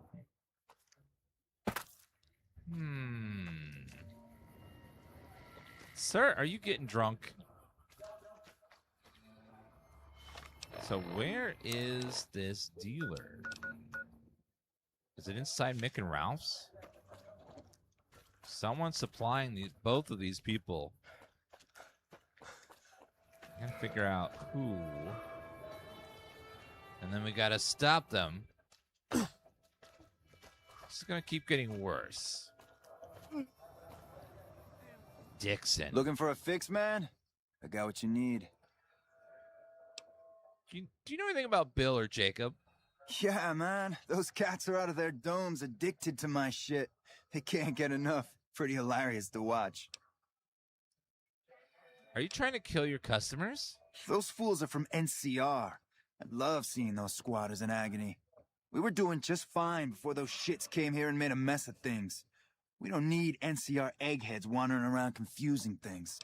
Sir, are you getting drunk? So where is this dealer? Is it inside Mick and Ralph's? Someone's supplying both of these people. I gotta figure out who. And then we gotta stop them. This is gonna keep getting worse. Dixon. Looking for a fix, man? I got what you need. Do you know anything about Bill or Jacob? Yeah, man. Those cats are out of their domes addicted to my shit. They can't get enough. Pretty hilarious to watch. Are you trying to kill your customers? Those fools are from NCR. I love seeing those squatters in agony. We were doing just fine before those shits came here and made a mess of things. We don't need NCR eggheads wandering around confusing things.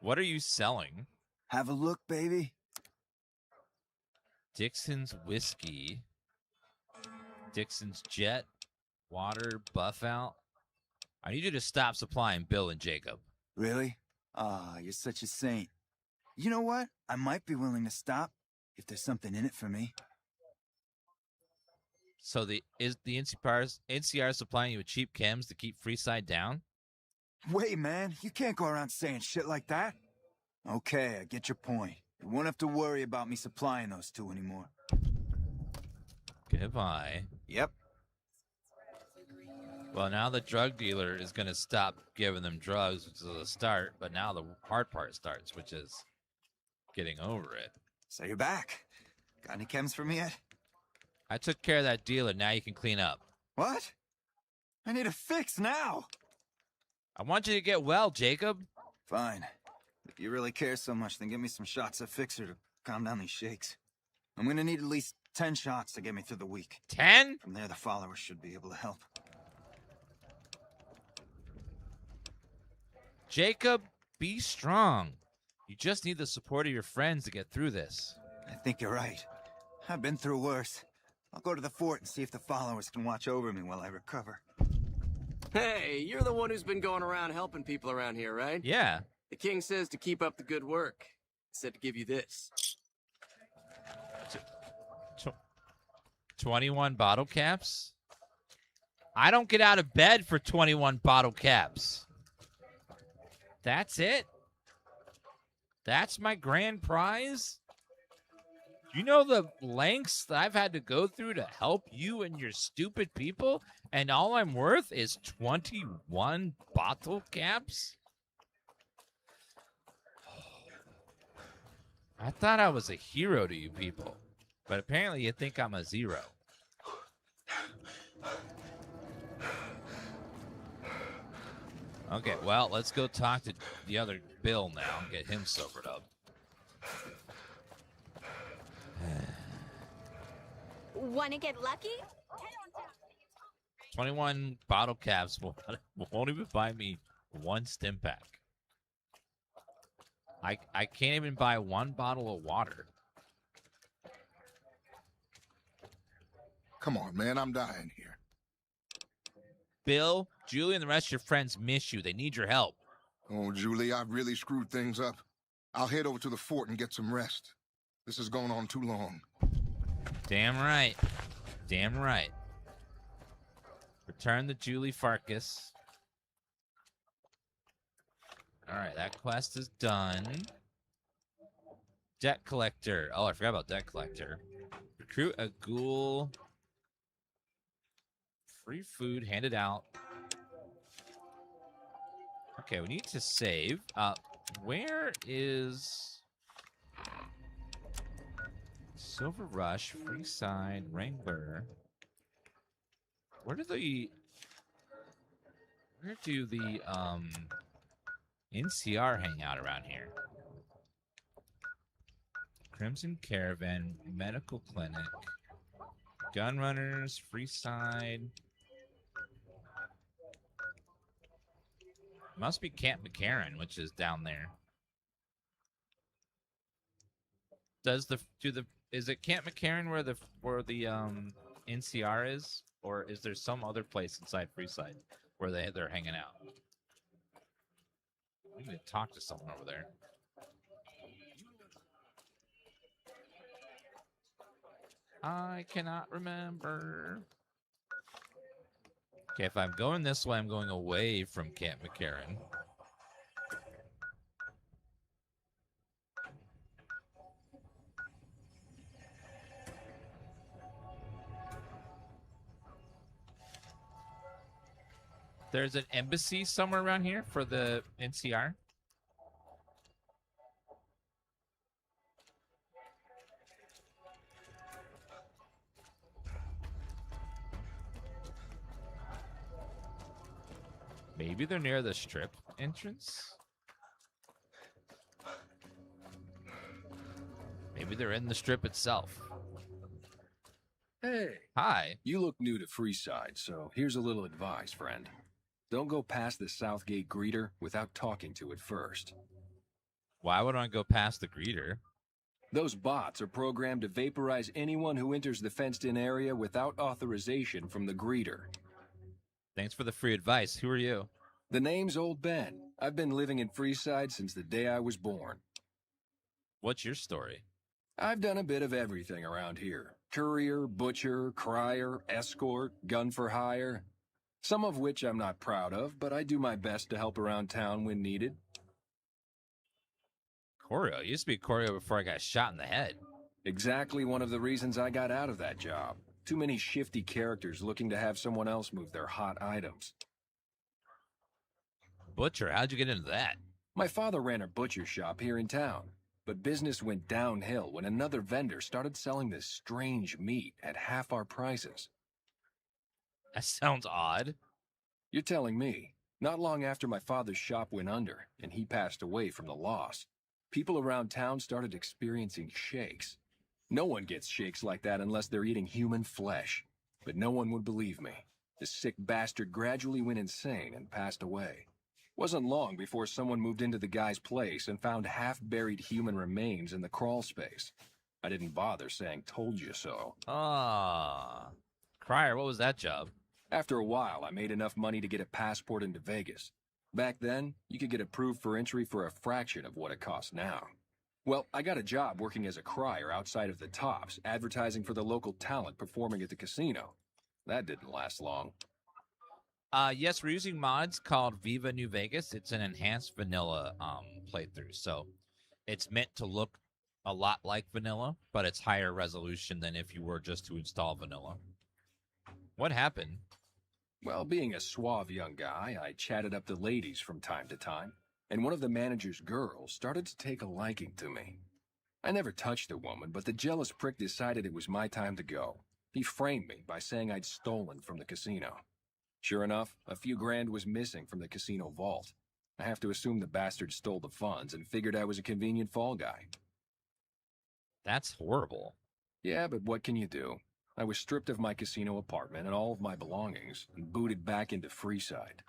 What are you selling? Have a look, baby. Dixon's whiskey. Dixon's jet. Water, buff out. I need you to stop supplying Bill and Jacob. Really? Ah, you're such a saint. You know what? I might be willing to stop if there's something in it for me. So is the NCR supplying you with cheap chems to keep Freeside down? Wait, man, you can't go around saying shit like that. Okay, I get your point. You won't have to worry about me supplying those 2 anymore. Goodbye. Yep. Well, now the drug dealer is going to stop giving them drugs, which is a start, but now the hard part starts, which is getting over it. So you're back. Got any chems for me yet? I took care of that dealer. Now you can clean up. What? I need a fix now. I want you to get well, Jacob. Fine. If you really care so much, then give me some shots of Fixer to calm down these shakes. I'm gonna need at least 10 shots to get me through the week. 10? From there, the followers should be able to help. Jacob, be strong. You just need the support of your friends to get through this. I think you're right. I've been through worse. I'll go to the fort and see if the followers can watch over me while I recover. Hey, you're the one who's been going around helping people around here, right? Yeah. The king says to keep up the good work. He said to give you this. 21 bottle caps? I don't get out of bed for 21 bottle caps. That's it? That's my grand prize? You know the lengths that I've had to go through to help you and your stupid people? And all I'm worth is 21 bottle caps? I thought I was a hero to you people. But apparently you think I'm a zero. Okay, well, let's go talk to the other Bill now and get him sobered up. Wanna get lucky? 21 bottle caps won't even buy me one stim pack. I can't even buy one bottle of water. Come on, man, I'm dying here. Bill, Julie, and the rest of your friends miss you. They need your help. Oh, Julie, I've really screwed things up. I'll head over to the fort and get some rest. This is going on too long. Damn right. Damn right. Return to Julie Farkas. Alright, that quest is done. Debt collector. Oh, I forgot about debt collector. Recruit a ghoul. Free food handed out. Okay, we need to save. Where is Silver Rush, Freeside, Wrangler? Where do the NCR hang out around here? Crimson Caravan, Medical Clinic, Gunrunners, Freeside. Must be Camp McCarran, which is down there. Is it Camp McCarran where the NCR is, or is there some other place inside Freeside where they're hanging out? I need to talk to someone over there. I cannot remember. Okay, if I'm going this way, I'm going away from Camp McCarran. There's an embassy somewhere around here for the NCR. Maybe they're near the strip entrance. Maybe they're in the strip itself. Hey. Hi. You look new to Freeside, so here's a little advice, friend. Don't go past the Southgate greeter without talking to it first. Why would I go past the greeter? Those bots are programmed to vaporize anyone who enters the fenced-in area without authorization from the greeter. Thanks for the free advice. Who are you? The name's Old Ben. I've been living in Freeside since the day I was born. What's your story? I've done a bit of everything around here. Courier, butcher, crier, escort, gun for hire. Some of which I'm not proud of, but I do my best to help around town when needed. Choreo? You used to be Choreo before I got shot in the head. Exactly one of the reasons I got out of that job. Too many shifty characters looking to have someone else move their hot items. Butcher, how'd you get into that? My father ran a butcher shop here in town, but business went downhill when another vendor started selling this strange meat at half our prices. That sounds odd. You're telling me. Not long after my father's shop went under, and he passed away from the loss, people around town started experiencing shakes. No one gets shakes like that unless they're eating human flesh. But no one would believe me. The sick bastard gradually went insane and passed away. Wasn't long before someone moved into the guy's place and found half-buried human remains in the crawl space. I didn't bother saying told you so. Ah. Crier, what was that job? After a while, I made enough money to get a passport into Vegas. Back then, you could get approved for entry for a fraction of what it costs now. Well, I got a job working as a crier outside of the Tops, advertising for the local talent performing at the casino. That didn't last long. Yes, we're using mods called Viva New Vegas. It's an enhanced vanilla playthrough, so it's meant to look a lot like vanilla, but it's higher resolution than if you were just to install vanilla. What happened? Well, being a suave young guy, I chatted up the ladies from time to time, and one of the manager's girls started to take a liking to me. I never touched a woman, but the jealous prick decided it was my time to go. He framed me by saying I'd stolen from the casino. Sure enough, a few grand was missing from the casino vault. I have to assume the bastard stole the funds and figured I was a convenient fall guy. That's horrible. Yeah, but what can you do? I was stripped of my casino apartment and all of my belongings and booted back into Freeside.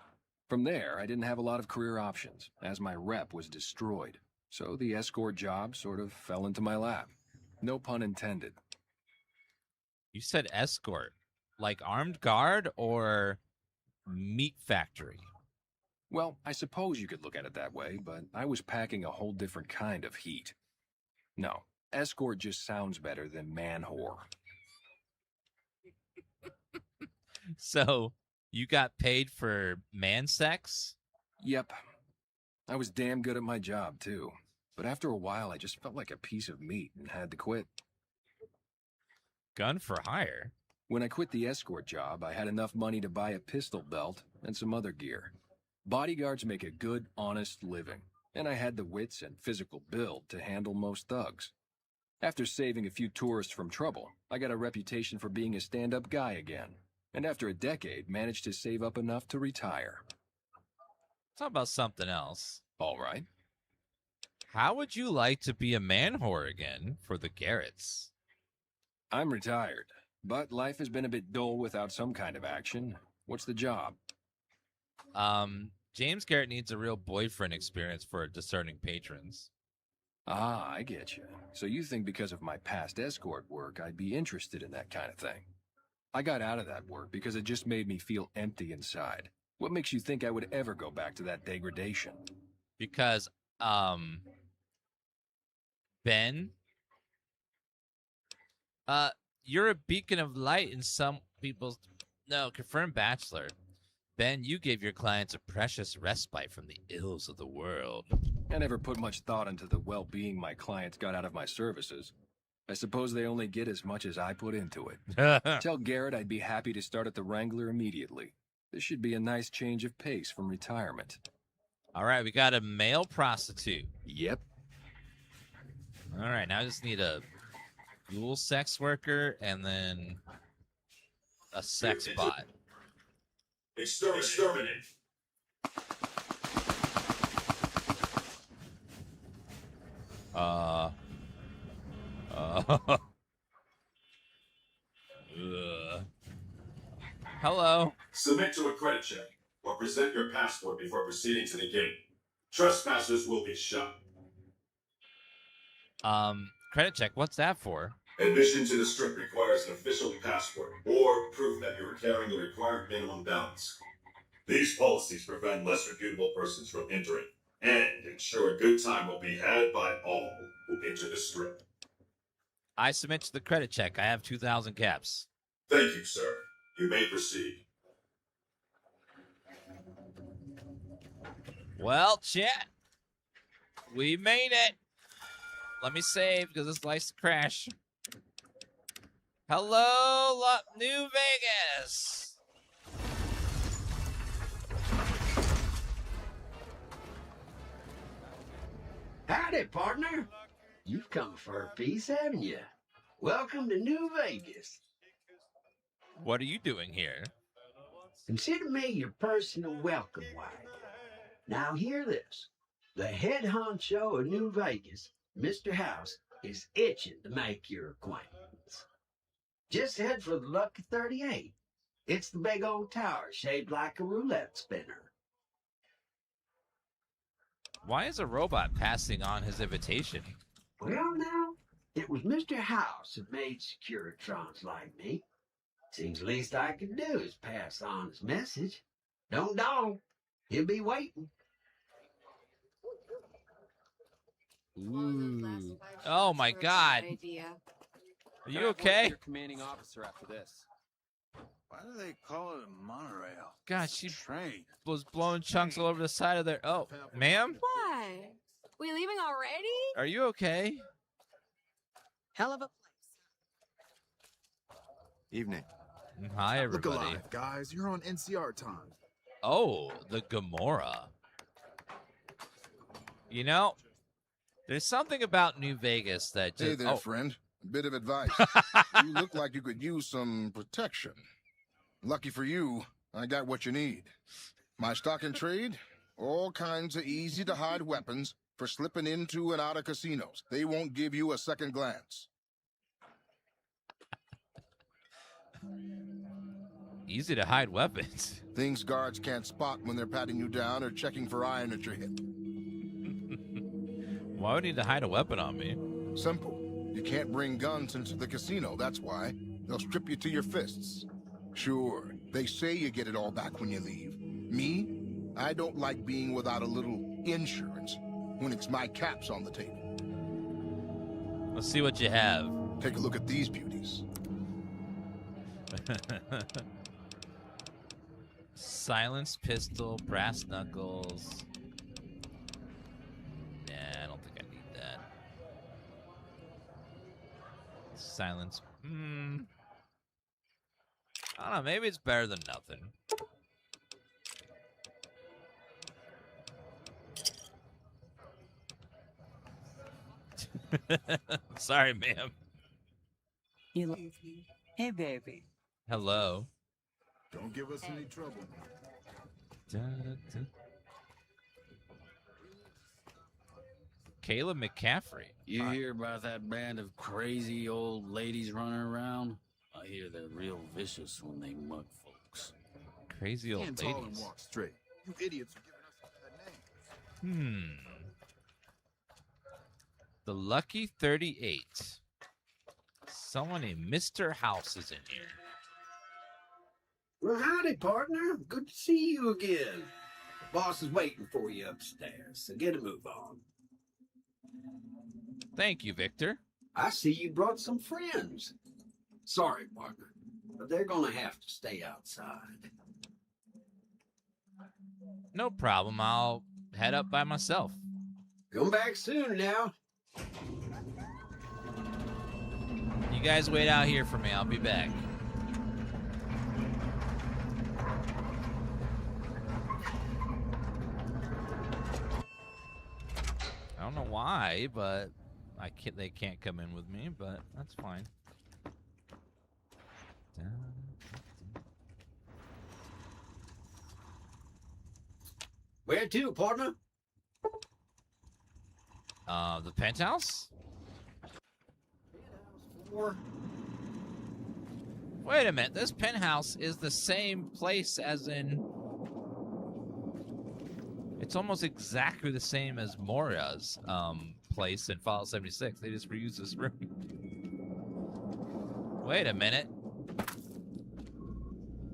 From there, I didn't have a lot of career options, as my rep was destroyed. So the escort job sort of fell into my lap. No pun intended. You said escort. Like armed guard or meat factory? Well, I suppose you could look at it that way, but I was packing a whole different kind of heat. No, escort just sounds better than man-whore. So, you got paid for man sex? Yep. I was damn good at my job, too. But after a while, I just felt like a piece of meat and had to quit. Gun for hire? When I quit the escort job, I had enough money to buy a pistol belt and some other gear. Bodyguards make a good, honest living, and I had the wits and physical build to handle most thugs. After saving a few tourists from trouble, I got a reputation for being a stand-up guy again, and after a decade, managed to save up enough to retire. Talk about something else. All right. How would you like to be a man-whore again for the Garretts? I'm retired, but life has been a bit dull without some kind of action. What's the job? James Garrett needs a real boyfriend experience for discerning patrons. Ah, I get you. So you think because of my past escort work, I'd be interested in that kind of thing. I got out of that work because it just made me feel empty inside. What makes you think I would ever go back to that degradation? Because, Ben, you're a beacon of light in some people's... No, confirmed bachelor. Ben, you gave your clients a precious respite from the ills of the world. I never put much thought into the well-being my clients got out of my services. I suppose they only get as much as I put into it. Tell Garrett I'd be happy to start at the Wrangler immediately. This should be a nice change of pace from retirement. All right, we got a male prostitute. Yep. All right, now I just need a dual sex worker and then a sex bot. Exterminate. Hello. Submit to a credit check or present your passport before proceeding to the gate. Trespassers will be shot. Credit check, what's that for? Admission to the strip requires an official passport or proof that you are carrying the required minimum balance. These policies prevent less reputable persons from entering and ensure a good time will be had by all who enter the strip. I submit to the credit check. I have 2,000 caps. Thank you, sir. You may proceed. Well, chat, we made it. Let me save because this likes to crash. Hello, New Vegas. Howdy, partner. You've come for a piece, haven't you? Welcome to New Vegas. What are you doing here? Consider me your personal welcome wagon. Now hear this. The head honcho of New Vegas, Mr. House, is itching to make your acquaintance. Just head for the Lucky 38. It's the big old tower shaped like a roulette spinner. Why is a robot passing on his invitation? Well, now, it was Mr. House that made Securitrons like me. Seems the least I could do is pass on his message. Don't dawdle. He'll be waiting. Ooh. Oh my God. Are you okay? Your commanding officer after this. Why do they call it a monorail? God, she Train. was blowing chunks all over the side of their... Oh, ma'am? Why? We leaving already? Are you okay? Hell of a Evening. Hi, Look everybody. alive, guys. You're on NCR time. Oh, the Gomorrah. You know, there's something about New Vegas that just... Hey there, oh. friend. A bit of advice. You look like you could use some protection. Lucky for you, I got what you need. My stock and trade, all kinds of easy-to-hide weapons for slipping into and out of casinos. They won't give you a second glance. Easy to hide weapons. Things guards can't spot when they're patting you down or checking for iron at your hip. Why would you need to hide a weapon on me? Simple. You can't bring guns into the casino, that's why. They'll strip you to your fists. Sure, they say you get it all back when you leave. Me? I don't like being without a little insurance when it's my caps on the table. Let's see what you have. Take a look at these beauties. Silenced pistol, brass knuckles. Nah, I don't think I need that. Silence. I don't know, maybe it's better than nothing. Sorry, ma'am. Hey, baby. Hello. Don't give us any trouble. Kayla McCaffrey. You hear about that band of crazy old ladies running around? I hear they're real vicious when they mug folks. Crazy old Stand tall and ladies. walk straight. You idiots are giving us a bad name. The Lucky 38. Someone named Mr. House is in here. Well, howdy, partner. Good to see you again. The boss is waiting for you upstairs, so get a move on. Thank you, Victor. I see you brought some friends. Sorry, partner, but they're gonna have to stay outside. No problem. I'll head up by myself. Come back soon now. You guys wait out here for me. I'll be back. I don't know why, but they can't come in with me, but that's fine. Where to, partner? The penthouse? Wait a minute, this penthouse is the same place as in... It's almost exactly the same as Moria's place in Fallout 76. They just reused this room. Wait a minute.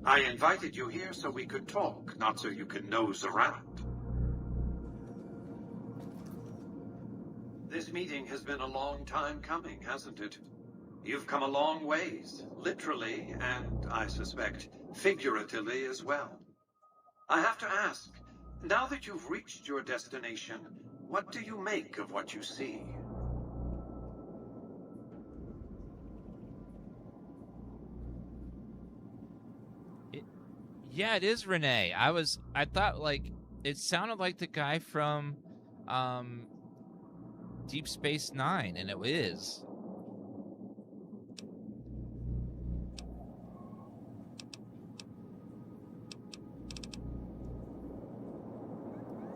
I invited you here so we could talk, not so you could nose around. This meeting has been a long time coming, hasn't it? You've come a long ways, literally, and I suspect figuratively as well. I have to ask, now that you've reached your destination, what do you make of what you see? Yeah, it is Renee. I thought, like, it sounded like the guy from Deep Space Nine, and it is.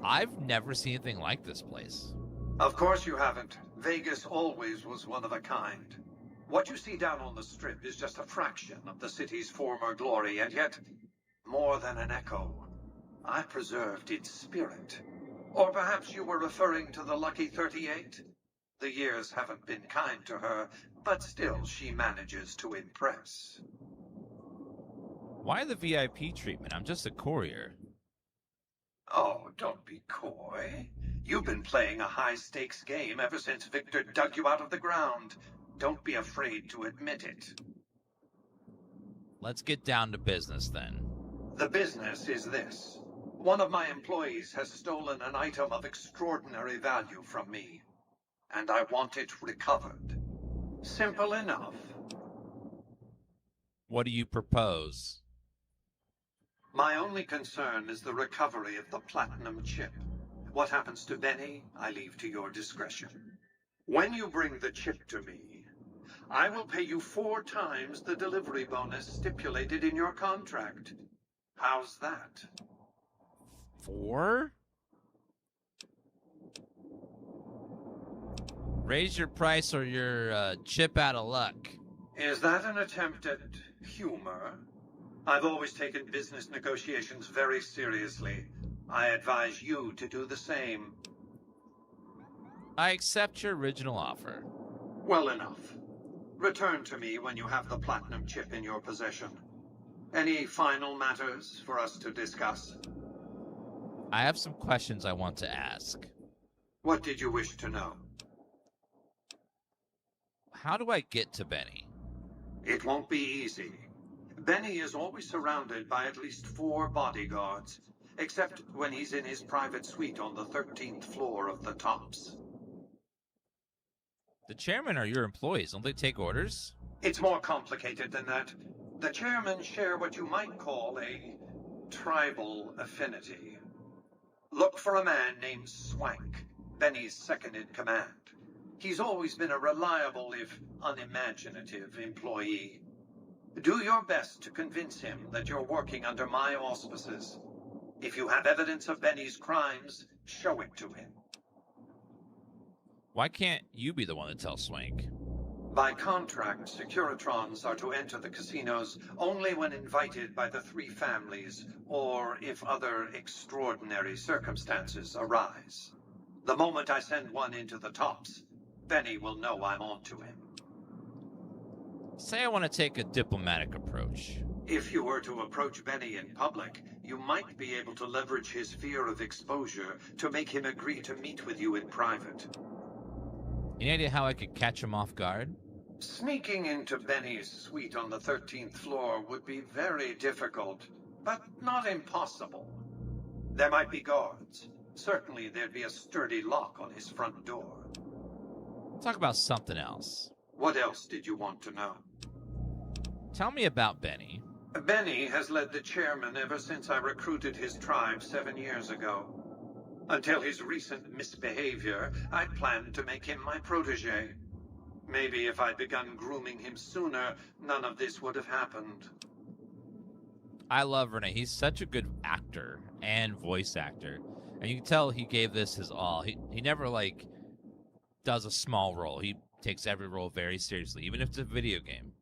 I've never seen anything like this place. Of course you haven't. Vegas always was one of a kind. What you see down on the Strip is just a fraction of the city's former glory, and yet, more than an echo. I preserved its spirit. Or perhaps you were referring to the Lucky 38? The years haven't been kind to her, but still she manages to impress. Why the VIP treatment? I'm just a courier. Oh, don't be coy. You've been playing a high-stakes game ever since Victor dug you out of the ground. Don't be afraid to admit it. let's get down to business then. The business is this. One of my employees has stolen an item of extraordinary value from me, and I want it recovered. Simple enough. What do you propose? My only concern is the recovery of the platinum chip. What happens to Benny, I leave to your discretion. When you bring the chip to me, I will pay you 4 times the delivery bonus stipulated in your contract. How's that? 4? Raise your price or you're chip out of luck. Is that an attempt at humor? I've always taken business negotiations very seriously. I advise you to do the same. I accept your original offer. Well enough. Return to me when you have the platinum chip in your possession. Any final matters for us to discuss? I have some questions I want to ask. What did you wish to know? How do I get to Benny? It won't be easy. Benny is always surrounded by at least 4 bodyguards, except when he's in his private suite on the 13th floor of the Tops. The chairmen are your employees. Don't they take orders? It's more complicated than that. The chairmen share what you might call a tribal affinity. Look for a man named Swank, Benny's second-in-command. He's always been a reliable, if unimaginative, employee. Do your best to convince him that you're working under my auspices. If you have evidence of Benny's crimes, show it to him. Why can't you be the one to tell Swank? By contract, Securitrons are to enter the casinos only when invited by the 3 families, or if other extraordinary circumstances arise. The moment I send one into the Tops, Benny will know I'm on to him. Say I want to take a diplomatic approach. If you were to approach Benny in public, you might be able to leverage his fear of exposure to make him agree to meet with you in private. Any idea how I could catch him off guard? Sneaking into Benny's suite on the 13th floor would be very difficult, but not impossible. There might be guards. Certainly there'd be a sturdy lock on his front door. Talk about something else. What else did you want to know? Tell me about Benny. Benny has led the chairman ever since I recruited his tribe 7 years ago. Until his recent misbehavior, I'd planned to make him my protege. Maybe if I'd begun grooming him sooner, none of this would have happened. I love Renee. He's such a good actor and voice actor. And you can tell he gave this his all. He never, like, does a small role. He takes every role very seriously, even if it's a video game.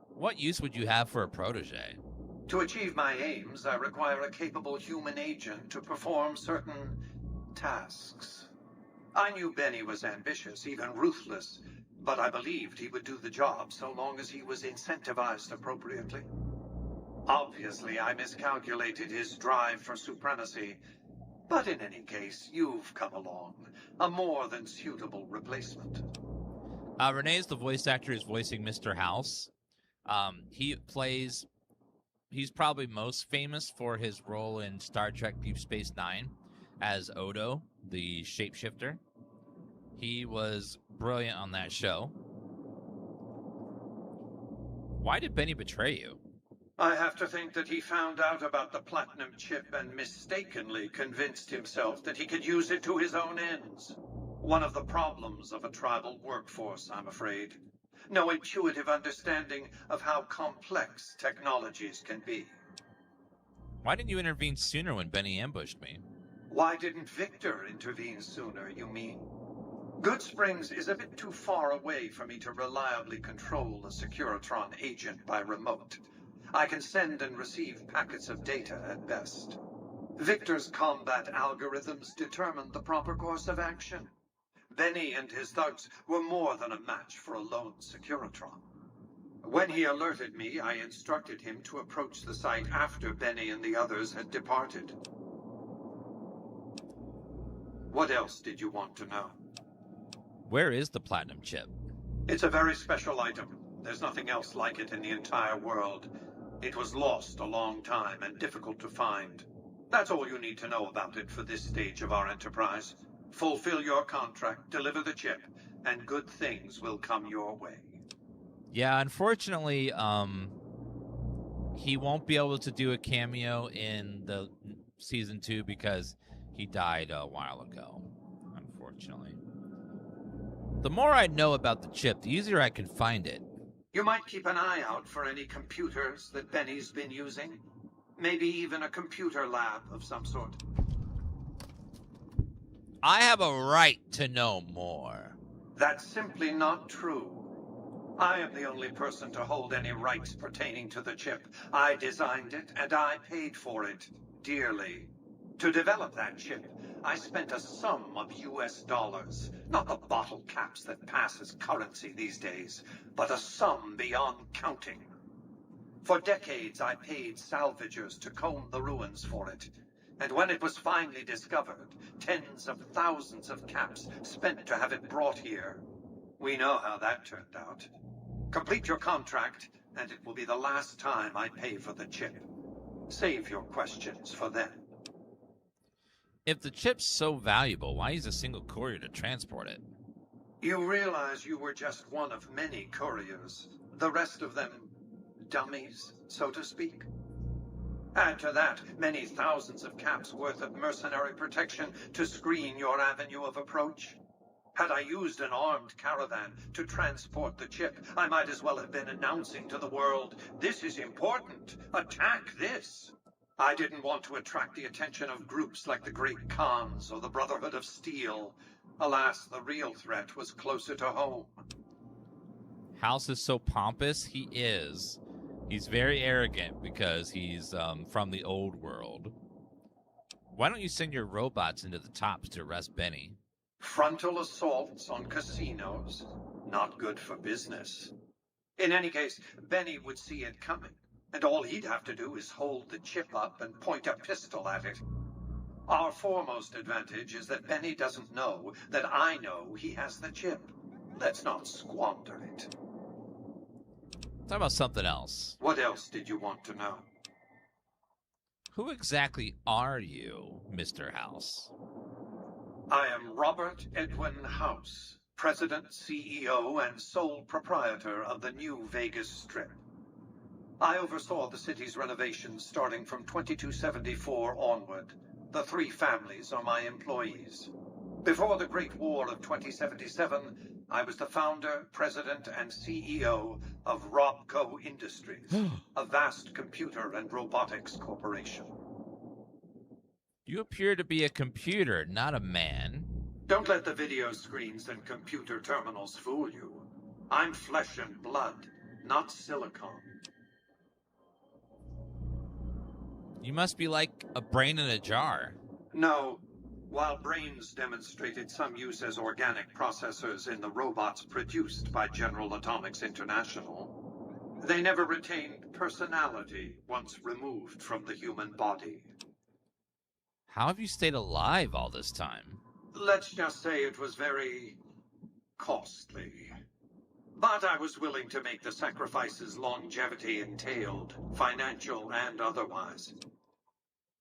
What use would you have for a protege? To achieve my aims, I require a capable human agent to perform certain tasks. I knew Benny was ambitious, even ruthless, but I believed he would do the job so long as he was incentivized appropriately. Obviously, I miscalculated his drive for supremacy, but in any case, you've come along. A more than suitable replacement. Renee's the voice actor who's voicing Mr. House. He's probably most famous for his role in Star Trek Deep Space Nine as Odo, the shapeshifter. He was brilliant on that show. Why did Benny betray you? I have to think that he found out about the platinum chip and mistakenly convinced himself that he could use it to his own ends. One of the problems of a tribal workforce, I'm afraid. No intuitive understanding of how complex technologies can be. Why didn't you intervene sooner when Benny ambushed me? Why didn't Victor intervene sooner, you mean? Good Springs is a bit too far away for me to reliably control a Securitron agent by remote. I can send and receive packets of data at best. Victor's combat algorithms determine the proper course of action. Benny and his thugs were more than a match for a lone Securitron. When he alerted me, I instructed him to approach the site after Benny and the others had departed. What else did you want to know? Where is the platinum chip? It's a very special item. There's nothing else like it in the entire world. It was lost a long time and difficult to find. That's all you need to know about it for this stage of our enterprise. Fulfill your contract, deliver the chip, and good things will come your way. Yeah, unfortunately, he won't be able to do a cameo in the season 2 because he died a while ago, unfortunately. The more I know about the chip, the easier I can find it. You might keep an eye out for any computers that Benny's been using. Maybe even a computer lab of some sort. I have a right to know more. That's simply not true. I am the only person to hold any rights pertaining to the chip. I designed it, and I paid for it dearly. To develop that chip, I spent a sum of US dollars. Not the bottle caps that pass as currency these days, but a sum beyond counting. For decades, I paid salvagers to comb the ruins for it. And when it was finally discovered, tens of thousands of caps spent to have it brought here. We know how that turned out. Complete your contract, and it will be the last time I pay for the chip. Save your questions for then. If the chip's so valuable, why use a single courier to transport it? You realize you were just one of many couriers. The rest of them, dummies, so to speak. Add to that many thousands of caps worth of mercenary protection to screen your avenue of approach. Had I used an armed caravan to transport the chip, I might as well have been announcing to the world, this is important, attack this. I didn't want to attract the attention of groups like the Great Khans or the Brotherhood of Steel. Alas, the real threat was closer to home. House is so pompous? He is. He's very arrogant because he's from the old world. Why don't you send your robots into the tops to arrest Benny? Frontal assaults on casinos, not good for business. In any case, Benny would see it coming, and all he'd have to do is hold the chip up and point a pistol at it. Our foremost advantage is that Benny doesn't know that I know he has the chip. Let's not squander it. Talk about something else. What else did you want to know? Who exactly are you, Mr. House? I am Robert Edwin House, President, CEO, and sole proprietor of the New Vegas Strip. I oversaw the city's renovations starting from 2274 onward. The 3 families are my employees. Before the Great War of 2077, I was the founder, president, and CEO of REPCONN Industries, a vast computer and robotics corporation. You appear to be a computer, not a man. Don't let the video screens and computer terminals fool you. I'm flesh and blood, not silicon. You must be like a brain in a jar. No. While brains demonstrated some use as organic processors in the robots produced by General Atomics International, they never retained personality once removed from the human body. How have you stayed alive all this time? Let's just say it was very costly. But I was willing to make the sacrifices longevity entailed, financial and otherwise.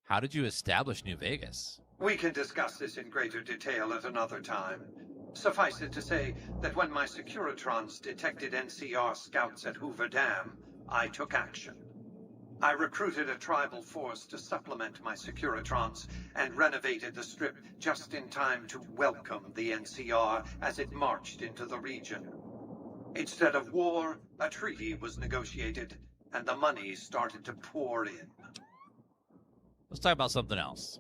How did you establish New Vegas? We can discuss this in greater detail at another time. Suffice it to say that when my Securitrons detected NCR scouts at Hoover Dam, I took action. I recruited a tribal force to supplement my Securitrons and renovated the Strip just in time to welcome the NCR as it marched into the region. Instead of war, a treaty was negotiated, and the money started to pour in. Let's talk about something else.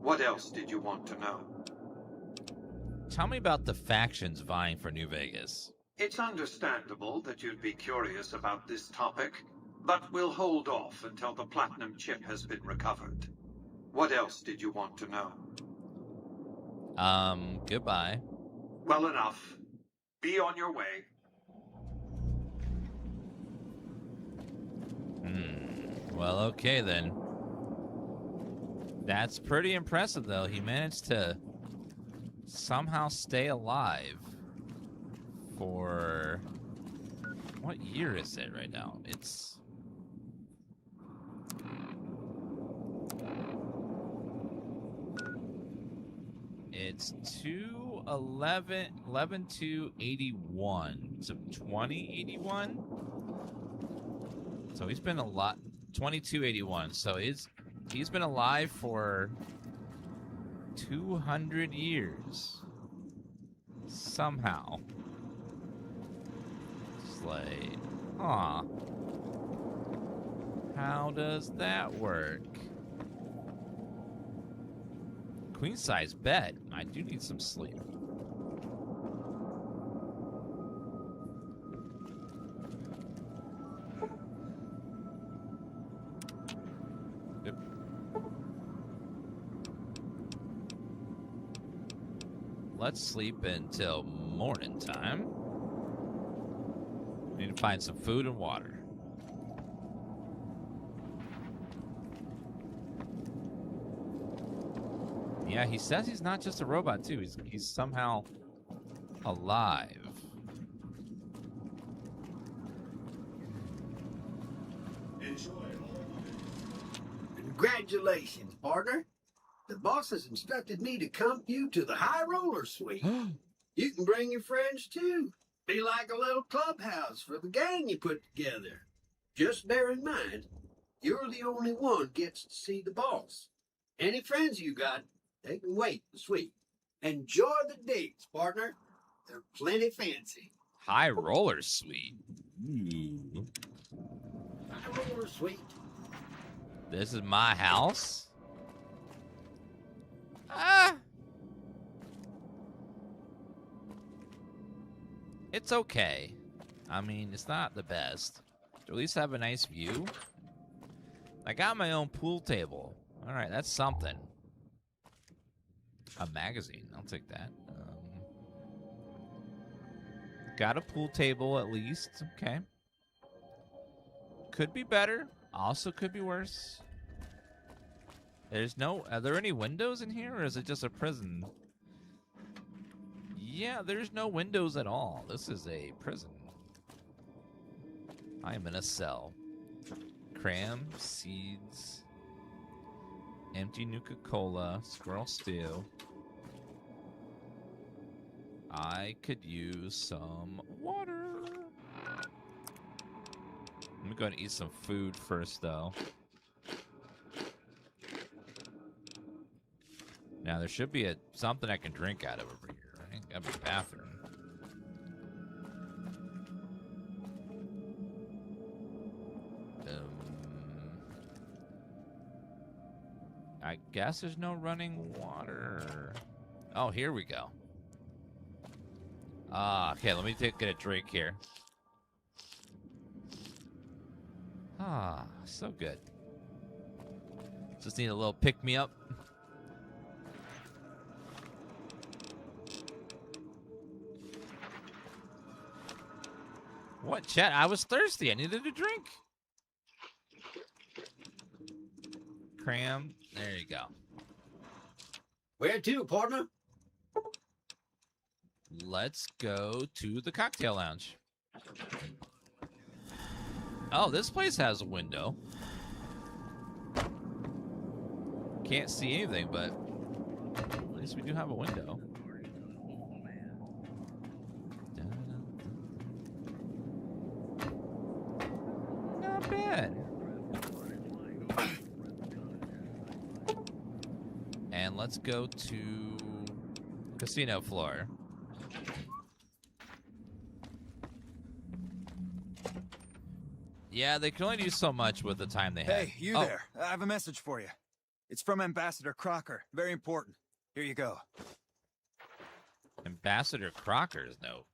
What else did you want to know? Tell me about the factions vying for New Vegas. It's understandable that you'd be curious about this topic, but we'll hold off until the platinum chip has been recovered. What else did you want to know? Goodbye. Well enough. Be on your way. Well, okay then. That's pretty impressive, though. He managed to somehow stay alive for... What year is it right now? It's... It's 2/11/2/81. So 2081. So he's been a lot. 2281. So he's been alive for 200 years. Somehow. It's like, aw. How does that work? Queen size bed. I do need some sleep. Yep. Let's sleep until morning time. We need to find some food and water. Yeah, he says he's not just a robot, too. He's somehow alive. Congratulations, partner. The boss has instructed me to come you to the high roller suite. You can bring your friends, too. Be like a little clubhouse for the gang you put together. Just bear in mind, you're the only one gets to see the boss. Any friends you got, they can wait in the suite. Enjoy the digs, partner. They're plenty fancy. High roller suite. Ooh. High roller suite. This is my house? Ah. It's okay. I mean, it's not the best. To at least have a nice view. I got my own pool table. All right, that's something. A magazine. I'll take that. Got a pool table at least. Okay. Could be better. Also could be worse. There's no... Are there any windows in here, or is it just a prison? Yeah, there's no windows at all. This is a prison. I am in a cell. Cram, seeds, empty Nuka-Cola, squirrel stew. I could use some water. I'm going to eat some food first, though. Now, there should be something I can drink out of over here, right? Got a bathroom. I guess there's no running water. Oh, here we go. Okay, let me get a drink here. Ah, so good. Just need a little pick-me-up. What, chat? I was thirsty. I needed a drink. Cram. There you go. Where to, partner? Let's go to the cocktail lounge. Oh, this place has a window. Can't see anything, but at least we do have a window. Not bad. And let's go to casino floor. Yeah, they can only do so much with the time they have. Hey, you there. I have a message for you. It's from Ambassador Crocker. Very important. Here you go. Ambassador Crocker's note.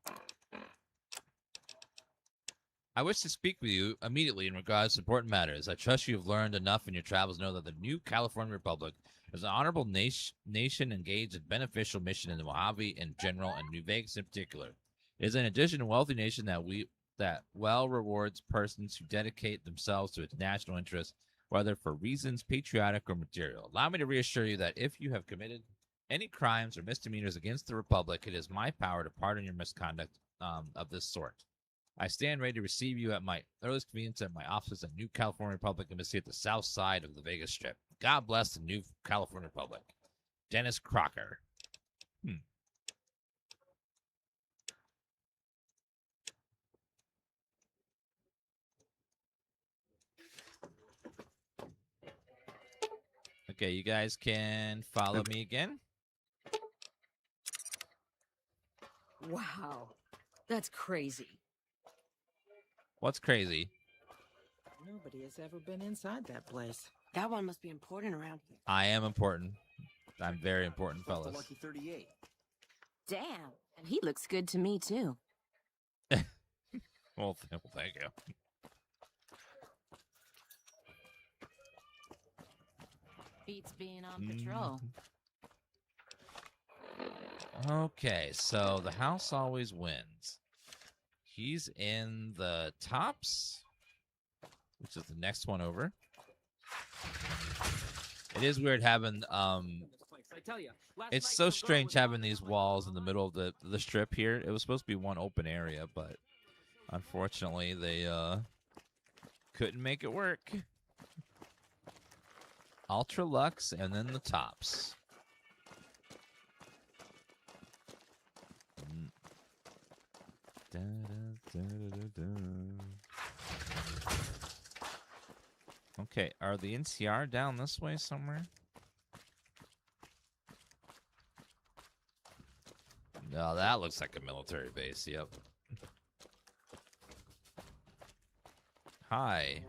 I wish to speak with you immediately in regards to important matters. I trust you have learned enough in your travels to know that the new California Republic is an honorable nation engaged in beneficial mission in the Mojave in general and New Vegas in particular. It is in addition a wealthy nation that well rewards persons who dedicate themselves to its national interests, whether for reasons patriotic or material. Allow me to reassure you that if you have committed any crimes or misdemeanors against the Republic, it is my power to pardon your misconduct of this sort. I stand ready to receive you at my earliest convenience at my office at New California Republic Embassy at the south side of the Vegas Strip. God bless the New California Republic. Dennis Crocker. Okay, you guys can follow me again. Wow. That's crazy. What's crazy? Nobody has ever been inside that place. That one must be important around here. I am important. I'm very important, fellas. Lucky 38. Damn. And he looks good to me, too. Well, thank you. Beats being on patrol. Okay, so the house always wins. He's in the tops, which is the next one over. It is weird having it's so strange having these walls in the middle of the strip here. It was supposed to be one open area, but unfortunately they couldn't make it work. Ultra Lux and then the tops. Da, da, da, da, da. Okay, are the NCR down this way somewhere? No, that looks like a military base, yep. Hi.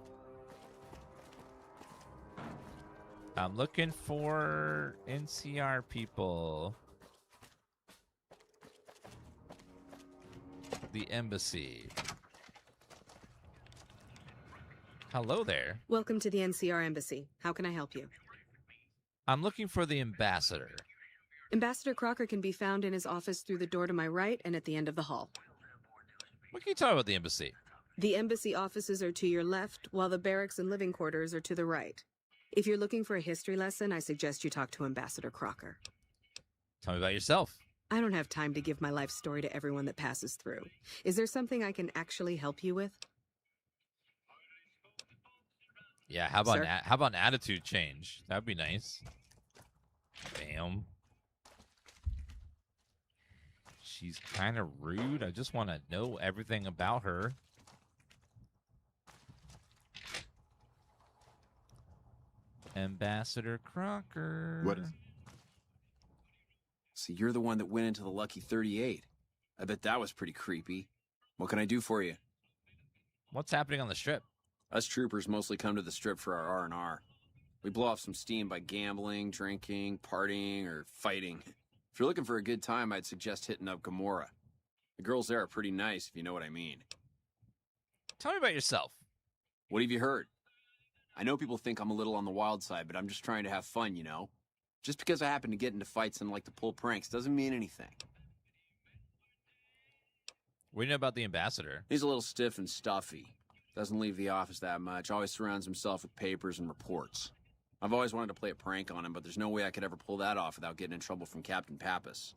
I'm looking for NCR people. The embassy. Hello there. Welcome to the NCR Embassy. How can I help you? I'm looking for the ambassador. Ambassador Crocker can be found in his office through the door to my right and at the end of the hall. What can you tell me about the embassy? The embassy offices are to your left, while the barracks and living quarters are to the right. If you're looking for a history lesson, I suggest you talk to Ambassador Crocker. Tell me about yourself. I don't have time to give my life story to everyone that passes through. Is there something I can actually help you with? Yeah, how about an attitude change? That'd be nice. Bam. She's kind of rude. I just want to know everything about her. Ambassador Crocker. What is it? So you're the one that went into the Lucky 38. I bet that was pretty creepy. What can I do for you? What's happening on the strip? Us troopers mostly come to the strip for our R&R. We blow off some steam by gambling, drinking, partying, or fighting. If you're looking for a good time, I'd suggest hitting up Gamora. The girls there are pretty nice, if you know what I mean. Tell me about yourself. What have you heard? I know people think I'm a little on the wild side, but I'm just trying to have fun, you know? Just because I happen to get into fights and like to pull pranks doesn't mean anything. What do you know about the ambassador? He's a little stiff and stuffy. Doesn't leave the office that much. Always surrounds himself with papers and reports. I've always wanted to play a prank on him, but there's no way I could ever pull that off without getting in trouble from Captain Pappas.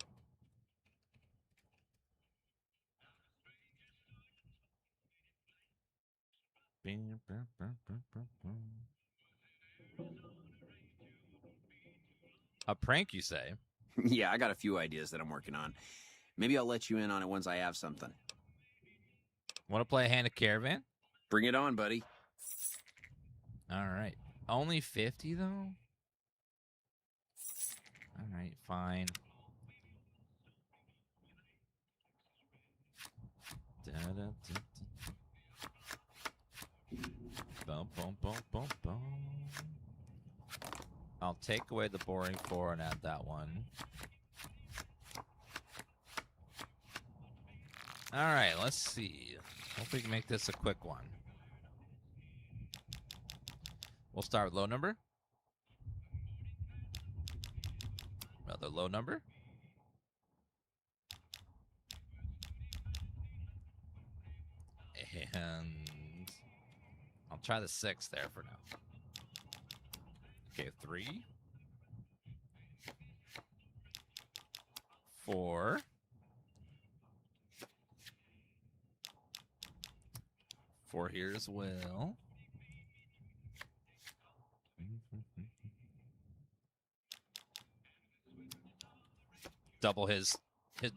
A prank, you say? Yeah, I got a few ideas that I'm working on. Maybe I'll let you in on it once I have something. Want to play a hand of Caravan? Bring it on, buddy. All right. Only 50, though? All right, fine. Bum, bum, bum, bum, bum. I'll take away the boring 4 and add that one. All right, let's see. Hope we can make this a quick one. We'll start with low number. Another low number. And I'll try the 6 there for now. Okay, 3, 4, 4 here as well. Double his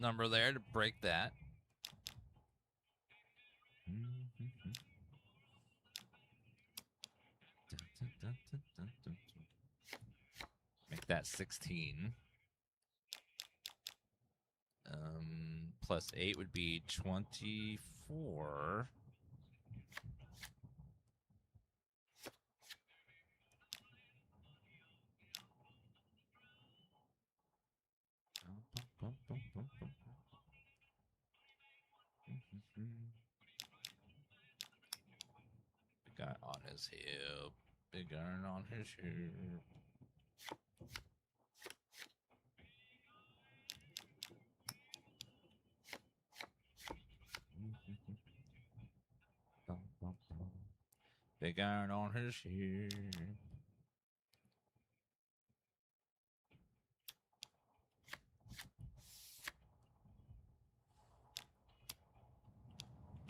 number there to break that. Make that 16. Plus 8 would be 24. Big guy on his hip. Big iron on his hip. Big iron on his hip.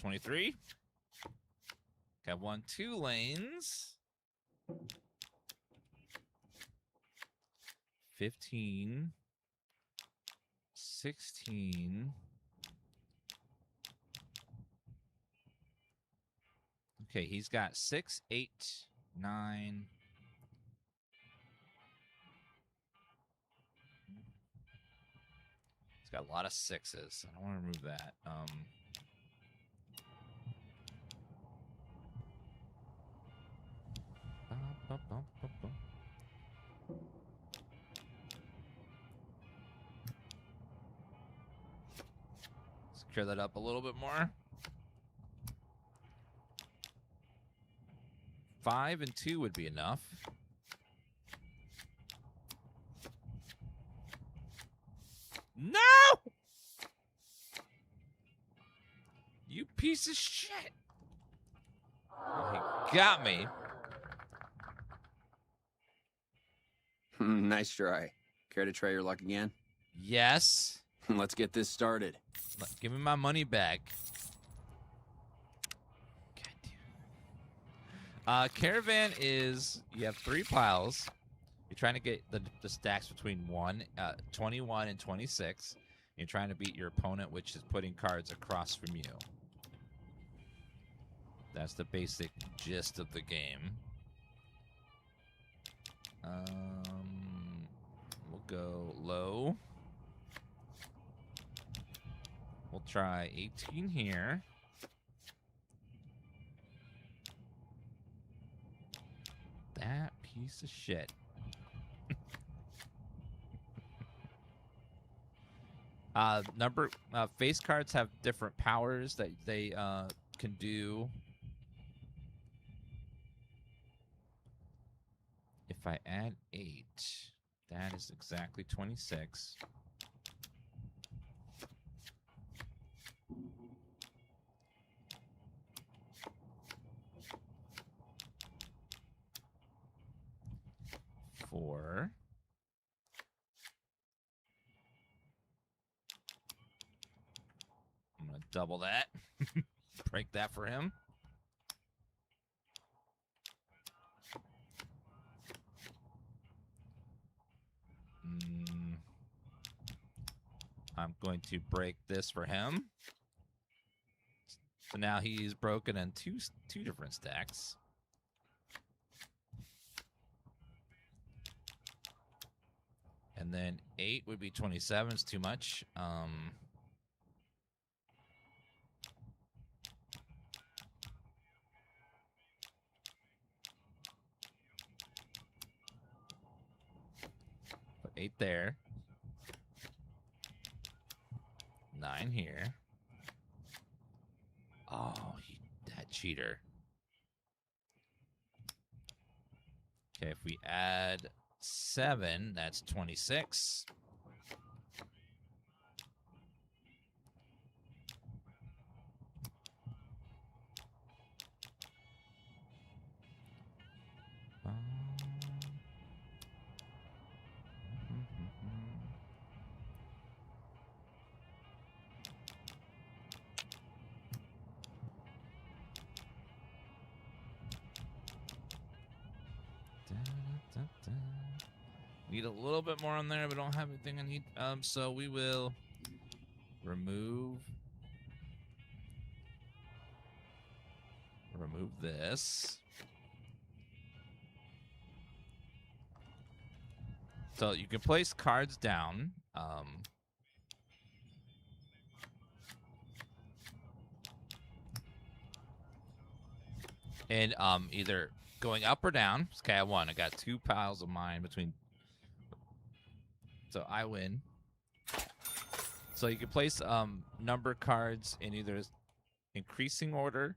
$23. Got 1, 2 lanes. 15. 16. Okay, he's got 6, 8, 9. He's got a lot of 6s. I don't want to remove that. Secure that up a little bit more. 5 and 2 would be enough. No! You piece of shit. Oh, he got me. Nice try. Care to try your luck again? Yes. Let's get this started. Give me my money back. Caravan is, you have 3 piles. You're trying to get the stacks between 21 and 26. You're trying to beat your opponent, which is putting cards across from you. That's the basic gist of the game. We'll go low. We'll try 18 here. That piece of shit. Face cards have different powers that they can do. If I add 8, that is exactly 26. Four. I'm gonna double that. Break that for him. I'm going to break this for him. So now he's broken in two different stacks. And then 8 would be 27. It's too much. Put 8 there. 9 here. Oh, that cheater. Okay, if we add 7, that's 26. Need a little bit more on there, but don't have anything I need. So we will remove this. So you can place cards down. And either going up or down. Okay, I won. I got 2 piles of mine between. So I win. So you can place number cards in either increasing order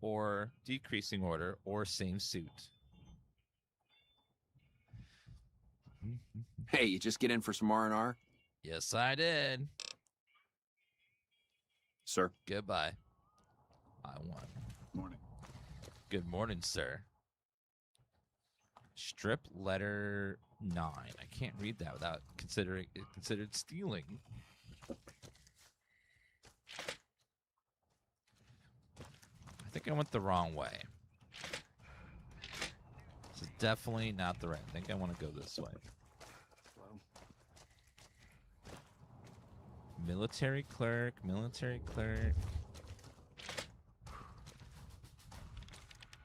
or decreasing order or same suit. Hey, you just get in for some R&R? Yes, I did. Sir. Goodbye. I won. Morning. Good morning, sir. Strip letter 9. I can't read that without considering it considered stealing. I think I went the wrong way. This is definitely not the right. I think I want to go this way. Military clerk, military clerk.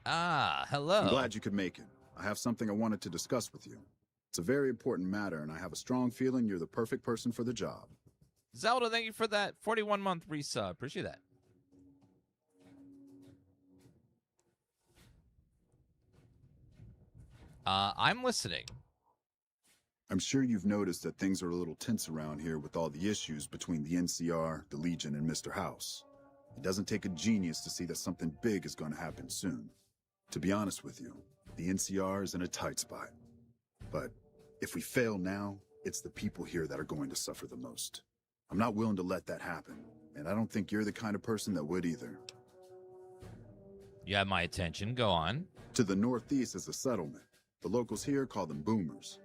Ah, hello. I'm glad you could make it. I have something I wanted to discuss with you. It's a very important matter, and I have a strong feeling you're the perfect person for the job. Zelda, thank you for that 41-month resub. Appreciate that. I'm listening. I'm sure you've noticed that things are a little tense around here with all the issues between the NCR, the Legion, and Mr. House. It doesn't take a genius to see that something big is going to happen soon. To be honest with you, the NCR is in a tight spot. But if we fail now, it's the people here that are going to suffer the most. I'm not willing to let that happen, and I don't think you're the kind of person that would either. You have my attention. Go on. To the northeast is a settlement. The locals here call them boomers.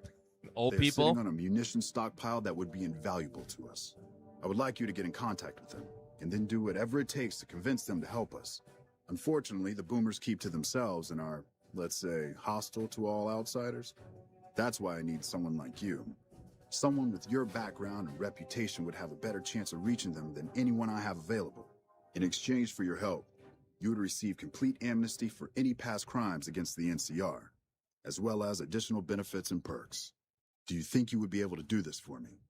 Old They're people? sitting on a munition stockpile that would be invaluable to us. I would like you to get in contact with them, and then do whatever it takes to convince them to help us. Unfortunately, the boomers keep to themselves and are, let's say, hostile to all outsiders. That's why I need someone like you. Someone with your background and reputation would have a better chance of reaching them than anyone I have available. In exchange for your help, you would receive complete amnesty for any past crimes against the NCR, as well as additional benefits and perks. Do you think you would be able to do this for me?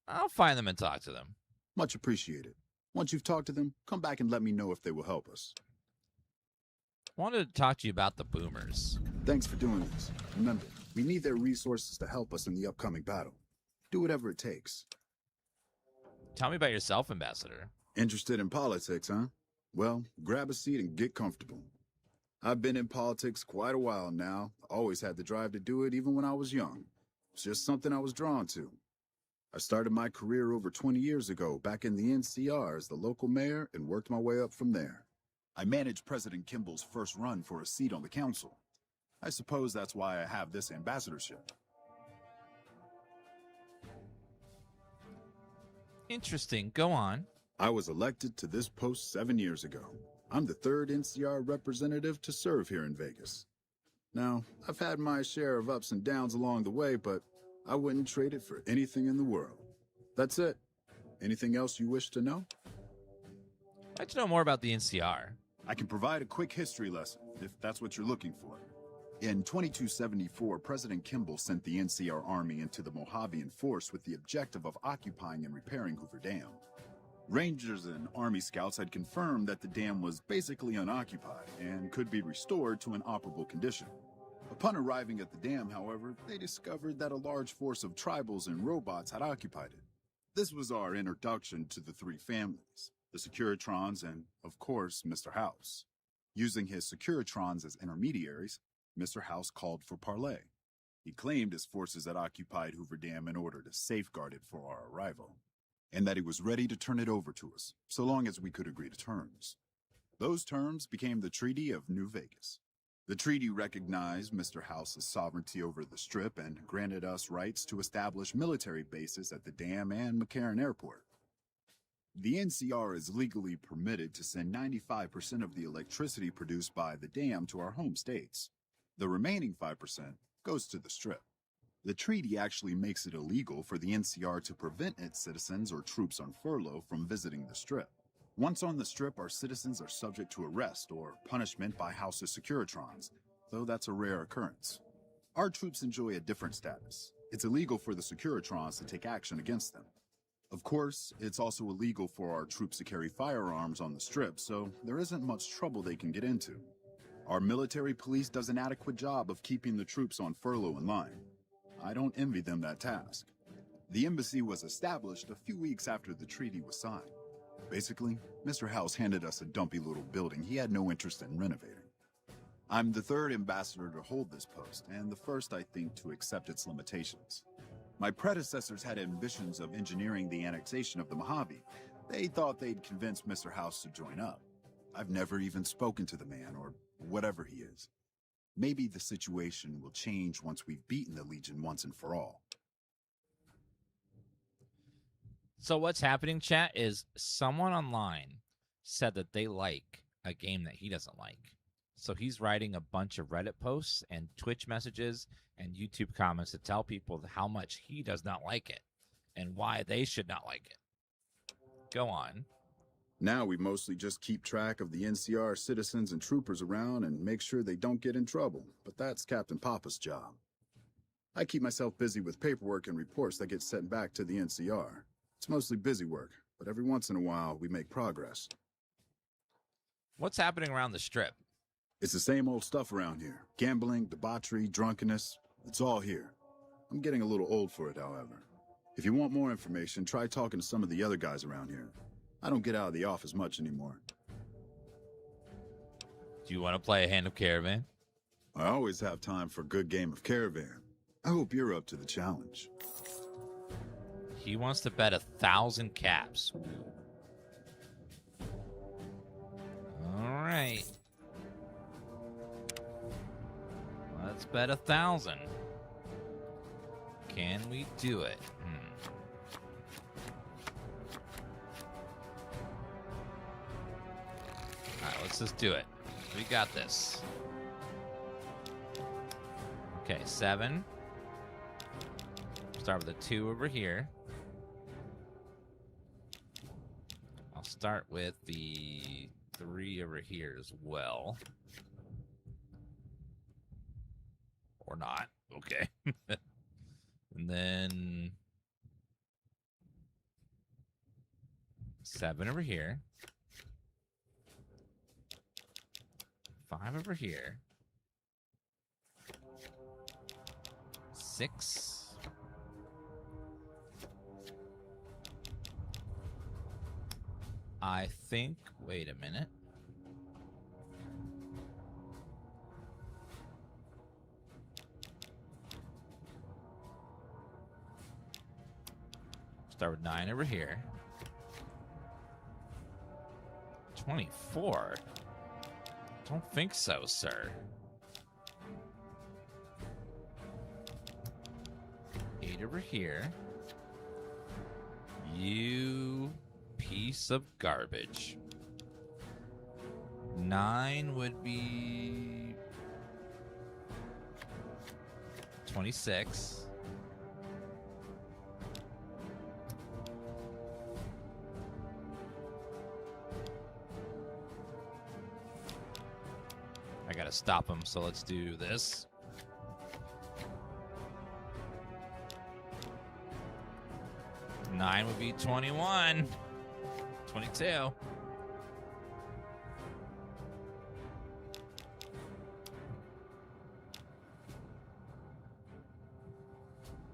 I'll find them and talk to them. Much appreciated. Once you've talked to them, come back and let me know if they will help us. I wanted to talk to you about the boomers. Thanks for doing this. Remember, we need their resources to help us in the upcoming battle. Do whatever it takes. Tell me about yourself, Ambassador. Interested in politics, huh? Well, grab a seat and get comfortable. I've been in politics quite a while now. Always had the drive to do it even when I was young. It's just something I was drawn to. I started my career over 20 years ago back in the NCR as the local mayor and worked my way up from there. I managed President Kimball's first run for a seat on the council. I suppose that's why I have this ambassadorship. Interesting. Go on. I was elected to this post 7 years ago. I'm the third NCR representative to serve here in Vegas. Now, I've had my share of ups and downs along the way, but I wouldn't trade it for anything in the world. That's it. Anything else you wish to know? I'd like to know more about the NCR. I can provide a quick history lesson, if that's what you're looking for. In 2274, President Kimball sent the NCR Army into the Mojavean force with the objective of occupying and repairing Hoover Dam. Rangers and Army scouts had confirmed that the dam was basically unoccupied and could be restored to an operable condition. Upon arriving at the dam, however, they discovered that a large force of tribals and robots had occupied it. This was our introduction to the three families, the Securitrons and, of course, Mr. House. Using his Securitrons as intermediaries, Mr. House called for parley. He claimed his forces had occupied Hoover Dam in order to safeguard it for our arrival, and that he was ready to turn it over to us, so long as we could agree to terms. Those terms became the Treaty of New Vegas. The treaty recognized Mr. House's sovereignty over the Strip and granted us rights to establish military bases at the dam and McCarran Airport. The NCR is legally permitted to send 95% of the electricity produced by the dam to our home states. The remaining 5% goes to the Strip. The treaty actually makes it illegal for the NCR to prevent its citizens or troops on furlough from visiting the Strip. Once on the Strip, our citizens are subject to arrest or punishment by House of Securitrons, though that's a rare occurrence. Our troops enjoy a different status. It's illegal for the Securitrons to take action against them. Of course, it's also illegal for our troops to carry firearms on the Strip, so there isn't much trouble they can get into. Our military police does an adequate job of keeping the troops on furlough in line. I don't envy them that task. The embassy was established a few weeks after the treaty was signed. Basically, Mr. House handed us a dumpy little building he had no interest in renovating. I'm the third ambassador to hold this post, and the first, I think, to accept its limitations. My predecessors had ambitions of engineering the annexation of the Mojave. They thought they'd convince Mr. House to join up. I've never even spoken to the man, or whatever he is. Maybe the situation will change once we've beaten the Legion once and for all. So what's happening, chat, is someone online said that they like a game that he doesn't like. So he's writing a bunch of Reddit posts and Twitch messages and YouTube comments to tell people how much he does not like it and why they should not like it. Go on. Now we mostly just keep track of the NCR citizens and troopers around and make sure they don't get in trouble, but that's Captain Papa's job. I keep myself busy with paperwork and reports that get sent back to the NCR. It's mostly busy work, but every once in a while we make progress. What's happening around the Strip? It's the same old stuff around here. Gambling, debauchery, drunkenness. It's all here. I'm getting a little old for it, however. If you want more information, try talking to some of the other guys around here. I don't get out of the office much anymore. Do you want to play a hand of Caravan? I always have time for a good game of Caravan. I hope you're up to the challenge. He wants to bet 1,000 caps. All right. Let's bet 1,000. Can we do it? All right, let's just do it. We got this. Okay, 7. Start with a 2 over here. I'll start with the 3 over here as well. Or not. Okay. And then 7 over here. 5 over here. 6. I think, wait a minute. Start with 9 over here. 24. Don't think so, sir. 8 over here. You piece of garbage. 9 would be 26. I gotta stop him, so let's do this. Nine would be 21. 22.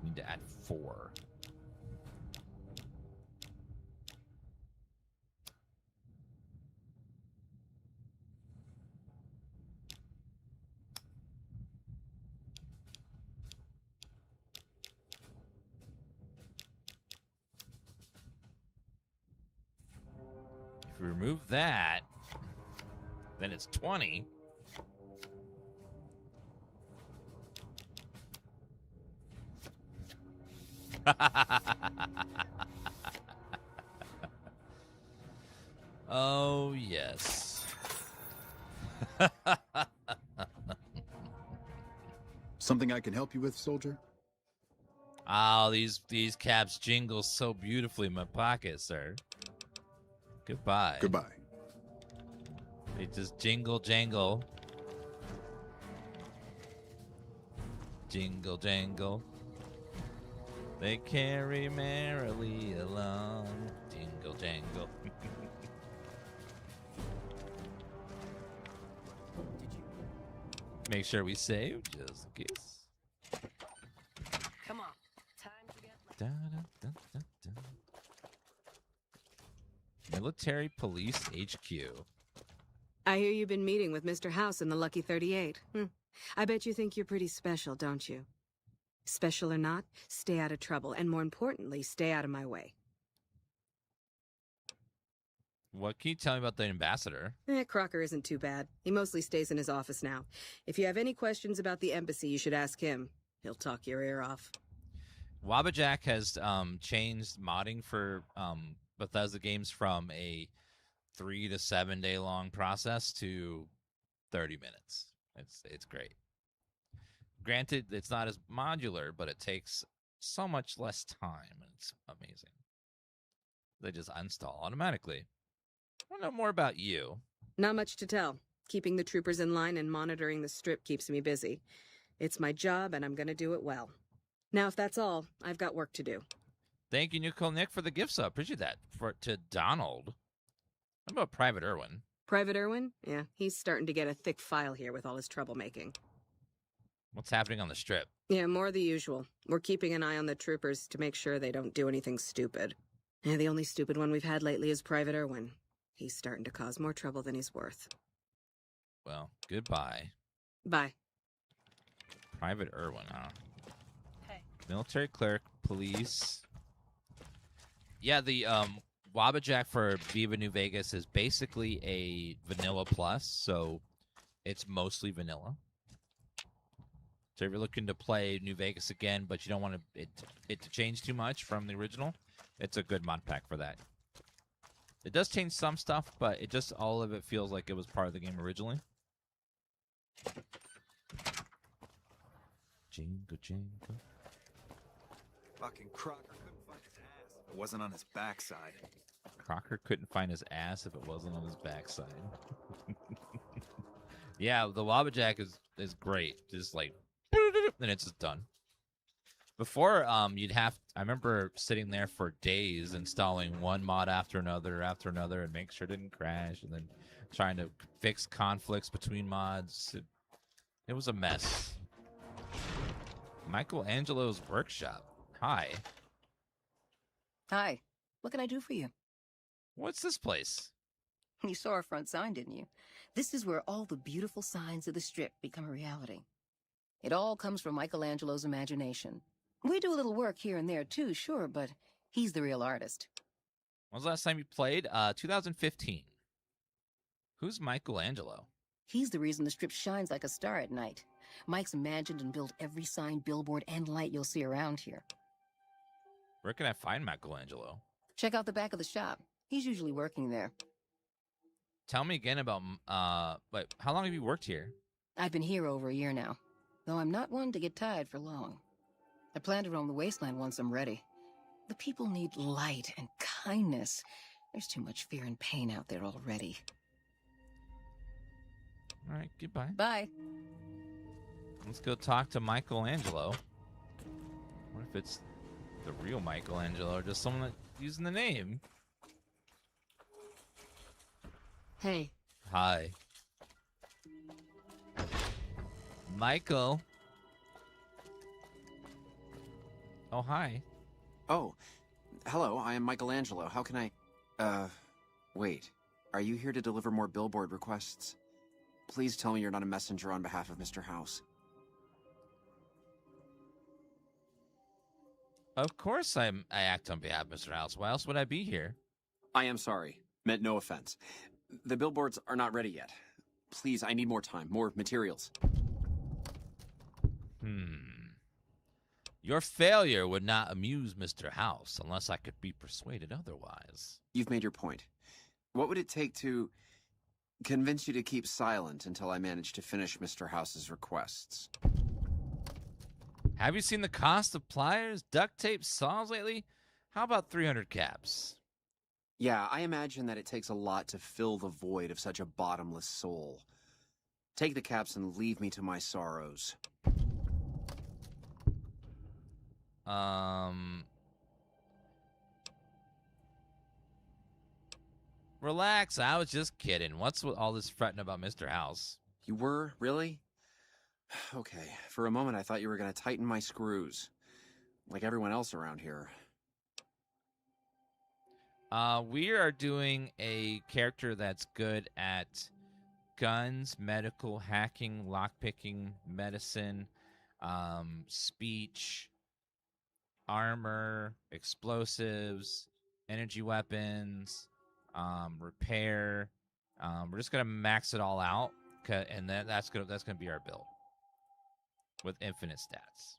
Need to add 4. If we remove that, then it's 20. Oh, yes. Something I can help you with, soldier? Oh, these caps jingle so beautifully in my pocket, sir. Goodbye. Goodbye. They just jingle jangle. Jingle jangle. They carry merrily along. Jingle jangle. Make sure we save just in case. Come on. Time to get Da, da, da, da, da. Military Police HQ. I hear you've been meeting with Mr. House in the Lucky 38. I bet you think you're pretty special, don't you? Special or not, stay out of trouble, and more importantly, stay out of my way. What can you tell me about the ambassador? Crocker isn't too bad. He mostly stays in his office now. If you have any questions about the embassy, you should ask him. He'll talk your ear off. Wabajack has changed modding for Bethesda games from a 3 to 7 day long process to 30 minutes. It's great. Granted, it's not as modular, but it takes so much less time, and it's amazing. They just uninstall automatically. I want to know more about you. Not much to tell. Keeping the troopers in line and monitoring the strip keeps me busy. It's my job, and I'm going to do it well. Now, if that's all, I've got work to do. Thank you, Nicole Nick, for the gift sub. Appreciate that. To Donald. What about Private Irwin? Private Irwin? Yeah, he's starting to get a thick file here with all his troublemaking. What's happening on the strip? Yeah, more of the usual. We're keeping an eye on the troopers to make sure they don't do anything stupid. Yeah, the only stupid one we've had lately is Private Irwin. He's starting to cause more trouble than he's worth. Well, goodbye. Bye. Private Irwin, huh? Hey. Military clerk, police. Yeah, the Wabajack for Viva New Vegas is basically a vanilla plus, so it's mostly vanilla. So if you're looking to play New Vegas again, but you don't want it to change too much from the original, it's a good mod pack for that. It does change some stuff, but it just all of it feels like it was part of the game originally. Jingle, jingle. Fucking Crocker couldn't find his ass if it wasn't on his backside. Crocker couldn't find his ass if it wasn't on his backside. Yeah, the Wabajack is great. Just like, and it's just done. Before, I remember sitting there for days installing one mod after another, and make sure it didn't crash, and then trying to fix conflicts between mods. It was a mess. Michelangelo's Workshop. Hi. Hi. What can I do for you? What's this place? You saw our front sign, didn't you? This is where all the beautiful signs of the strip become a reality. It all comes from Michelangelo's imagination. We do a little work here and there too, sure, but he's the real artist. When was the last time you played? 2015. Who's Michelangelo? He's the reason the strip shines like a star at night. Mike's imagined and built every sign, billboard, and light you'll see around here. Where can I find Michelangelo? Check out the back of the shop. He's usually working there. Tell me again about, how long have you worked here? I've been here over a year now, though I'm not one to get tired for long. I plan to roam the wasteland once I'm ready. The people need light and kindness. There's too much fear and pain out there already. All right, goodbye. Bye. Let's go talk to Michelangelo. What if it's the real Michelangelo or just someone that using the name? Hey. Hi. Michael. Oh, hi. Oh, hello, I am Michelangelo. How can I... wait. Are you here to deliver more billboard requests? Please tell me you're not a messenger on behalf of Mr. House. Of course I act on behalf of Mr. House. Why else would I be here? I am sorry. Meant no offense. The billboards are not ready yet. Please, I need more time, more materials. Your failure would not amuse Mr. House unless I could be persuaded otherwise. You've made your point. What would it take to convince you to keep silent until I manage to finish Mr. House's requests? Have you seen the cost of pliers, duct tape, saws lately? How about 300 caps? Yeah, I imagine that it takes a lot to fill the void of such a bottomless soul. Take the caps and leave me to my sorrows. Relax, I was just kidding. What's with all this fretting about Mr. House? You were? Really? Okay, for a moment I thought you were going to tighten my screws. Like everyone else around here. We are doing a character that's good at guns, medical, hacking, lockpicking, medicine, speech, armor, explosives, energy weapons, repair. We're just gonna max it all out, and that's gonna be our build with infinite stats.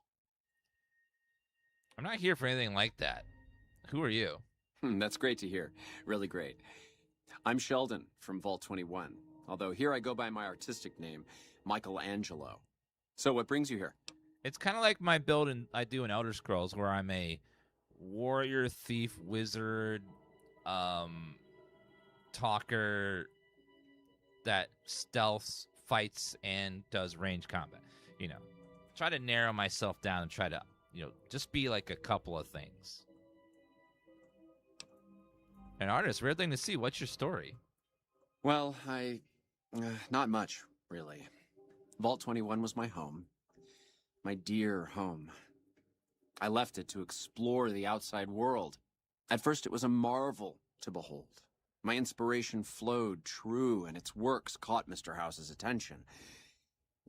I'm not here for anything like that. Who are you? That's great to hear. Really great. I'm Sheldon from Vault 21, although here I go by my artistic name, Michelangelo. So what brings you here? It's kind of like my build I do in Elder Scrolls, where I'm a warrior, thief, wizard, talker that stealths, fights, and does range combat. You know, try to narrow myself down and try to, just be like a couple of things. An artist, rare thing to see. What's your story? Well, not much, really. Vault 21 was my home. My dear home. I left it to explore the outside world. At first, it was a marvel to behold. My inspiration flowed true, and its works caught Mr. House's attention.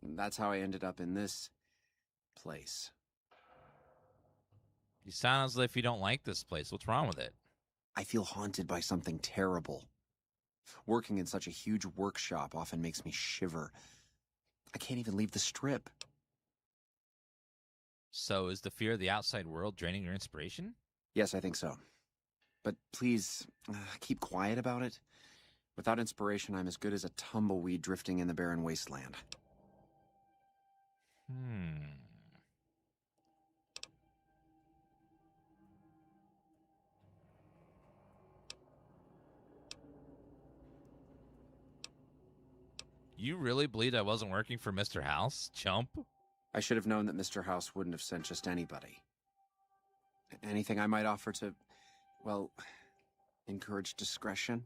That's how I ended up in this place. You sound as if you don't like this place. What's wrong with it? I feel haunted by something terrible. Working in such a huge workshop often makes me shiver. I can't even leave the strip. So is the fear of the outside world draining your inspiration? Yes, I think so. But please, keep quiet about it. Without inspiration, I'm as good as a tumbleweed drifting in the barren wasteland. You really believed I wasn't working for Mr. House, chump? I should have known that Mr. House wouldn't have sent just anybody. Anything I might offer to, well, encourage discretion?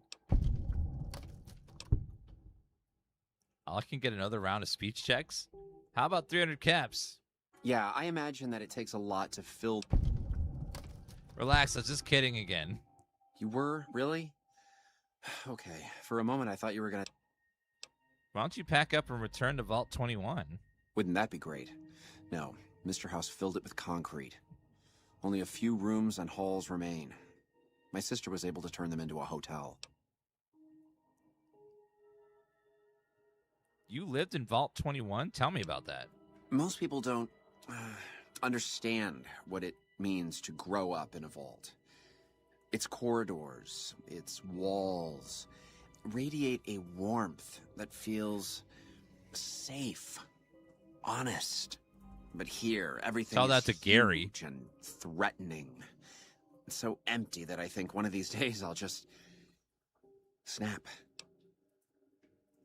I can get another round of speech checks? How about 300 caps? Yeah, I imagine that it takes a lot to fill... Relax, I was just kidding again. You were? Really? Okay, for a moment I thought you were gonna... Why don't you pack up and return to Vault 21? Wouldn't that be great? No, Mr. House filled it with concrete. Only a few rooms and halls remain. My sister was able to turn them into a hotel. You lived in Vault 21? Tell me about that. Most people don't understand what it means to grow up in a vault. Its corridors, its walls, radiate a warmth that feels safe, honest. But here, everything Tell is that to Gary. huge and threatening. It's so empty that I think one of these days I'll just snap.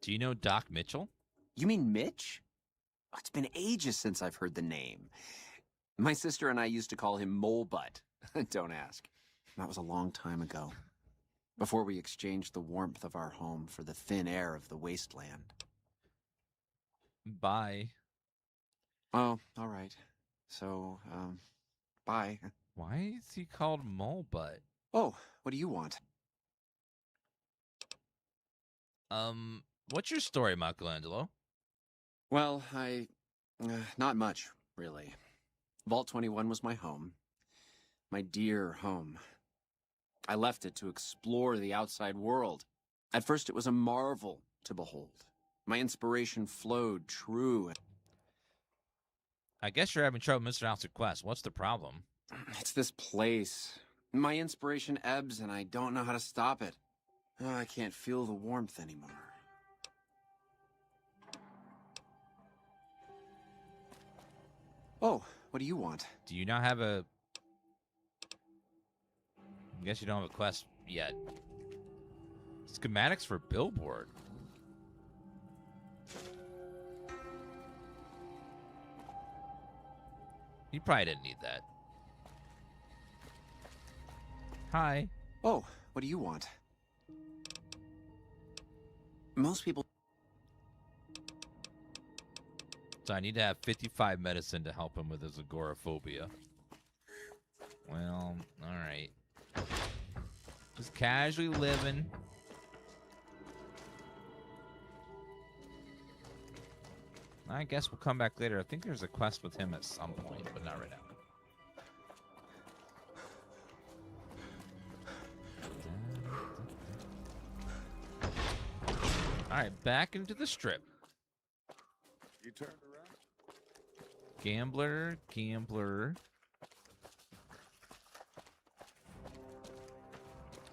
Do you know Doc Mitchell? You mean Mitch? Oh, it's been ages since I've heard the name. My sister and I used to call him Mole Butt. Don't ask. That was a long time ago. Before we exchanged the warmth of our home for the thin air of the wasteland. Bye. Oh, all right. So, bye. Why is he called Mole Butt? Oh, what do you want? What's your story, Michelangelo? Well, not much, really. Vault 21 was my home. My dear home. I left it to explore the outside world. At first, it was a marvel to behold. My inspiration flowed true. I guess you're having trouble with Mr. House's request. What's the problem? It's this place. My inspiration ebbs, and I don't know how to stop it. Oh, I can't feel the warmth anymore. Oh, What do you want? Do you not have a... I guess you don't have a quest yet. Schematics for billboard. You probably didn't need that. Hi. Oh, what do you want? Most people... So I need to have 55 medicine to help him with his agoraphobia. Well, alright. Just casually living. I guess we'll come back later. I think there's a quest with him at some point, but not right now. Alright, back into the strip. You turned around? Gambler, gambler.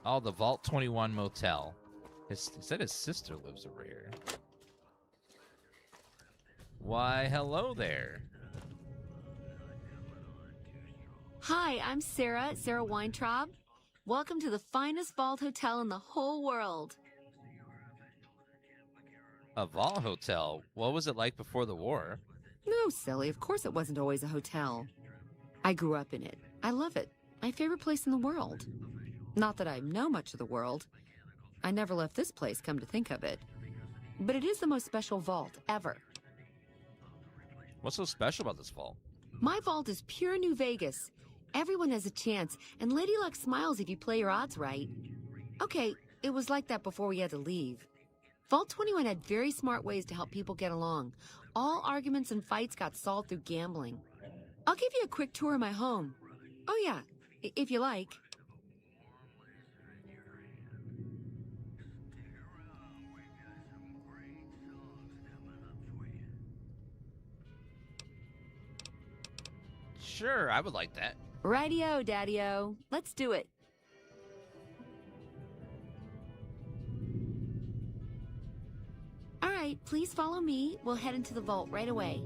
Oh, the Vault 21 Motel. He said his sister lives over here. Why, hello there. Hi, I'm Sarah Weintraub. Welcome to the finest vault hotel in the whole world. A vault hotel? What was it like before the war? No, silly. Of course it wasn't always a hotel. I grew up in it. I love it. My favorite place in the world. Not that I know much of the world. I never left this place, come to think of it. But it is the most special vault ever. What's so special about this vault? My vault is pure New Vegas. Everyone has a chance, and Lady Luck smiles if you play your odds right. Okay, it was like that before we had to leave. Vault 21 had very smart ways to help people get along. All arguments and fights got solved through gambling. I'll give you a quick tour of my home. Oh yeah, if you like. Sure, I would like that. Rightio, Daddy-o. Let's do it. All right, please follow me. We'll head into the vault right away.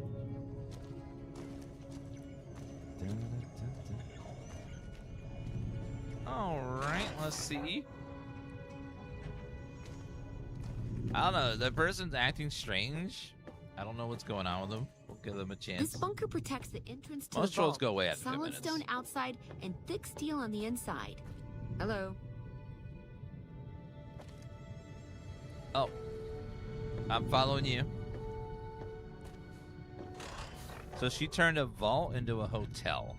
All right, let's see. I don't know. The person's acting strange. I don't know what's going on with them. We'll give them a chance. This bunker protects the entrance to Most the trolls vault. go away after 5 Solid minutes. stone outside and thick steel on the inside. Hello. Oh. I'm following you. So she turned a vault into a hotel.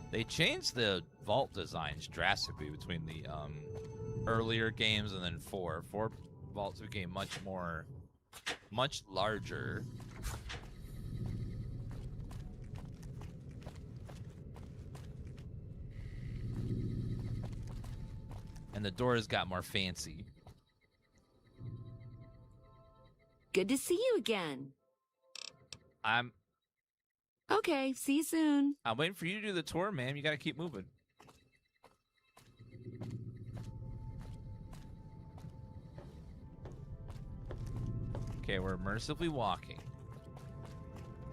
They changed the vault designs drastically between the earlier games and then 4. 4 vaults became much larger. And the doors got more fancy. Good to see you again. I'm Okay, see you soon. waiting for you to do the tour, man. You gotta keep moving. Okay, we're immersively walking.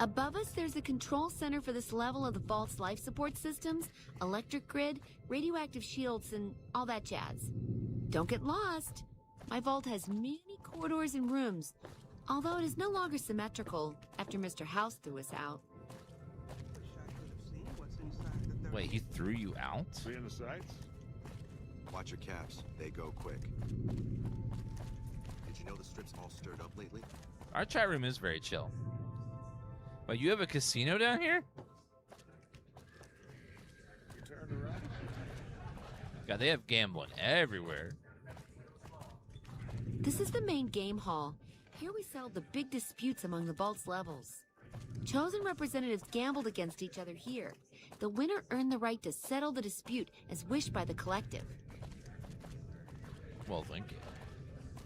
Above us, there's a control center for this level of the vault's life support systems, electric grid, radioactive shields, and all that jazz. Don't get lost. My vault has many corridors and rooms, although it is no longer symmetrical after Mr. House threw us out. Wait, he threw you out? Seeing the sights? Watch your caps. They go quick. Did you know the strip's all stirred up lately? Our chat room is very chill. But you have a casino down here? You turned around? God, they have gambling everywhere. This is the main game hall. Here we settle the big disputes among the vault's levels. Chosen representatives gambled against each other here. The winner earned the right to settle the dispute as wished by the collective. Well, thank you.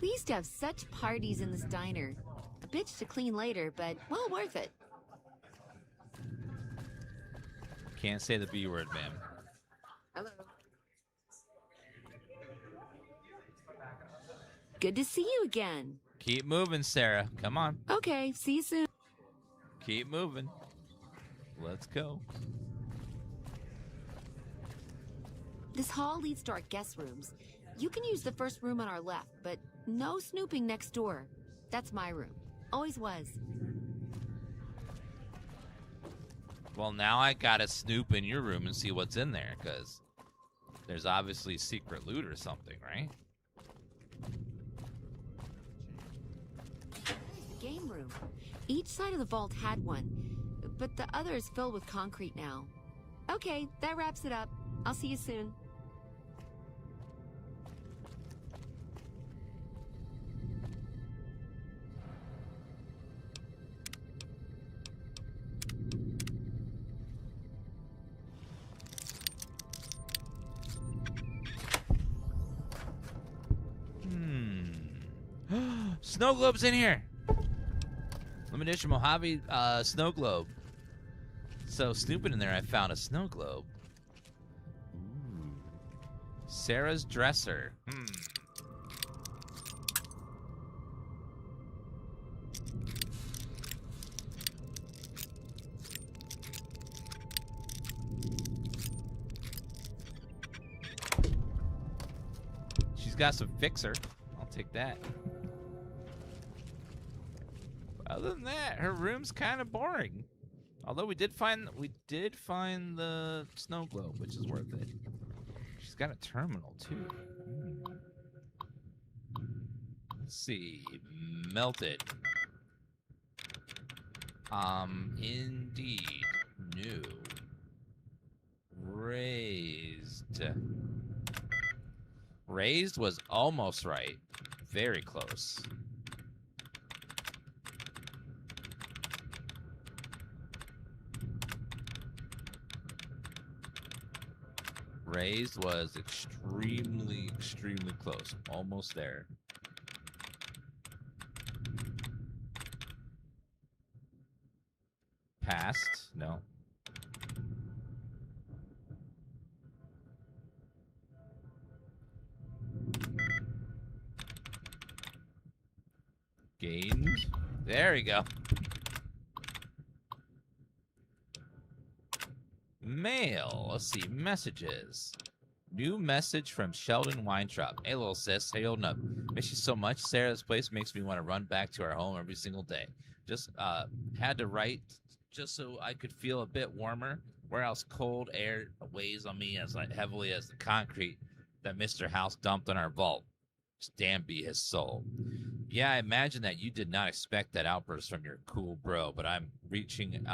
We used to have such parties in this diner. A bitch to clean later, but well worth it. Can't say the B word, ma'am. Hello. Good to see you again. Keep moving, Sarah. Come on. Okay, see you soon. Keep moving. Let's go. This hall leads to our guest rooms. You can use the first room on our left, but no snooping next door. That's my room. Always was. Well, now I gotta snoop in your room and see what's in there, because there's obviously secret loot or something, right? The game room. Each side of the vault had one, but the other is filled with concrete now. Okay, that wraps it up. I'll see you soon. Snow globe's in here. Limited edition Mojave snow globe. So snooping in there, I found a snow globe. Ooh. Sarah's dresser. She's got some fixer. I'll take that. Other than that, her room's kind of boring. Although we did find the snow globe, which is worth it. She's got a terminal too. Let's see, melted. Indeed, new, raised. Raised was almost right. Very close. Raised was extremely, extremely close. Almost there. Passed? No. Gained? There we go. Mail. Let's see. Messages. New message from Sheldon Weintraub. Hey, little sis. Hey, holding up. Miss you so much. Sarah, this place makes me want to run back to our home every single day. Just had to write just so I could feel a bit warmer. Where else cold air weighs on me as heavily as the concrete that Mr. House dumped on our vault. Damn be his soul. Yeah, I imagine that you did not expect that outburst from your cool bro, but I'm reaching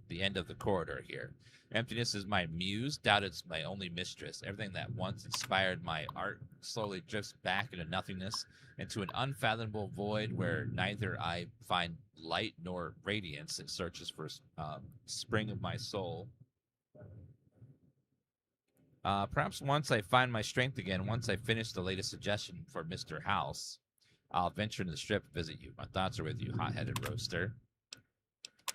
the end of the corridor here. Emptiness is my muse. Doubt it's my only mistress. Everything that once inspired my art slowly drifts back into nothingness, into an unfathomable void where neither I find light nor radiance. It searches for spring of my soul. Perhaps once I find my strength again, once I finish the latest suggestion for Mr. House, I'll venture into the strip to visit you. My thoughts are with you, hot-headed roaster.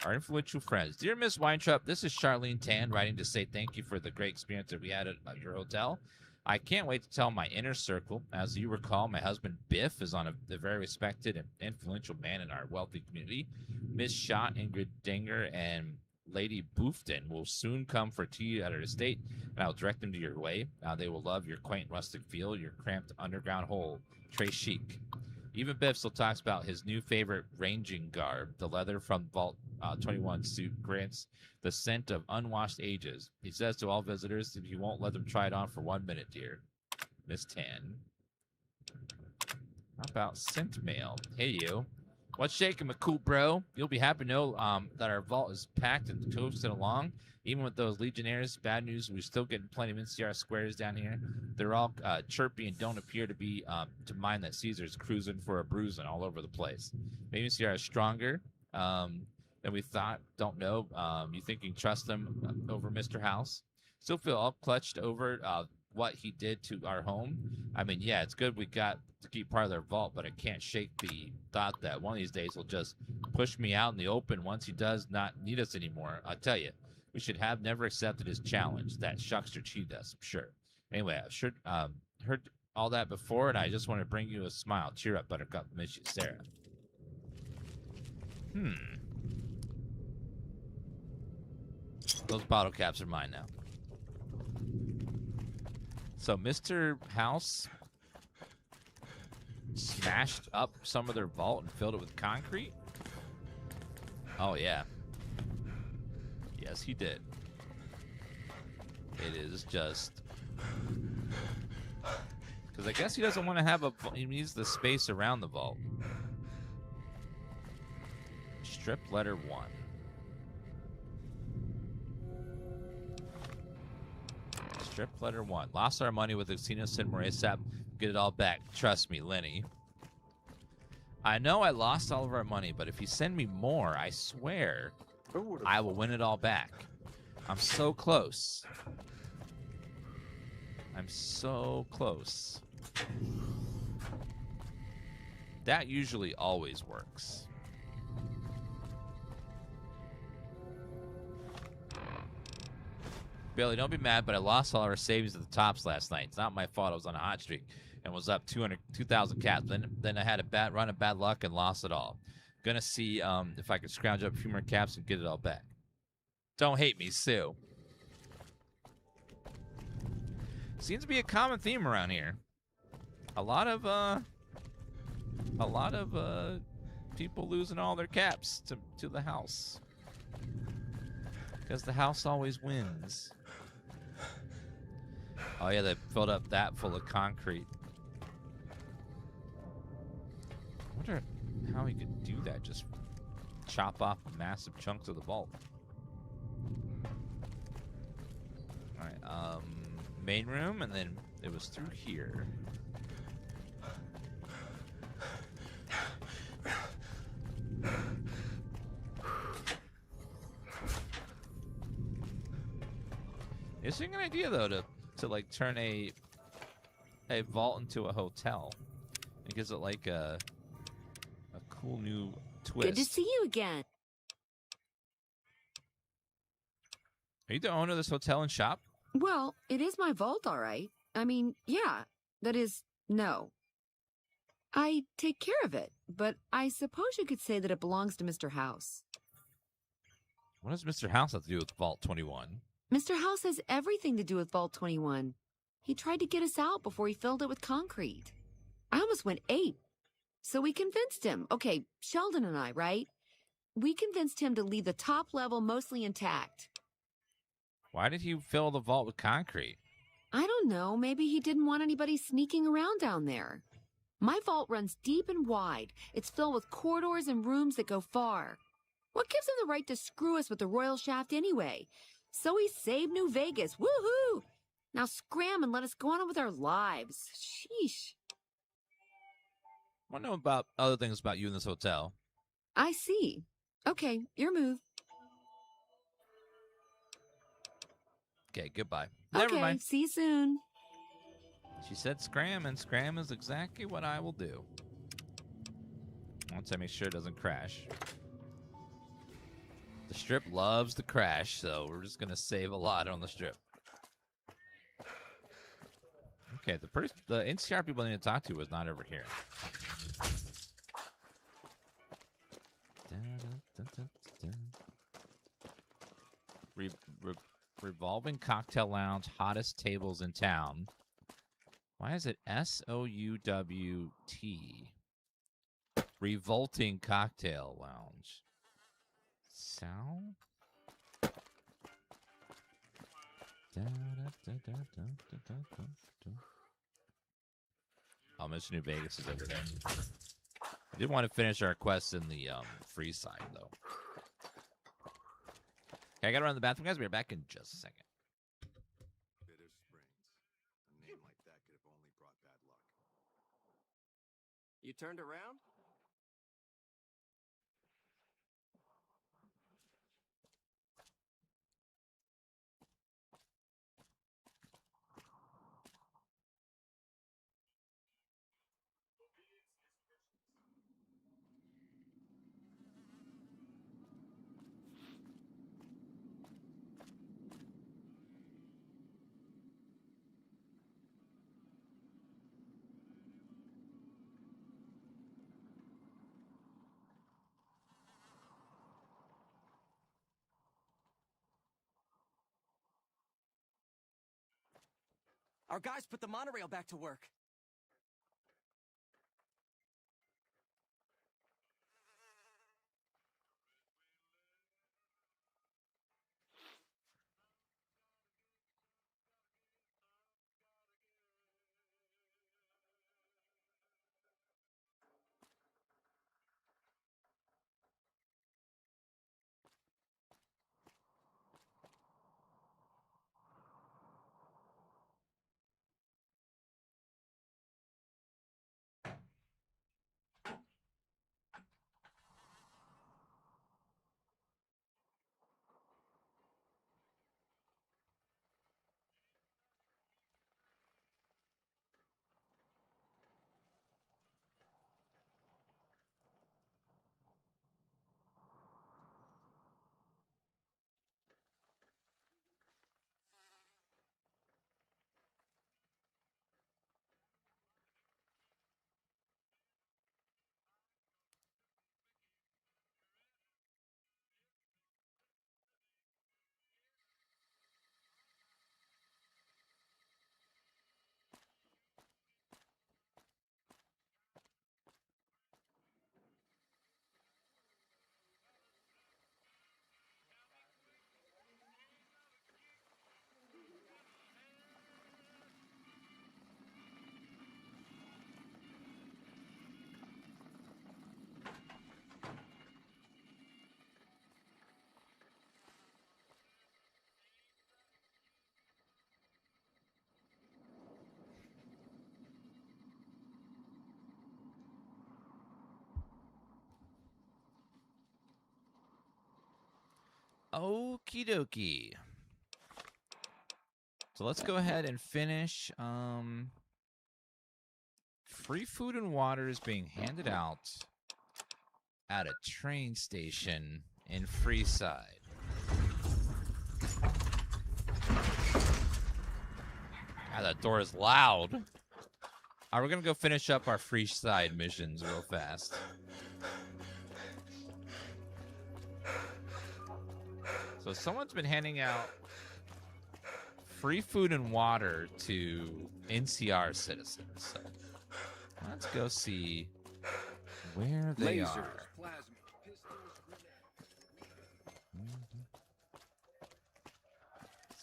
Our influential friends. Dear Miss Weintraub, this is Charlene Tan writing to say thank you for the great experience that we had at your hotel. I can't wait to tell my inner circle. As you recall, my husband Biff is a very respected and influential man in our wealthy community. Miss Schott, Ingrid Dinger, and Lady Boofton will soon come for tea at our estate, and I'll direct them to your way. They will love your quaint rustic feel, your cramped underground hole. Très chic. Even Biff still talks about his new favorite ranging garb. The leather from Vault 21 suit grants the scent of unwashed ages. He says to all visitors that he won't let them try it on for 1 minute, dear. Miss Tan. How about scent mail? Hey, you. What's shaking, my cool bro? You'll be happy to know that our vault is packed and toasted along. Even with those Legionnaires, bad news, we're still getting plenty of NCR squares down here. They're all chirpy and don't appear to be to mind that Caesar's cruising for a bruising all over the place. Maybe NCR is stronger than we thought. Don't know. You think you can trust them over Mr. House? Still feel all clutched over what he did to our home. I mean, yeah, it's good we got to keep part of their vault, but I can't shake the thought that one of these days he'll just push me out in the open once he does not need us anymore. I'll tell you. We should have never accepted his challenge. That shuckster cheated us, I'm sure. Anyway, I've heard all that before, and I just want to bring you a smile. Cheer up, Buttercup. Miss you, Sarah. Those bottle caps are mine now. So Mr. House smashed up some of their vault and filled it with concrete? Oh, yeah. Yes, he did. It is just... Because I guess he doesn't want to have a... He needs the space around the vault. Strip letter 1. Strip letter 1. Lost our money with the Casino Sin Moresap. Get it all back. Trust me, Lenny. I know I lost all of our money, but if you send me more, I swear I will win it all back. I'm so close. I'm so close. That usually always works. Bailey, don't be mad, but I lost all our savings at the tops last night. It's not my fault. I was on a hot streak and was up 2,000 caps. Then I had a bad run of bad luck and lost it all. Gonna see if I can scrounge up a few more caps and get it all back. Don't hate me, Sue. Seems to be a common theme around here. A lot of people losing all their caps to the house. Because the house always wins. Oh yeah, they filled up that full of concrete. I wonder how he could do that, just chop off massive chunks of the vault. Alright, main room, and then it was through here. It's a good idea though to like turn a vault into a hotel. It gives it like a cool new twist. Good to see you again. Are you the owner of this hotel and shop? Well, it is my vault, all right. I mean, yeah. That is, no. I take care of it, but I suppose you could say that it belongs to Mr. House. What does Mr. House have to do with Vault 21? Mr. House has everything to do with Vault 21. He tried to get us out before he filled it with concrete. I almost went ape. So we convinced him. Okay, Sheldon and I, right? We convinced him to leave the top level mostly intact. Why did he fill the vault with concrete? I don't know. Maybe he didn't want anybody sneaking around down there. My vault runs deep and wide. It's filled with corridors and rooms that go far. What gives him the right to screw us with the royal shaft anyway? So he saved New Vegas. Woohoo! Now scram and let us go on with our lives. Sheesh. I want to know about other things about you in this hotel. I see. Okay, your move. Okay, goodbye. Never Okay, mind. see you soon. She said scram, and scram is exactly what I will do. Once I make sure it doesn't crash. The strip loves to crash, so we're just going to save a lot on the strip. Okay, the NCR people I need to talk to was not over here. Revolving cocktail lounge, hottest tables in town. Why is it SOUWT? Revolting cocktail lounge. Sound? Oh, Mr. New Vegas is over there. I did want to finish our quest in the Freeside, though. Okay, I gotta run to the bathroom, guys. We'll be back in just a second. Bitter Springs. A name like that could have only brought bad luck. You turned around? Our guys put the monorail back to work. Okie dokie. So let's go ahead and finish. Free food and water is being handed out at a train station in Freeside. God, that door is loud. All right, we're going to go finish up our Freeside missions real fast. So someone's been handing out free food and water to NCR citizens. So let's go see where they are.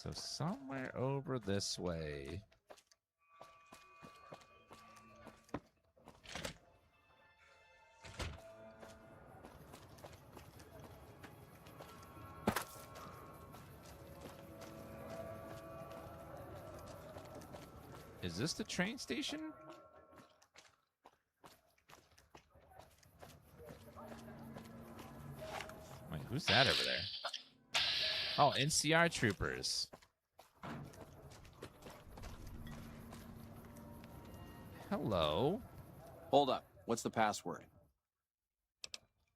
So somewhere over this way. Is this the train station? Wait, who's that over there? Oh, NCR troopers. Hello. Hold up. What's the password?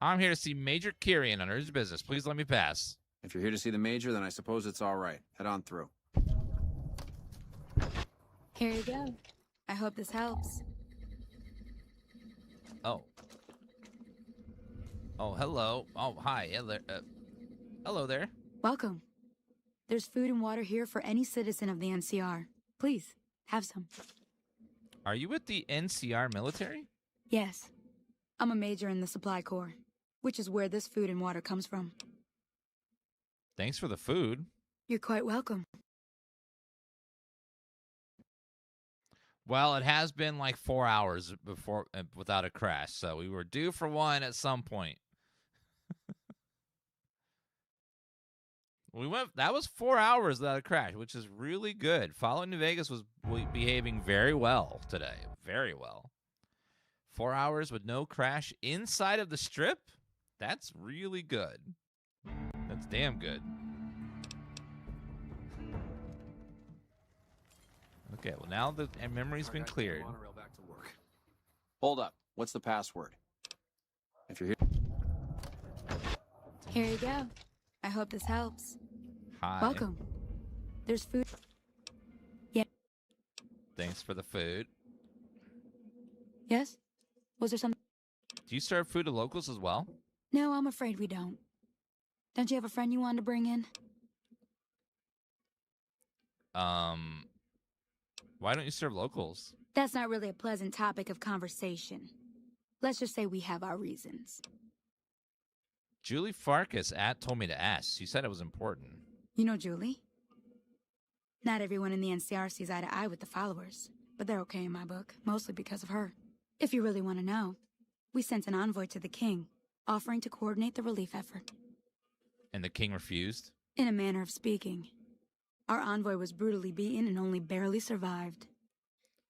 I'm here to see Major Kyrian on urgent business. Please let me pass. If you're here to see the Major, then I suppose it's all right. Head on through. Here you go. I hope this helps. Oh. Oh, hello. Oh, hi. Hello there. Welcome. There's food and water here for any citizen of the NCR. Please, have some. Are you with the NCR military? Yes. I'm a major in the Supply Corps, which is where this food and water comes from. Thanks for the food. You're quite welcome. Well, it has been like 4 hours before without a crash, so we were due for one at some point. That was 4 hours without a crash, which is really good. Fallout New Vegas was behaving very well today. Very well. 4 hours with no crash inside of the strip? That's really good. That's damn good. Okay, well now the memory's been cleared. Back to work. Hold up. What's the password? If you're here. Here you go. I hope this helps. Hi. Welcome. There's food. Yeah. Thanks for the food. Yes? Was there something? Do you serve food to locals as well? No, I'm afraid we don't. Don't you have a friend you wanted to bring in? Why don't you serve locals? That's not really a pleasant topic of conversation. Let's just say we have our reasons. Julie Farkas told me to ask. She said it was important. You know Julie? Not everyone in the NCR sees eye to eye with the followers, but they're okay in my book, mostly because of her. If you really want to know, we sent an envoy to the king, offering to coordinate the relief effort. And the king refused? In a manner of speaking. Our envoy was brutally beaten and only barely survived.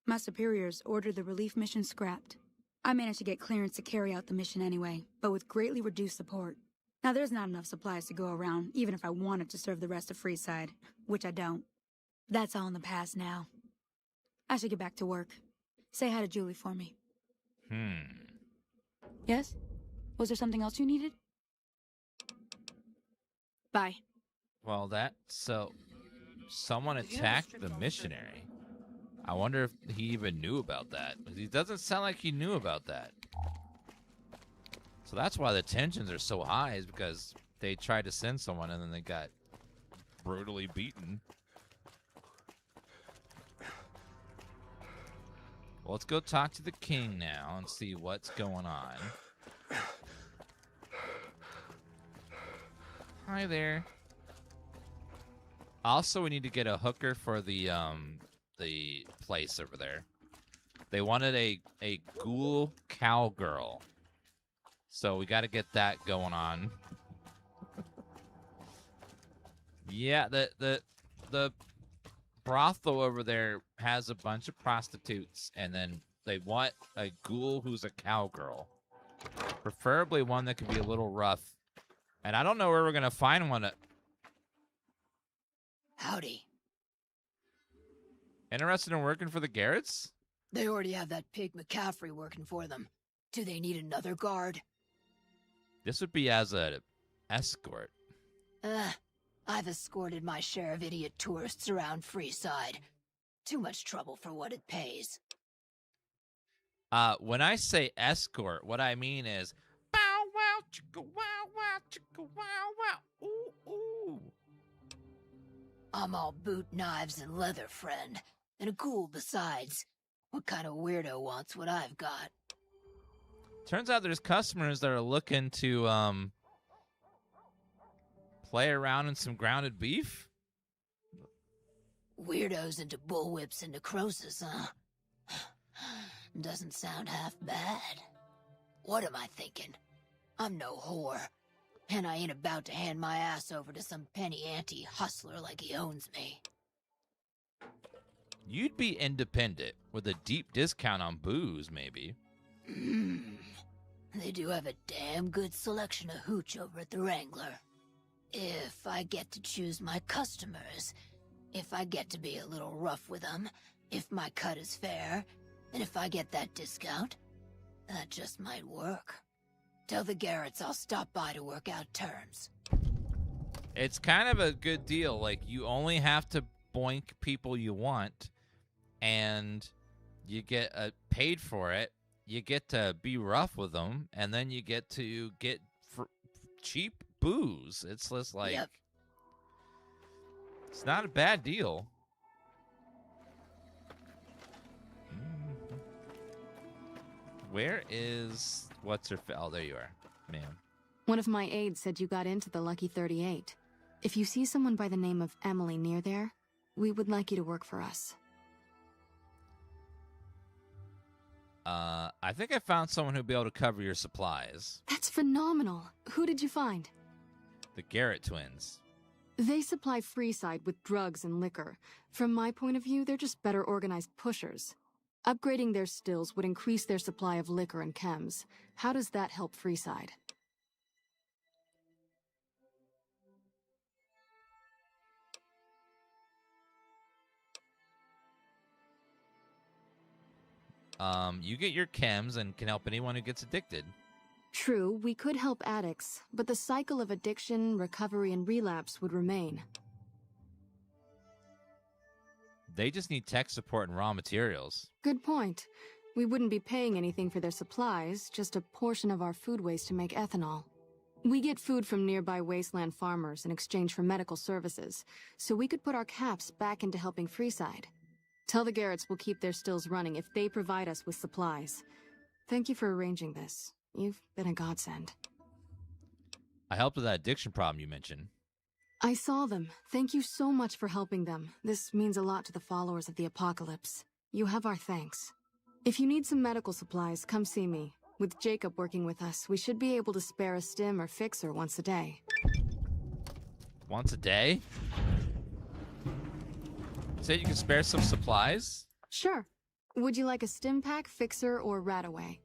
My superiors ordered the relief mission scrapped. I managed to get clearance to carry out the mission anyway, but with greatly reduced support. Now there's not enough supplies to go around, even if I wanted to serve the rest of Freeside, which I don't. That's all in the past now. I should get back to work. Say hi to Julie for me. Yes? Was there something else you needed? Bye. Well, someone attacked the missionary. I wonder if he even knew about that. He doesn't sound like he knew about that. So that's why the tensions are so high, is because they tried to send someone and then they got brutally beaten. Well, let's go talk to the king now and see what's going on. Hi there. Also, we need to get a hooker for the place over there. They wanted a ghoul cowgirl. So we got to get that going on. Yeah, the brothel over there has a bunch of prostitutes, and then they want a ghoul who's a cowgirl. Preferably one that could be a little rough. And I don't know where we're going to find one. Howdy. Interested in working for the Garretts? They already have that pig McCaffrey working for them. Do they need another guard? This would be as an escort. I've escorted my share of idiot tourists around Freeside. Too much trouble for what it pays. When I say escort, what I mean is bow wow chicka wow wow chicka wow wow ooh ooh. I'm all boot, knives, and leather, friend. And a ghoul besides. What kind of weirdo wants what I've got? Turns out there's customers that are looking to play around in some grounded beef. Weirdos into bullwhips and necrosis, huh? Doesn't sound half bad. What am I thinking? I'm no whore. And I ain't about to hand my ass over to some penny ante hustler like he owns me. You'd be independent with a deep discount on booze, maybe. They do have a damn good selection of hooch over at the Wrangler. If I get to choose my customers, if I get to be a little rough with them, if my cut is fair, and if I get that discount, that just might work. Tell the Garretts I'll stop by to work out terms. It's kind of a good deal. Like, you only have to boink people you want, and you get paid for it. You get to be rough with them, and then you get to get cheap booze. It's just like, yep. It's not a bad deal. Where is oh, there you are, ma'am. One of my aides said you got into the Lucky 38. If you see someone by the name of Emily near there, we would like you to work for us. I think I found someone who'd be able to cover your supplies. That's phenomenal. Who did you find? The Garrett twins. They supply Freeside with drugs and liquor. From my point of view, they're just better organized pushers. Upgrading their stills would increase their supply of liquor and chems. How does that help Freeside? You get your chems and can help anyone who gets addicted. True, we could help addicts, but the cycle of addiction, recovery, and relapse would remain. They just need tech support and raw materials. Good point. We wouldn't be paying anything for their supplies, just a portion of our food waste to make ethanol. We get food from nearby wasteland farmers in exchange for medical services, so we could put our caps back into helping Freeside. Tell the Garretts we'll keep their stills running if they provide us with supplies. Thank you for arranging this. You've been a godsend. I helped with that addiction problem you mentioned. I saw them. Thank you so much for helping them. This means a lot to the followers of the apocalypse. You have our thanks. If you need some medical supplies, come see me. With Jacob working with us, we should be able to spare a stim or fixer once a day. Once a day? Say you can spare some supplies? Sure. Would you like a stim pack, fixer, or rataway?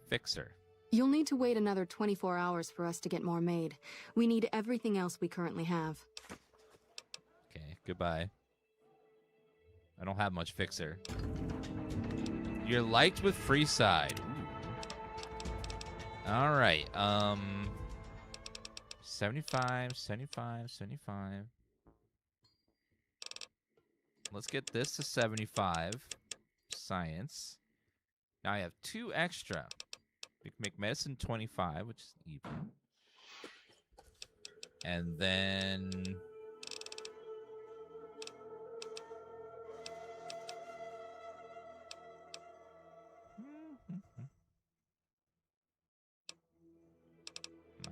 Fixer. You'll need to wait another 24 hours for us to get more made. We need everything else we currently have. Okay, goodbye. I don't have much fixer. You're liked with Freeside. All right. 75. Let's get this to 75. Science. Now I have 2 extra. We can make medicine 25, which is even. And then...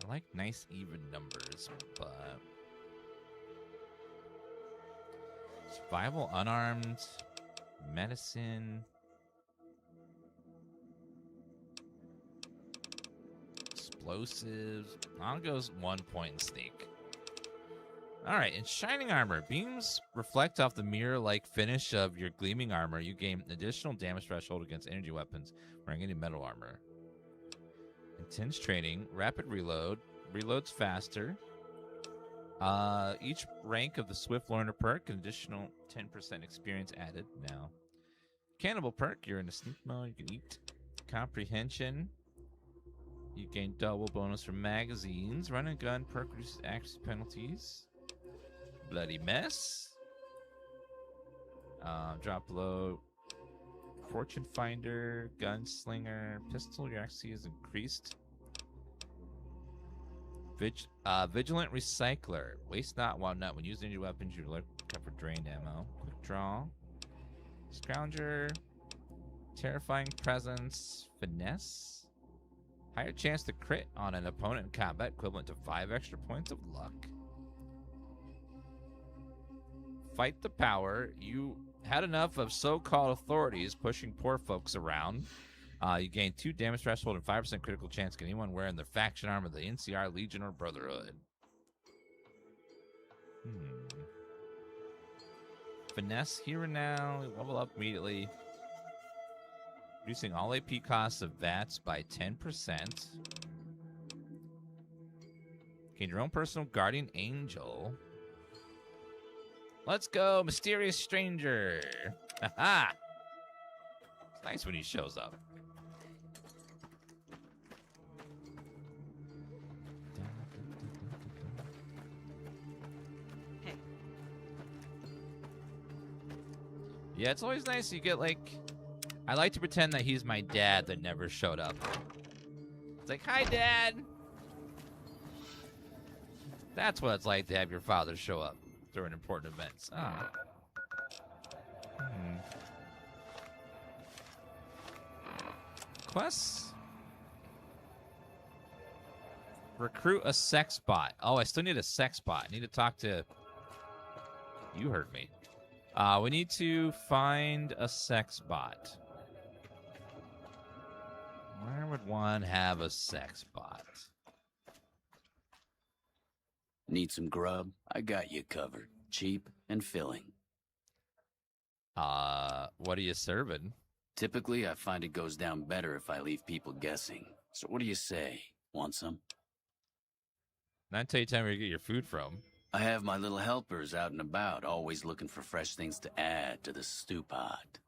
I like nice even numbers, but... Survival, unarmed, medicine... Explosives. I'll go 1 point in sneak. Alright, in shining armor, beams reflect off the mirror-like finish of your gleaming armor. You gain additional damage threshold against energy weapons wearing any metal armor. Intense training, rapid reload, reloads faster. Each rank of the Swift Learner perk, an additional 10% experience added now. Cannibal perk, you're in a sneak mode, you can eat. Comprehension. You gain double bonus from magazines. Run and gun perk reduces accuracy penalties. Bloody mess. Drop low. Fortune finder. Gunslinger. Pistol. Your accuracy is increased. Vigilant recycler. Waste not while not. When using your weapons, you look for drained ammo. Quick draw. Scrounger. Terrifying presence. Finesse. Higher chance to crit on an opponent in combat, equivalent to 5 extra points of luck. Fight the power. You had enough of so-called authorities pushing poor folks around. You gain 2 damage threshold and 5% critical chance to anyone wearing the faction armor of the NCR, Legion, or Brotherhood. Finesse here and now. Level up immediately. Reducing all AP costs of VATS by 10%. Gain your own personal guardian angel. Let's go, mysterious stranger. Haha. It's nice when he shows up. Hey. Yeah, it's always nice you get like... I like to pretend that he's my dad that never showed up. It's like, hi, Dad. That's what it's like to have your father show up during important events. Oh. Quests? Recruit a sex bot. Oh, I still need a sex bot. I need to talk to... You heard me. We need to find a sex bot. Where would one have a sex bot? Need some grub? I got you covered. Cheap and filling. What are you serving? Typically, I find it goes down better if I leave people guessing. So what do you say? Want some? Not tell you where you get your food from. I have my little helpers out and about, always looking for fresh things to add to the stew pot.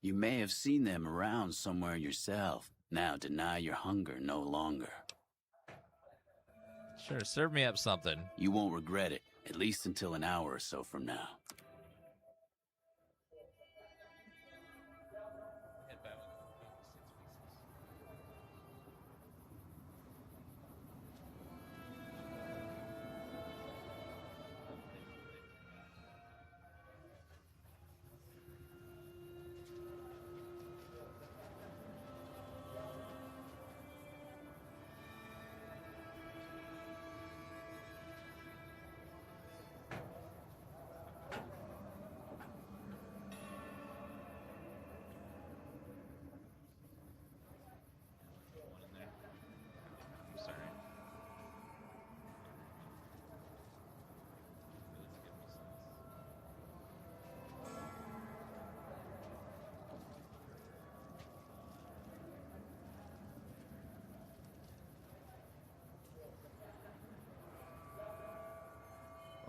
You may have seen them around somewhere yourself. Now deny your hunger no longer. Sure, serve me up something. You won't regret it, at least until an hour or so from now.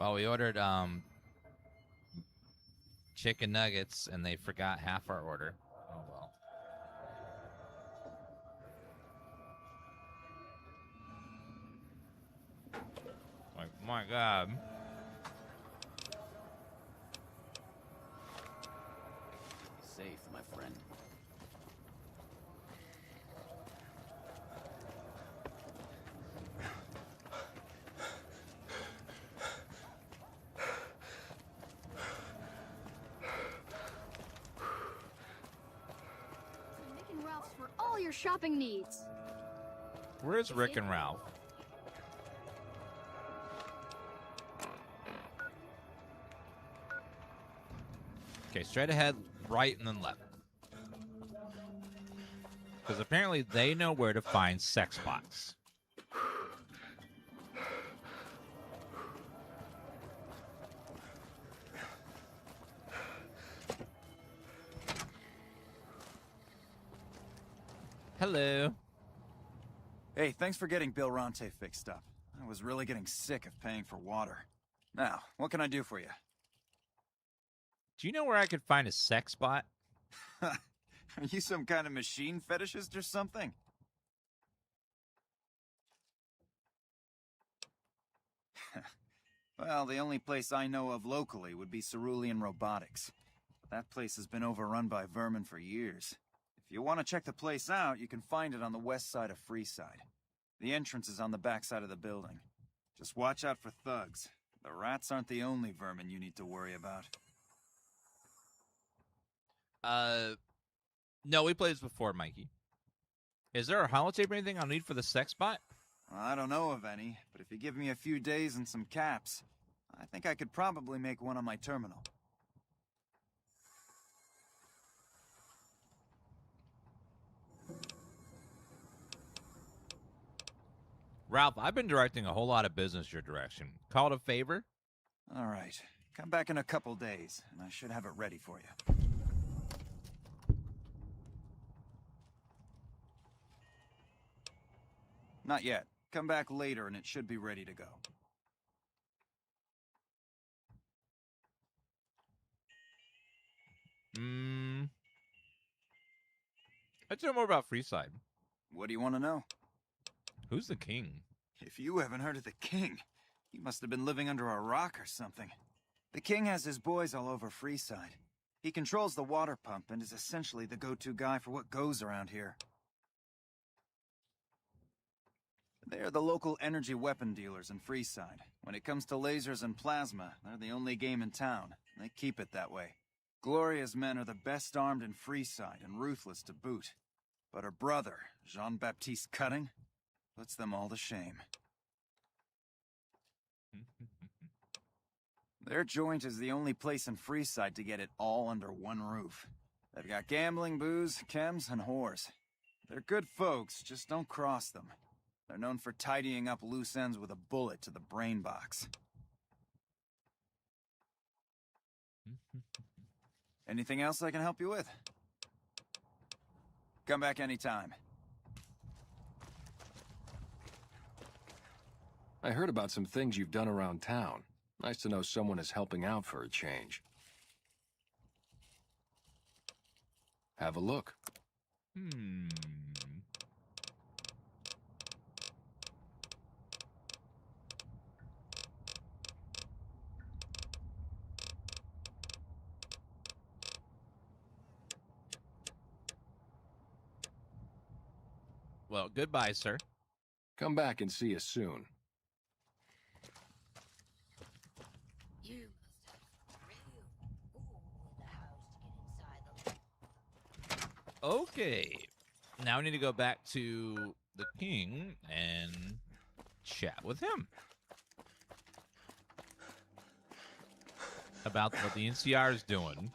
Well, we ordered chicken nuggets, and they forgot half our order. Oh, well. My God. Safe, my friend. Mick and Ralph's for all your shopping needs. Where's Rick and Ralph? Okay, straight ahead, right, and then left. Because apparently they know where to find sex bots. Hello. Hey, thanks for getting Bill Ronte fixed up. I was really getting sick of paying for water. Now, what can I do for you? Do you know where I could find a sex bot? Are you some kind of machine fetishist or something? Well, the only place I know of locally would be Cerulean Robotics. That place has been overrun by vermin for years. If you want to check the place out, you can find it on the west side of Freeside. The entrance is on the back side of the building. Just watch out for thugs. The rats aren't the only vermin you need to worry about. No, we played this before, Mikey. Is there a holotape or anything I'll need for the sex bot? I don't know of any, but if you give me a few days and some caps, I think I could probably make one on my terminal. Ralph, I've been directing a whole lot of business your direction. Call it a favor? All right. Come back in a couple days, and I should have it ready for you. Not yet. Come back later, and it should be ready to go. Let's know more about Freeside. What do you want to know? Who's the king? If you haven't heard of the king, you must have been living under a rock or something. The king has his boys all over Freeside. He controls the water pump and is essentially the go-to guy for what goes around here. They're the local energy weapon dealers in Freeside. When it comes to lasers and plasma, they're the only game in town. They keep it that way. Gloria's men are the best armed in Freeside and ruthless to boot. But her brother, Jean-Baptiste Cutting, puts them all to shame. Their joint is the only place in Freeside to get it all under one roof. They've got gambling, booze, chems, and whores. They're good folks, just don't cross them. They're known for tidying up loose ends with a bullet to the brain box. Anything else I can help you with? Come back anytime. I heard about some things you've done around town. Nice to know someone is helping out for a change. Have a look. Well, goodbye, sir. Come back and see us soon. Okay. Now we need to go back to the king and chat with him about what the NCR is doing.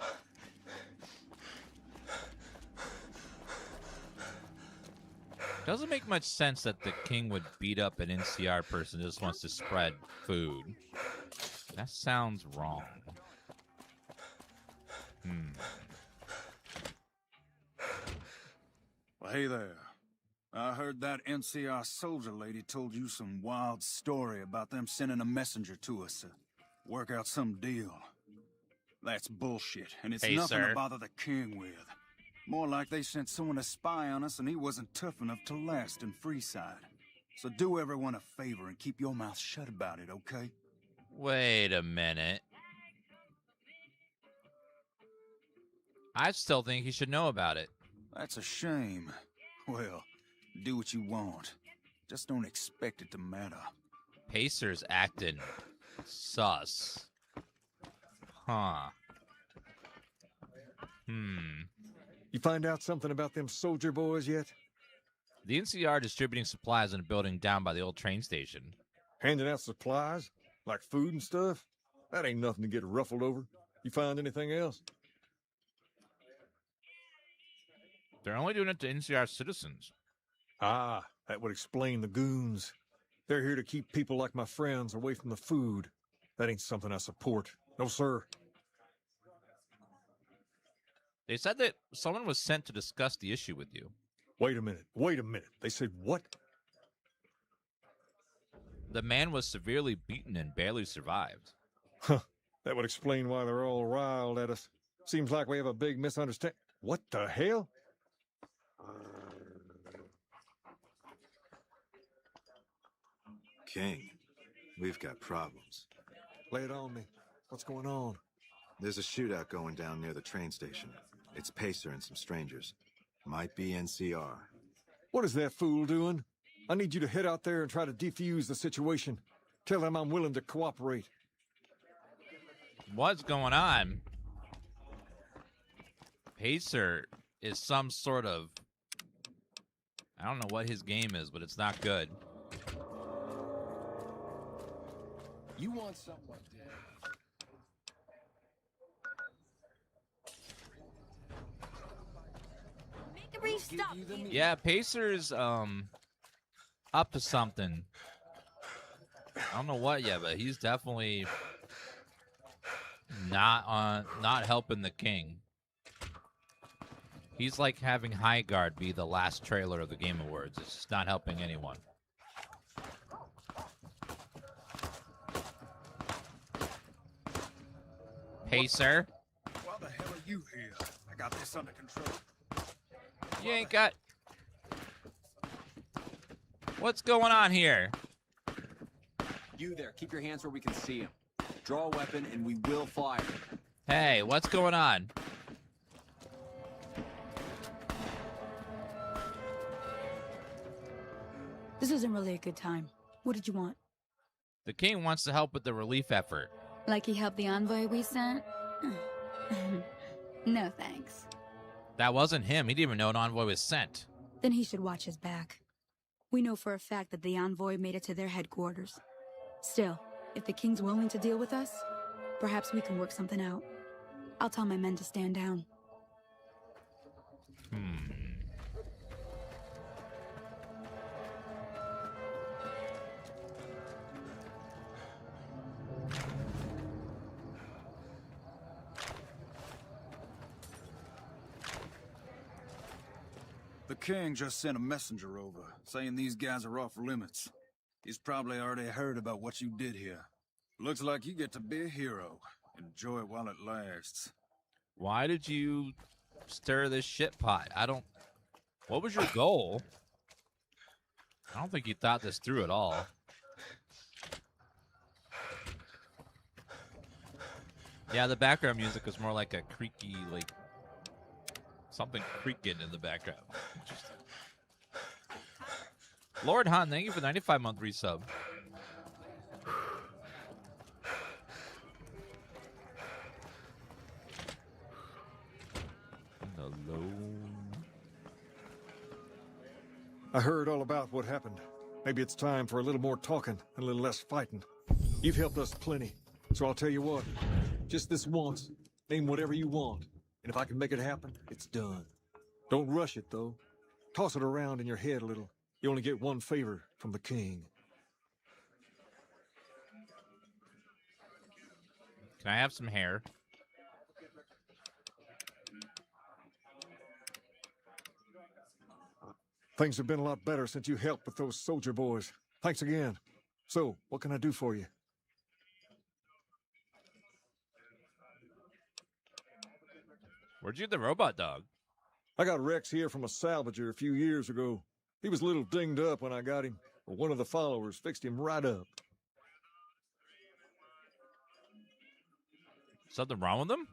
Doesn't make much sense that the king would beat up an NCR person who just wants to spread food. That sounds wrong. Well, hey there. I heard that NCR soldier lady told you some wild story about them sending a messenger to us. Work out some deal. That's bullshit, and it's Hey, nothing sir. to bother the king with. More like they sent someone to spy on us and he wasn't tough enough to last in Freeside. So do everyone a favor and keep your mouth shut about it, okay? Wait a minute. I still think he should know about it. That's a shame. Well, do what you want. Just don't expect it to matter. Pacer's acting sus. Huh. You find out something about them soldier boys yet? The NCR distributing supplies in a building down by the old train station. Handing out supplies? Like food and stuff? That ain't nothing to get ruffled over. You find anything else? They're only doing it to NCR citizens. Ah, that would explain the goons. They're here to keep people like my friends away from the food. That ain't something I support. No, sir. They said that someone was sent to discuss the issue with you. Wait a minute. They said what? The man was severely beaten and barely survived. Huh. That would explain why they're all riled at us. Seems like we have a big misunderstanding. What the hell? King, we've got problems. Lay it on me. What's going on? There's a shootout going down near the train station. It's Pacer and some strangers. Might be NCR. What is that fool doing? I need you to head out there and try to defuse the situation. Tell them I'm willing to cooperate. What's going on? Pacer is some sort of... I don't know what his game is, but it's not good. You want someone dead? Stop. Yeah, Pacer's up to something. I don't know what yet, but he's definitely not helping the king. He's like having High Guard be the last trailer of the Game Awards. It's just not helping anyone. Pacer, Why the hell are you here? I got this under control. you ain't got... What's going on here? You there, keep your hands where we can see him. Draw a weapon and we will fire. Hey, what's going on? This isn't really a good time. What did you want? The king wants to help with the relief effort. Like he helped the envoy we sent? No thanks. That wasn't him. He didn't even know an envoy was sent. Then he should watch his back. We know for a fact that the envoy made it to their headquarters. Still, if the king's willing to deal with us, perhaps we can work something out. I'll tell my men to stand down. The king just sent a messenger over, saying these guys are off limits. He's probably already heard about what you did here. Looks like you get to be a hero. Enjoy it while it lasts. Why did you stir this shit pot? What was your goal? I don't think you thought this through at all. Yeah, the background music was more like a creaky, like something creaking in the background. Interesting. Lord Han, thank you for the 95-month resub. I heard all about what happened. Maybe it's time for a little more talking and a little less fighting. You've helped us plenty, so I'll tell you what. Just this once, name whatever you want, and if I can make it happen, it's done. Don't rush it, though. Toss it around in your head a little. You only get one favor from the king. Can I have some hair? Things have been a lot better since you helped with those soldier boys. Thanks again. So, what can I do for you? Where'd you get the robot dog? I got Rex here from a salvager a few years ago. He was a little dinged up when I got him, but one of the followers fixed him right up. Something wrong with him?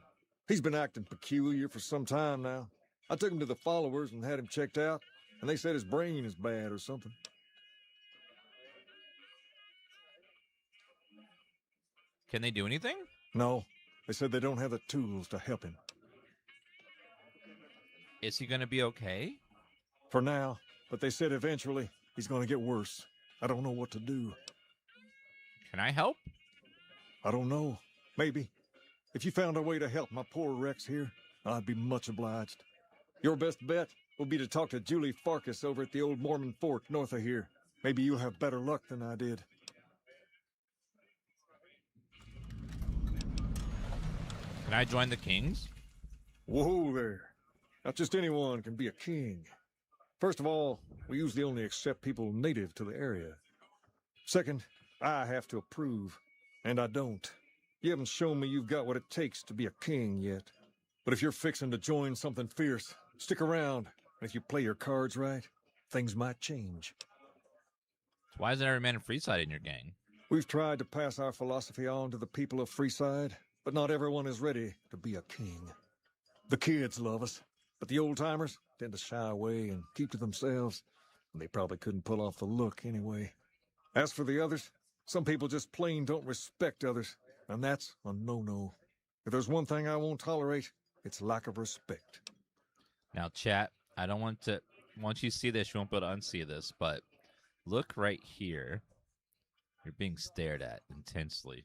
He's been acting peculiar for some time now. I took him to the followers and had him checked out, and they said his brain is bad or something. Can they do anything? No, they said they don't have the tools to help him. Is he going to be okay? For now, but they said eventually he's going to get worse. I don't know what to do. Can I help? I don't know. Maybe. If you found a way to help my poor Rex here, I'd be much obliged. Your best bet will be to talk to Julie Farkas over at the old Mormon fort north of here. Maybe you'll have better luck than I did. Can I join the Kings? Whoa there. Not just anyone can be a king. First of all, we usually only accept people native to the area. Second, I have to approve, and I don't. You haven't shown me you've got what it takes to be a king yet. But if you're fixing to join something fierce, stick around. And if you play your cards right, things might change. Why isn't every man in Freeside in your gang? We've tried to pass our philosophy on to the people of Freeside, but not everyone is ready to be a king. The kids love us, but the old-timers tend to shy away and keep to themselves, and they probably couldn't pull off the look anyway. As for the others, some people just plain don't respect others, and that's a no-no. If there's one thing I won't tolerate, it's lack of respect. Now, chat, I don't want to... Once you see this, you won't be able to unsee this, but look right here. You're being stared at intensely.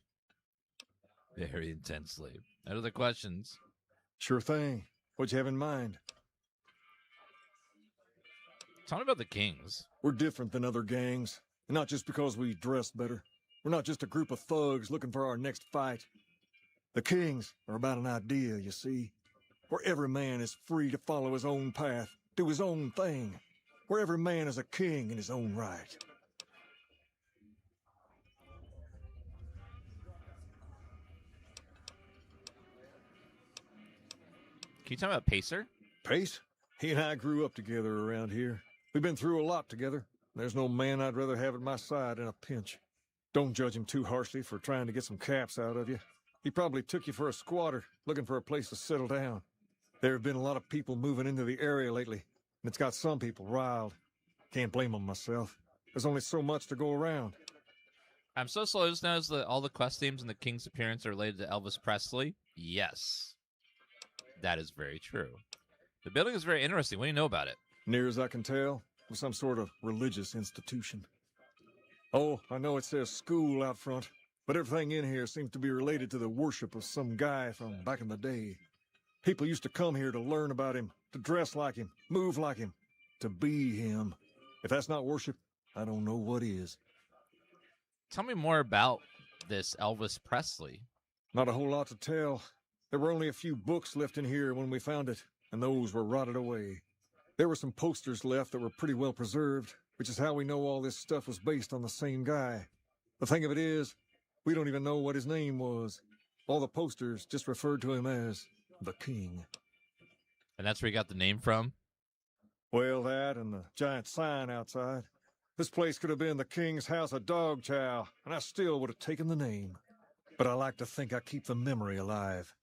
Very intensely. Other questions? Sure thing. What you have in mind? Tell me about the Kings. We're different than other gangs, and not just because we dress better. We're not just a group of thugs looking for our next fight. The Kings are about an idea, you see, where every man is free to follow his own path, do his own thing, where every man is a king in his own right. Can you tell me about Pacer? Pace? He and I grew up together around here. We've been through a lot together. There's no man I'd rather have at my side in a pinch. Don't judge him too harshly for trying to get some caps out of you. He probably took you for a squatter, looking for a place to settle down. There have been a lot of people moving into the area lately, and it's got some people riled. Can't blame them myself. There's only so much to go around. I'm so slow to notice that all the quest themes and the King's appearance are related to Elvis Presley. Yes. That is very true. The building is very interesting. What do you know about it? Near as I can tell, it was some sort of religious institution. Oh, I know it says school out front, but everything in here seems to be related to the worship of some guy from back in the day. People used to come here to learn about him, to dress like him, move like him, to be him. If that's not worship, I don't know what is. Tell me more about this Elvis Presley. Not a whole lot to tell. There were only a few books left in here when we found it, and those were rotted away. There were some posters left that were pretty well preserved, which is how we know all this stuff was based on the same guy. The thing of it is, we don't even know what his name was. All the posters just referred to him as the King. And that's where you got the name from? Well, that and the giant sign outside. This place could have been the King's House of Dog Chow, and I still would have taken the name. But I like to think I keep the memory alive.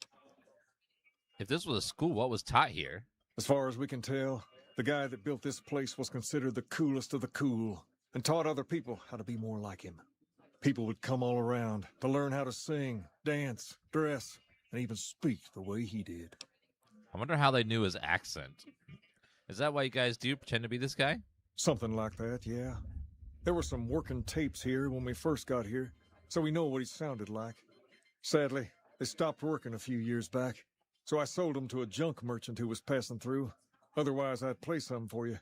If this was a school, what was taught here? As far as we can tell, the guy that built this place was considered the coolest of the cool, and taught other people how to be more like him. People would come all around to learn how to sing, dance, dress, and even speak the way he did. I wonder how they knew his accent. Is that why you guys do pretend to be this guy? Something like that, yeah. There were some working tapes here when we first got here, so we know what he sounded like. Sadly, they stopped working a few years back, so I sold them to a junk merchant who was passing through. Otherwise, I'd play some for you.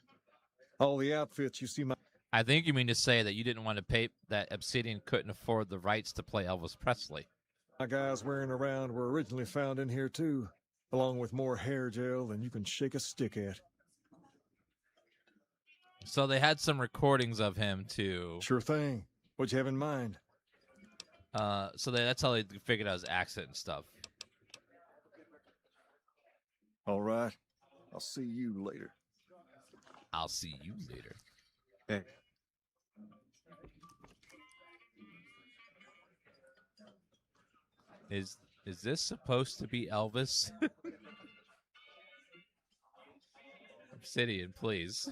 All the outfits you see my... I think you mean to say that you didn't want to pay, that Obsidian couldn't afford the rights to play Elvis Presley. My guys wearing around were originally found in here, too, along with more hair gel than you can shake a stick at. So they had some recordings of him, too. Sure thing. What'd you have in mind? So that's how they figured out his accent and stuff. All right. I'll see you later. I'll see you later. Hey. Is this supposed to be Elvis? Obsidian, please.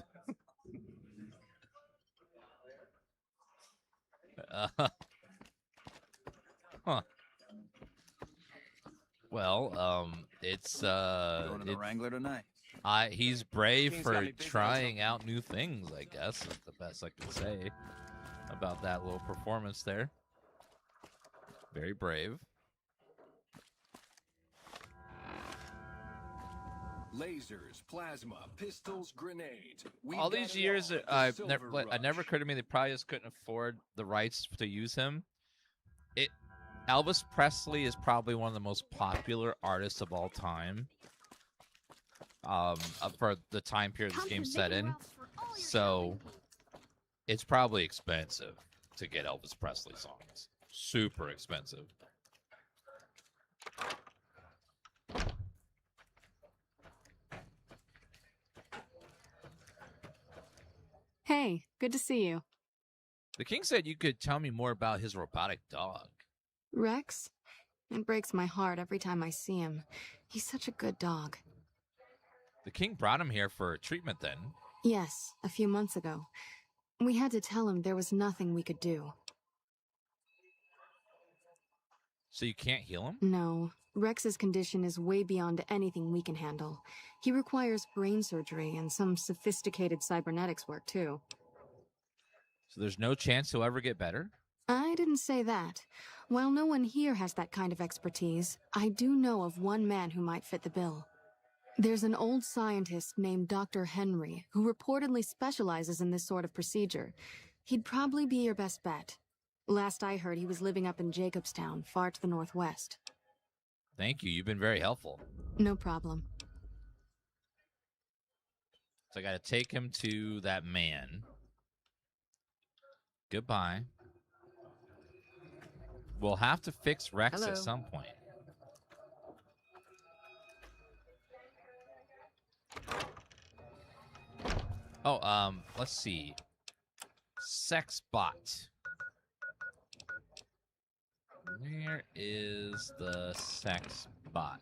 Huh. Well, it's Going to the Wrangler tonight. He's brave King's for got me busy, trying out new things, I guess. Is the best I can say about that little performance there. Very brave. Lasers, plasma, pistols, grenades. All these years, it never occurred to me they probably just couldn't afford the rights to use him. Elvis Presley is probably one of the most popular artists of all time. For the time period this game's set in, so it's probably expensive to get Elvis Presley songs. Super expensive. Hey, good to see you. The king said you could tell me more about his robotic dog. Rex? It breaks my heart every time I see him. He's such a good dog. The king brought him here for treatment then. Yes, a few months ago. We had to tell him there was nothing we could do. So you can't heal him? No. Rex's condition is way beyond anything we can handle. He requires brain surgery and some sophisticated cybernetics work, too. So there's no chance he'll ever get better? I didn't say that. While no one here has that kind of expertise, I do know of one man who might fit the bill. There's an old scientist named Dr. Henry who reportedly specializes in this sort of procedure. He'd probably be your best bet. Last I heard, he was living up in Jacobstown, far to the northwest. Thank you. You've been very helpful. No problem. So I got to take him to that man. Goodbye. We'll have to fix Rex at some point. Oh, let's see. Sex bot. Where is the sex bot?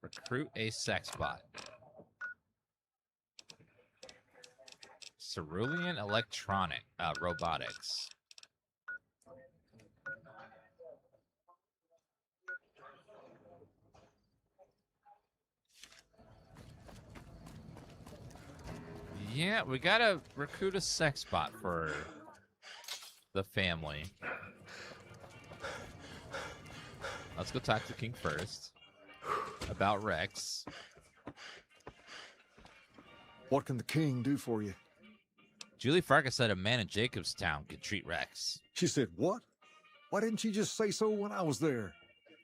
Recruit a sex bot. Cerulean Robotics. Yeah, we gotta recruit a sex bot for the family. Let's go talk to King first about Rex. What can the king do for you? Julie Farkas said a man in Jacobstown could treat Rex. She said, what? Why didn't she just say so when I was there?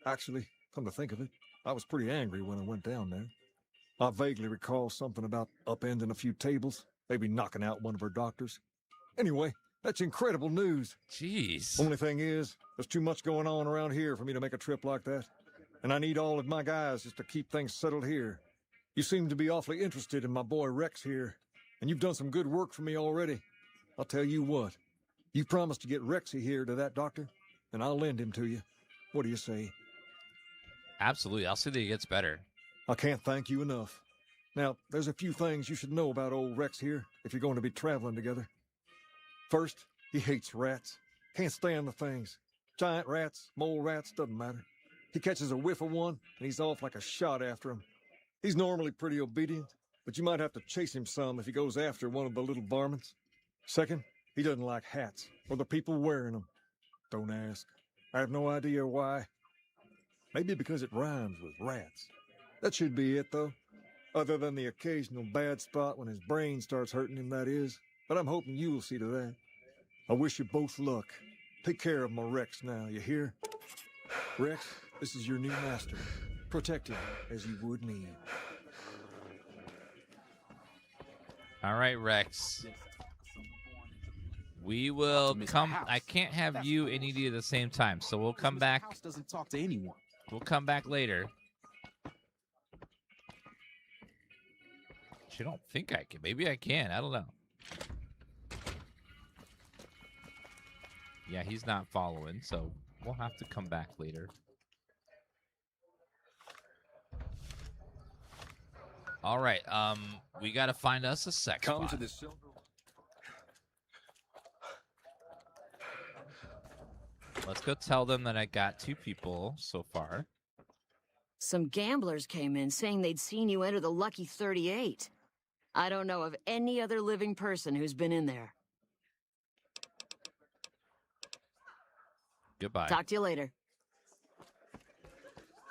Actually, come to think of it, I was pretty angry when I went down there. I vaguely recall something about upending a few tables, maybe knocking out one of her doctors. Anyway, that's incredible news. Jeez. Only thing is, there's too much going on around here for me to make a trip like that. And I need all of my guys just to keep things settled here. You seem to be awfully interested in my boy Rex here, and you've done some good work for me already. I'll tell you what, you promised to get Rexy here to that doctor, and I'll lend him to you. What do you say? Absolutely. I'll see that he gets better. I can't thank you enough. Now, there's a few things you should know about old Rex here if you're going to be traveling together. First, he hates rats. Can't stand the things. Giant rats, mole rats, doesn't matter. He catches a whiff of one, and he's off like a shot after him. He's normally pretty obedient, but you might have to chase him some if he goes after one of the little varmints. Second, he doesn't like hats, or the people wearing them. Don't ask. I have no idea why. Maybe because it rhymes with rats. That should be it, though. Other than the occasional bad spot when his brain starts hurting him, that is. But I'm hoping you'll see to that. I wish you both luck. Take care of my Rex now, you hear? Rex, this is your new master. Protect him as you would me. All right, Rex. We will come. I can't have you and Edie at the same time, so we'll come back. House doesn't talk to anyone. We'll come back later. Actually, I don't think I can. Maybe I can. I don't know. Yeah, he's not following, so we'll have to come back later. All right, we got to find us a sex Come bot. to the silver. Let's go tell them that I got 2 people so far. Some gamblers came in saying they'd seen you enter the Lucky 38. I don't know of any other living person who's been in there. Goodbye. Talk to you later.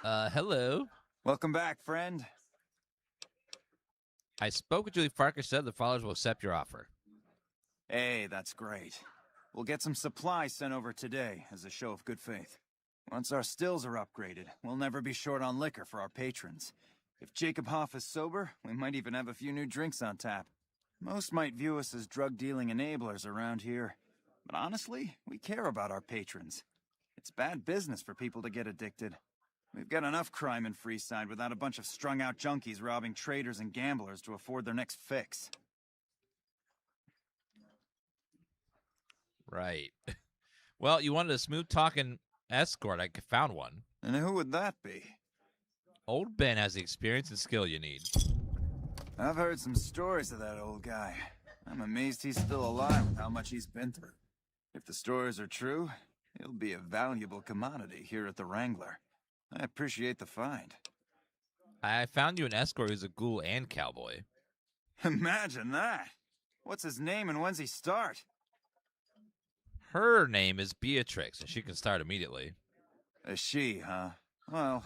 Hello. Welcome back, friend. I spoke with Julie Farker, said the followers will accept your offer. Hey, that's great. We'll get some supplies sent over today as a show of good faith. Once our stills are upgraded, we'll never be short on liquor for our patrons. If Jacob Hoff is sober, we might even have a few new drinks on tap. Most might view us as drug-dealing enablers around here. But honestly, we care about our patrons. It's bad business for people to get addicted. We've got enough crime in Freeside without a bunch of strung-out junkies robbing traders and gamblers to afford their next fix. Right. Well, you wanted a smooth-talking escort. I found one. And who would that be? Old Ben has the experience and skill you need. I've heard some stories of that old guy. I'm amazed he's still alive with how much he's been through. If the stories are true, he'll be a valuable commodity here at the Wrangler. I appreciate the find. I found you an escort who's a ghoul and cowboy. Imagine that! What's his name and when's he start? Her name is Beatrix, and she can start immediately. A she, huh? Well,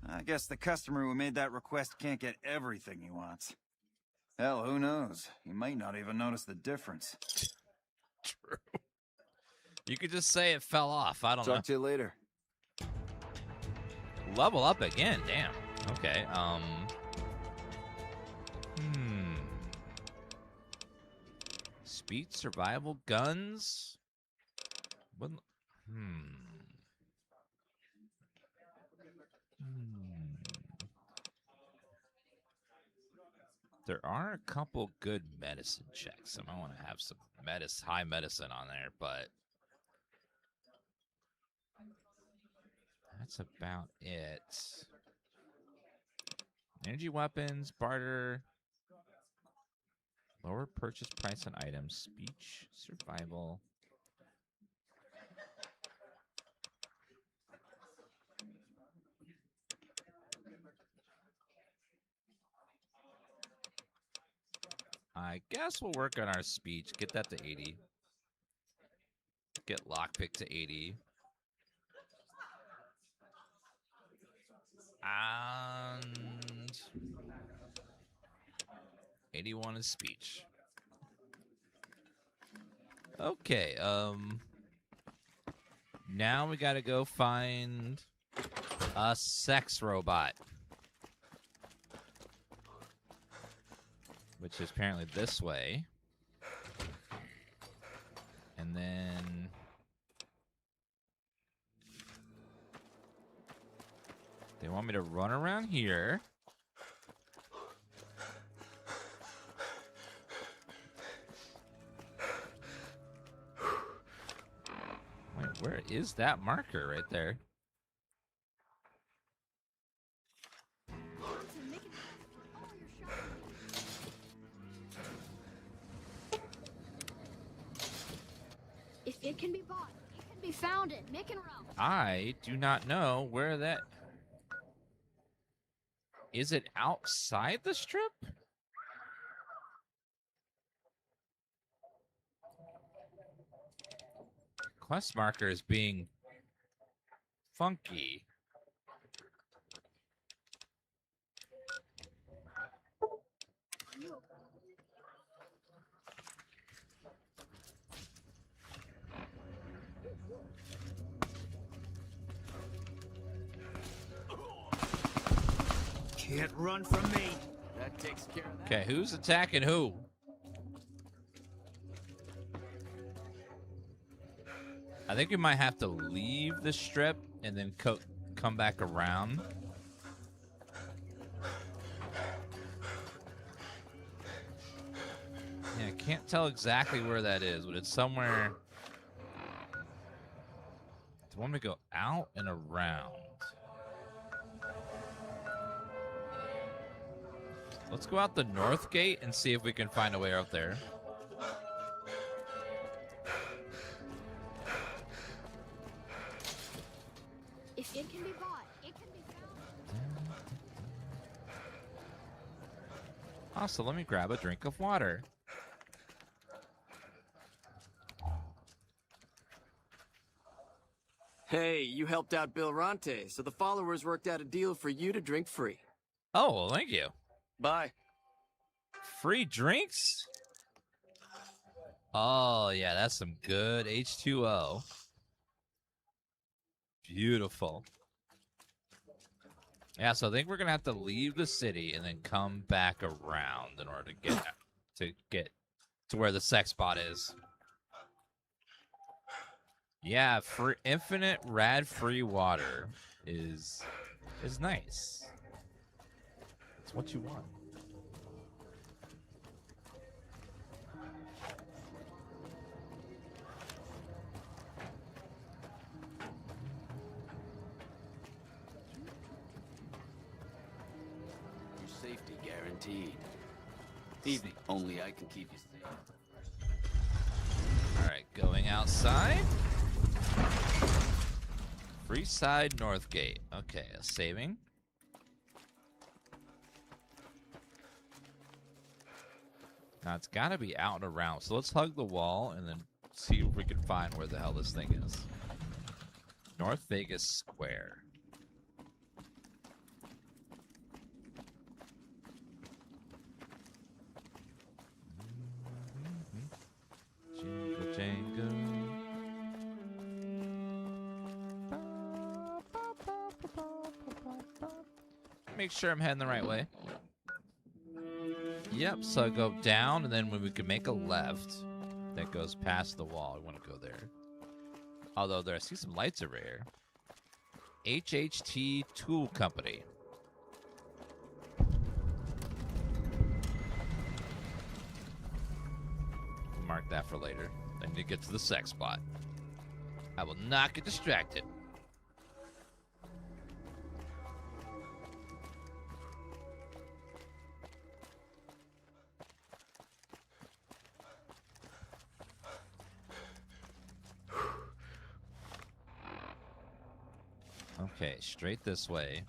I guess the customer who made that request can't get everything he wants. Hell, who knows? He might not even notice the difference. True. You could just say it fell off. I don't know. Talk to you later. Level up again, damn. Okay, Speed, survival, guns? What? There are a couple good medicine checks. I might want to have some high medicine on there, but that's about it. Energy weapons, barter, lower purchase price on items, speech, survival. I guess we'll work on our speech. Get that to 80. Get lockpick to 80. And 81 is speech. Okay, now we gotta go find a sex robot. Which is apparently this way. And then they want me to run around here. Wait, where is that marker right there? If it can be bought, it can be found at Mick and Ralph. I do not know where that... Is it outside the strip? Quest marker is being funky. Can't run from me. That takes care of that. Okay, who's attacking who? I think we might have to leave the strip and then come back around. Can't tell exactly where that is, but it's somewhere. Do you want me to go out and around? Let's go out the north gate and see if we can find a way out there. If it can be bought, it can be found. Also, let me grab a drink of water. Hey, you helped out Bill Ronte, so the followers worked out a deal for you to drink free. Oh, well, thank you. Bye. Free drinks? Oh, yeah, that's some good H2O. Beautiful. Yeah, so I think we're going to have to leave the city and then come back around in order to get to where the sex spot is. Yeah, for infinite rad-free water is nice. It's what you want. Your safety guaranteed. Evening. Only I can keep you safe. All right, going outside. Freeside North Gate. Okay, saving. Now it's got to be out and around. So let's hug the wall and then see if we can find where the hell this thing is. North Vegas Square. Jingle, jangle. Make sure I'm heading the right way. Yep, so I go down, and then when we can make a left that goes past the wall, I want to go there. Although I see some lights over here. HHT Tool Company. Mark that for later. I need to get to the sex spot. I will not get distracted. Okay, straight this way.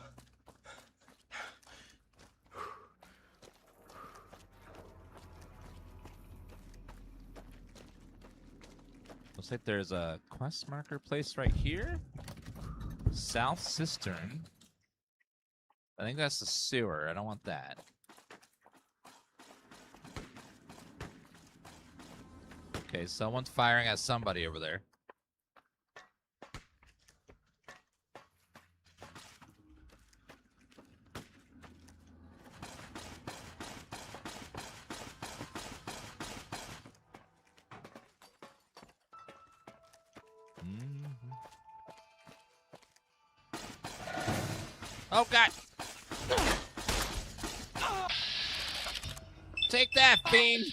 Looks like there's a quest marker place right here. South Cistern. I think that's the sewer. I don't want that. Okay, someone's firing at somebody over there. Oh, God. Take that, fiend.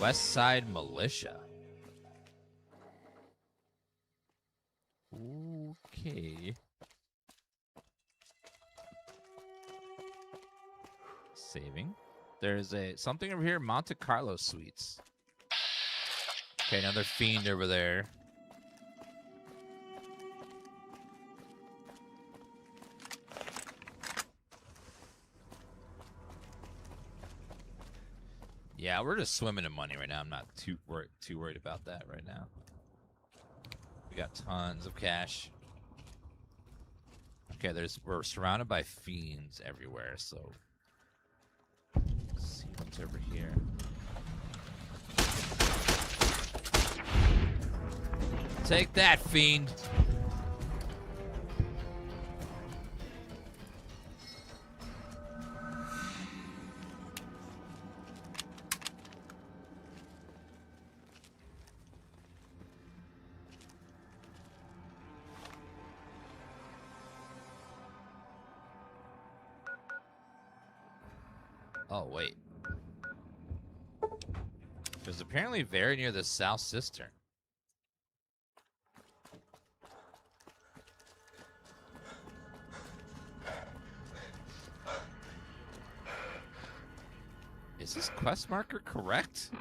West Side Militia. Okay. Saving. There's something over here, Monte Carlo Suites. Okay, another fiend over there. Yeah, we're just swimming in money right now. I'm not too worried about that right now. We got tons of cash. Okay, we're surrounded by fiends everywhere, so let's see what's over here. Take that, fiend. Oh, wait. It was apparently very near the South Cistern. Is this quest marker correct?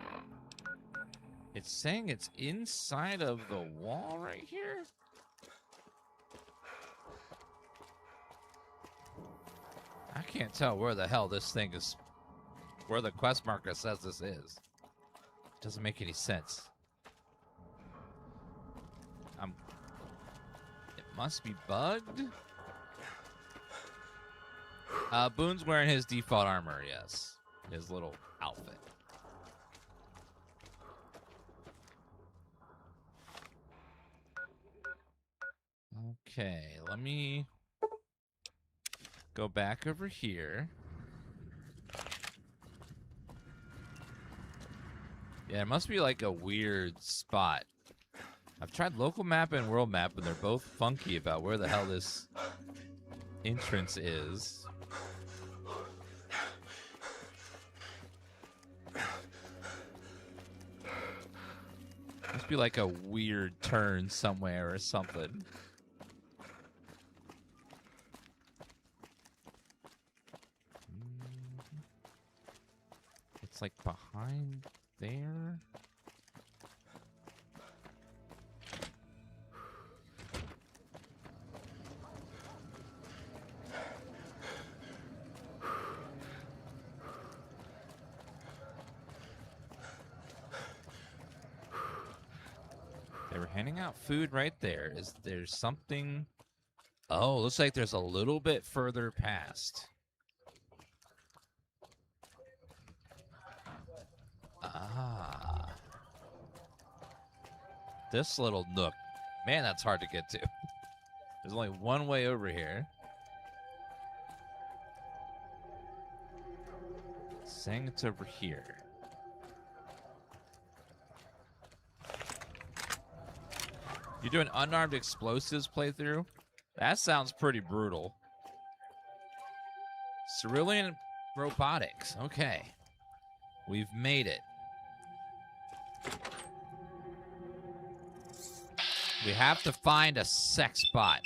It's saying it's inside of the wall right here? I can't tell where the hell this thing is, where the quest marker says this is. Doesn't make any sense. It must be bugged. Boone's wearing his default armor, yes. His little outfit. Okay, let me go back over here. Yeah, it must be like a weird spot. I've tried local map and world map, and they're both funky about where the hell this entrance is. Must be like a weird turn somewhere or something. It's like behind there. They were handing out food right there. Is there something? Oh, looks like there's a little bit further past. Ah. This little nook. Man, that's hard to get to. There's only one way over here. Saying it's over here. You do an unarmed explosives playthrough? That sounds pretty brutal. Cerulean Robotics. Okay. We've made it. We have to find a sex bot.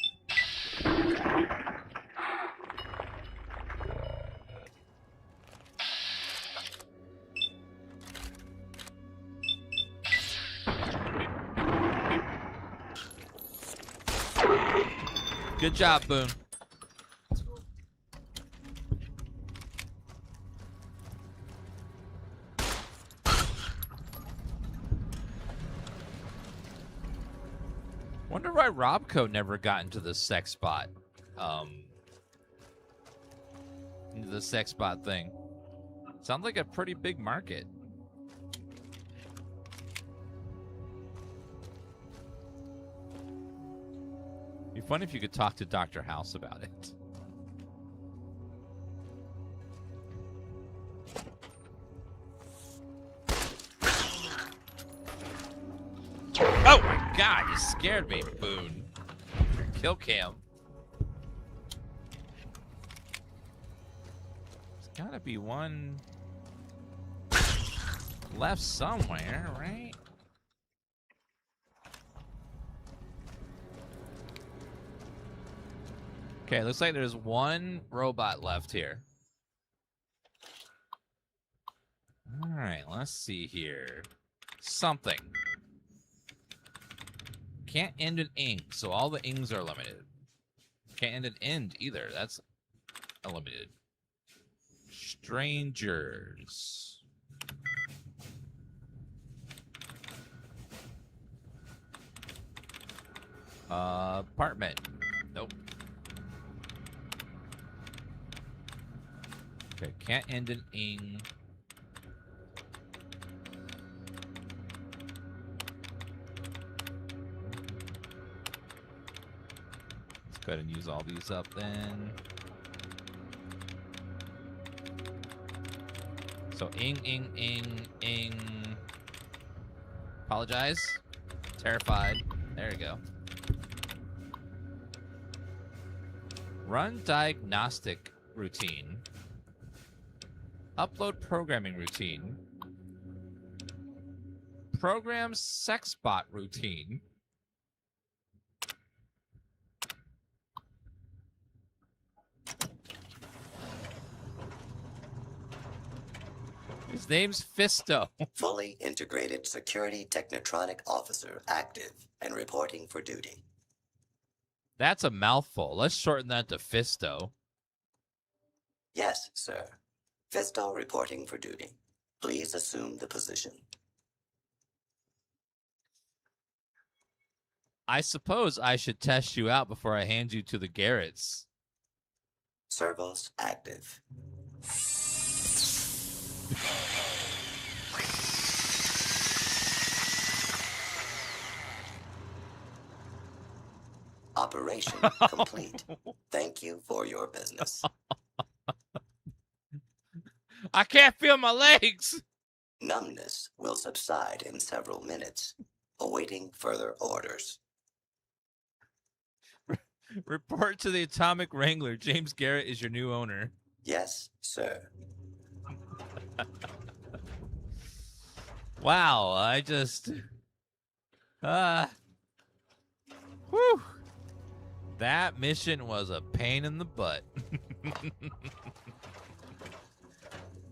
Good job, Boone. Wonder why Robco never got into the sex bot. Into the sex bot thing. Sounds like a pretty big market. Be funny if you could talk to Dr. House about it. Oh my God, you scared me, Boone. Kill cam. There's gotta be one left somewhere, right? Okay, looks like there's one robot left here. All right, let's see here. Something. Can't end an ing, so all the ings are limited. Can't end an end either. That's unlimited. Strangers. Apartment. Nope. Okay, can't end an ing. Let's go ahead and use all these up then. So ing, ing, ing, ing. Apologize. Terrified. There you go. Run diagnostic routine. Upload programming routine. Program sexbot routine. His name's Fisto. Fully integrated security technotronic officer active and reporting for duty. That's a mouthful. Let's shorten that to Fisto. Yes, sir. Fisto reporting for duty. Please assume the position. I suppose I should test you out before I hand you to the Garretts. Servos active. Operation complete. Thank you for your business. I can't feel my legs. Numbness will subside in several minutes. Awaiting further orders. Report to the Atomic Wrangler. James Garrett is your new owner. Yes, sir. Wow, I just... Whew. That mission was a pain in the butt.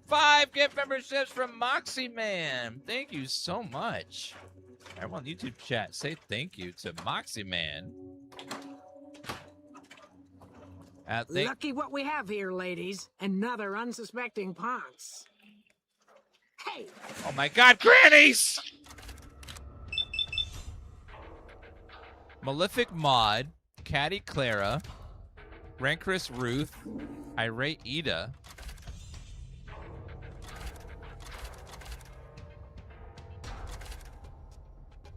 5 gift memberships from Moxie Man. Thank you so much. Everyone on YouTube chat, say thank you to Moxie Man. Lucky what we have here, ladies. Another unsuspecting Ponce. Hey! Oh my God, grannies! Malefic Maud, Caddy Clara, Rancorous Ruth, Irate Ida,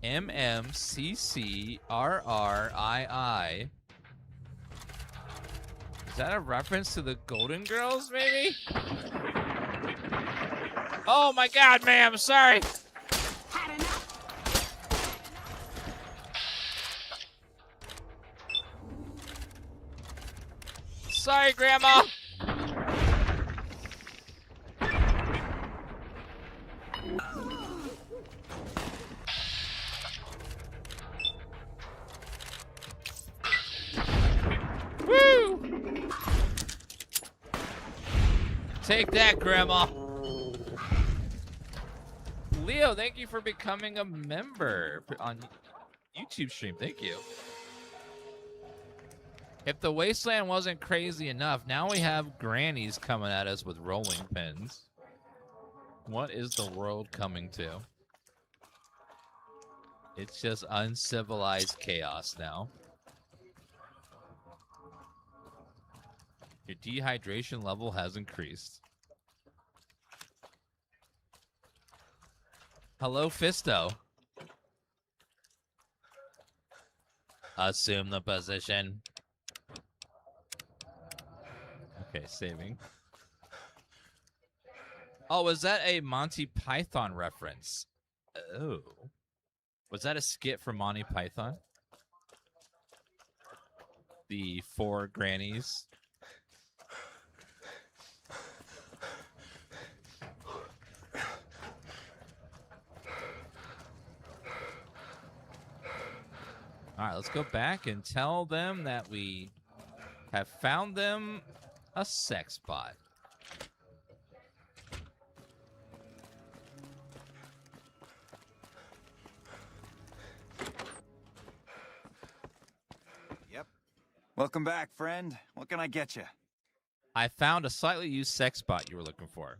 MMCCRRII. Is that a reference to the Golden Girls, maybe? Oh my God, ma'am, sorry. Sorry, Grandma. Woo! Take that, Grandma. Leo, thank you for becoming a member on YouTube stream. Thank you. If the Wasteland wasn't crazy enough, now we have grannies coming at us with rolling pins. What is the world coming to? It's just uncivilized chaos now. Your dehydration level has increased. Hello, Fisto. Assume the position. Okay, saving. Oh, was that a Monty Python reference? Oh. Was that a skit from Monty Python? The 4 grannies. All right, let's go back and tell them that we have found them a sex bot. Yep. Welcome back, friend. What can I get you? I found a slightly used sex bot you were looking for.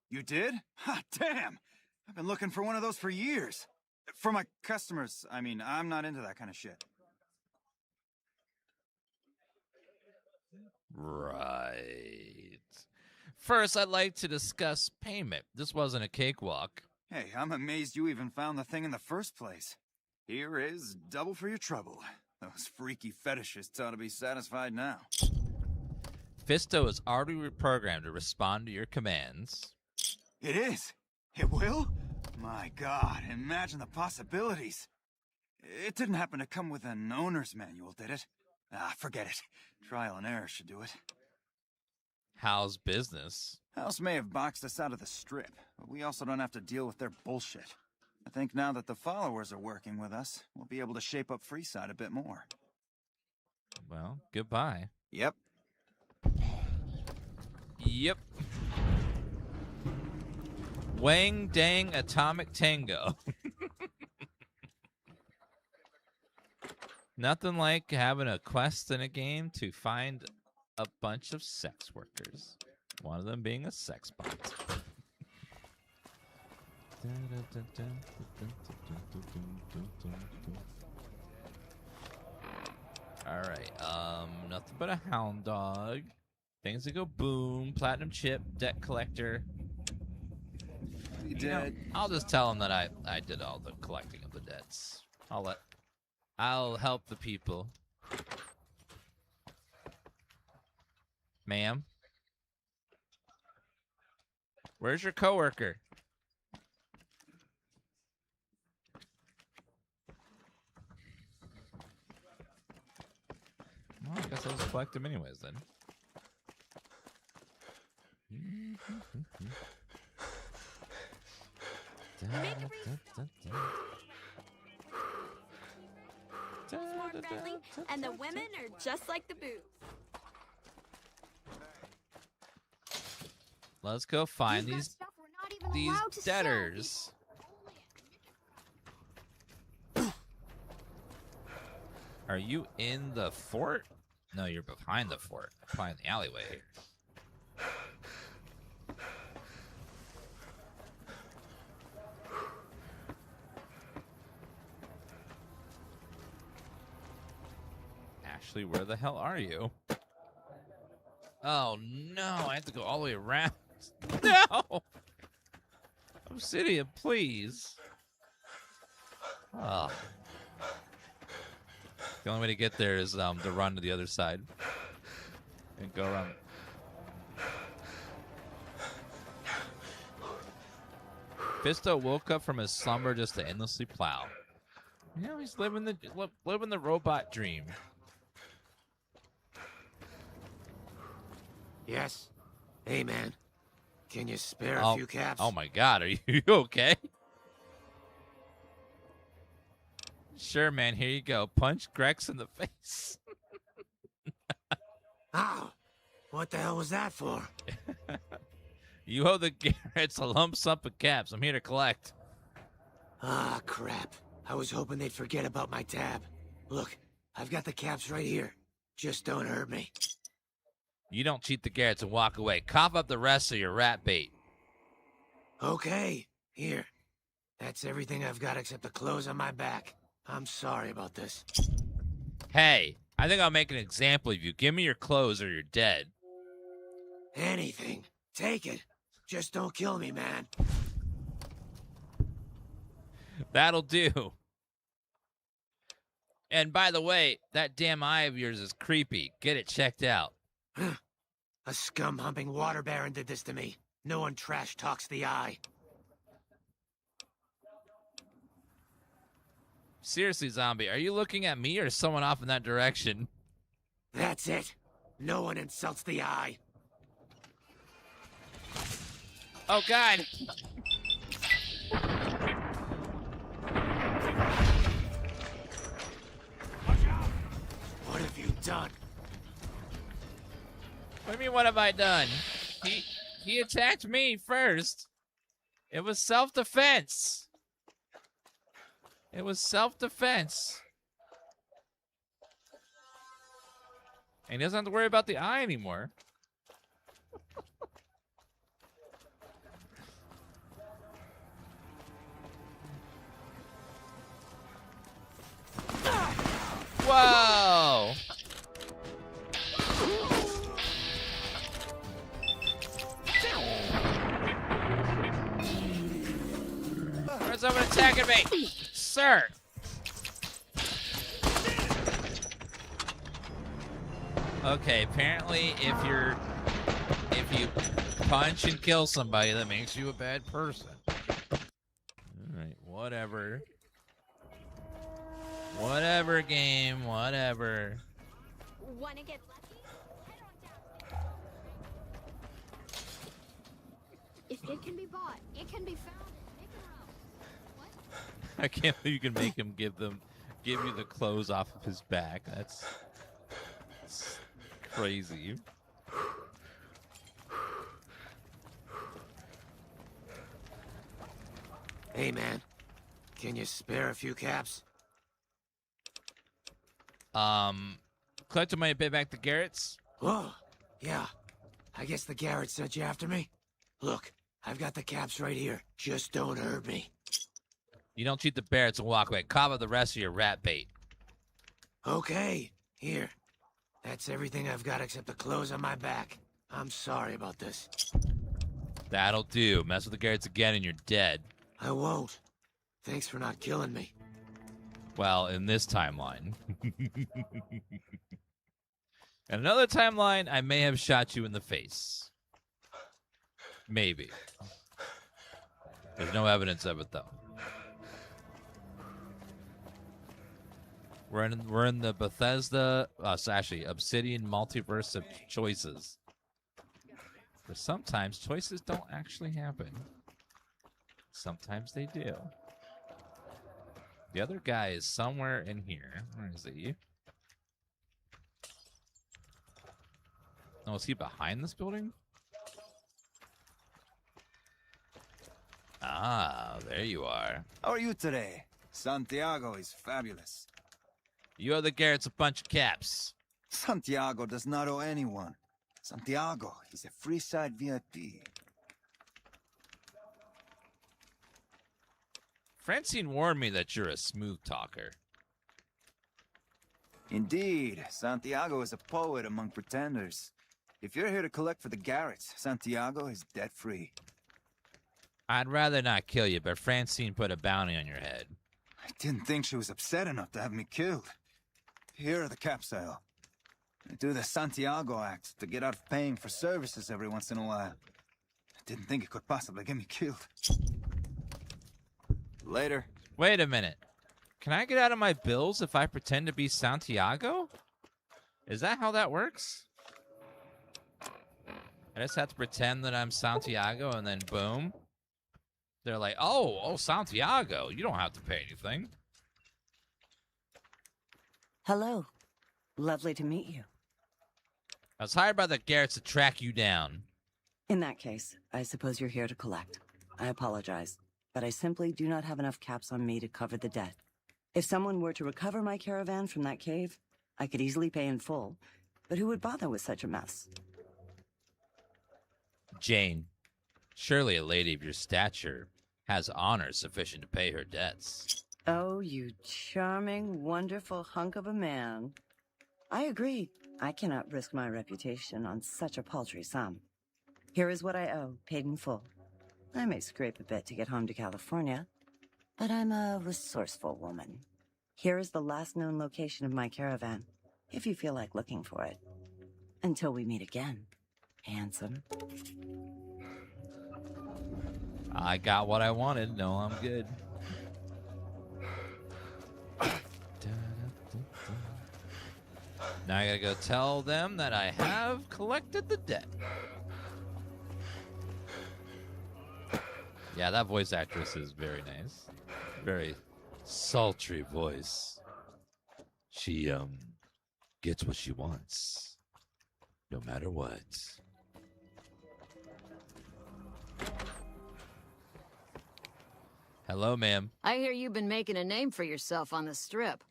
You did? Ha, damn! I've been looking for one of those for years. For my customers, I mean, I'm not into that kind of shit. Right. First, I'd like to discuss payment. This wasn't a cakewalk. Hey, I'm amazed you even found the thing in the first place. Here is double for your trouble. Those freaky fetishists ought to be satisfied now. Fisto is already reprogrammed to respond to your commands. It is? It will? My God, imagine the possibilities. It didn't happen to come with an owner's manual, did it? Ah, forget it. Trial and error should do it. How's business? House may have boxed us out of the strip, but we also don't have to deal with their bullshit. I think now that the followers are working with us, we'll be able to shape up Freeside a bit more. Well, goodbye. Yep. Yep. Wang Dang Atomic Tango. Nothing like having a quest in a game to find a bunch of sex workers. One of them being a sex bot. Alright, nothing but a hound dog. Things that go boom, platinum chip, debt collector. I'll just tell him that I did all the collecting of the debts. I'll help the people. Ma'am? Where's your coworker? Well, I guess I'll just collect him anyways then. More friendly, and the women are just like the boots. Let's go find these debtors. Are you in the fort? No, you're behind the fort. Behind the alleyway. Ashley, where the hell are you? Oh no, I have to go all the way around. No! Obsidian, please. Oh. The only way to get there is to run to the other side. And go around. Fisto woke up from his slumber just to endlessly plow. You know, he's living the robot dream. Yes. Hey, man. Can you spare a few caps? Oh my God, are you okay? Sure, man. Here you go. Punch Grex in the face. Ow! What the hell was that for? You owe the Garretts a lump sum of caps. I'm here to collect. Ah, crap. I was hoping they'd forget about my tab. Look, I've got the caps right here. Just don't hurt me. You don't cheat the Garretts and walk away. Cough up the rest of your rat bait. Okay. Here. That's everything I've got except the clothes on my back. I'm sorry about this. Hey, I think I'll make an example of you. Give me your clothes or you're dead. Anything. Take it. Just don't kill me, man. That'll do. And by the way, that damn eye of yours is creepy. Get it checked out. A scum-humping water baron did this to me. No one trash talks the eye. Seriously, zombie, are you looking at me or someone off in that direction? That's it. No one insults the eye. Oh, God. What have you done? What do you mean, what have I done? He attacked me first. It was self-defense. It was self-defense. And he doesn't have to worry about the eye anymore. Whoa! There's someone attacking me! Sir! Okay, apparently if you punch and kill somebody, that makes you a bad person. Alright, whatever. Whatever, game, whatever. Wanna get lucky? If it can be bought, it can be found. Mick and Ralph. I can't believe you can make him give you the clothes off of his back. That's crazy. Hey, man. Can you spare a few caps? Collector might pay back the Garretts. Oh, yeah. I guess the Garretts sent you after me. Look, I've got the caps right here. Just don't hurt me. You don't cheat the Barretts and walk away. Cover the rest of your rat bait. Okay, here. That's everything I've got except the clothes on my back. I'm sorry about this. That'll do. Mess with the Garretts again and you're dead. I won't. Thanks for not killing me. Well, in this timeline. In another timeline, I may have shot you in the face. Maybe. There's no evidence of it, though. We're in the Bethesda, actually, Obsidian multiverse of choices. But sometimes choices don't actually happen. Sometimes they do. The other guy is somewhere in here. Where is he? Oh, is he behind this building? Ah, there you are. How are you today? Santiago is fabulous. You owe the Garretts a bunch of caps. Santiago does not owe anyone. Santiago is a Freeside VIP. Francine warned me that you're a smooth talker. Indeed, Santiago is a poet among pretenders. If you're here to collect for the Garretts, Santiago is debt-free. I'd rather not kill you, but Francine put a bounty on your head. I didn't think she was upset enough to have me killed. Here are the caps, I do the Santiago act to get out of paying for services every once in a while. I didn't think it could possibly get me killed. Later. Wait a minute. Can I get out of my bills if I pretend to be Santiago? Is that how that works? I just have to pretend that I'm Santiago and then boom. They're like, oh, Santiago, you don't have to pay anything. Hello. Lovely to meet you. I was hired by the Garretts to track you down. In that case, I suppose you're here to collect. I apologize, but I simply do not have enough caps on me to cover the debt. If someone were to recover my caravan from that cave, I could easily pay in full, but who would bother with such a mess? Jane, surely a lady of your stature has honor sufficient to pay her debts. Oh, you charming, wonderful hunk of a man. I agree. I cannot risk my reputation on such a paltry sum. Here is what I owe, paid in full. I may scrape a bit to get home to California, but I'm a resourceful woman. Here is the last known location of my caravan, if you feel like looking for it. Until we meet again, handsome. I got what I wanted. No, I'm good. Now I gotta go tell them that I have collected the debt. Yeah, that voice actress is very nice. Very sultry voice. She, gets what she wants. No matter what. Hello, ma'am. I hear you've been making a name for yourself on the strip.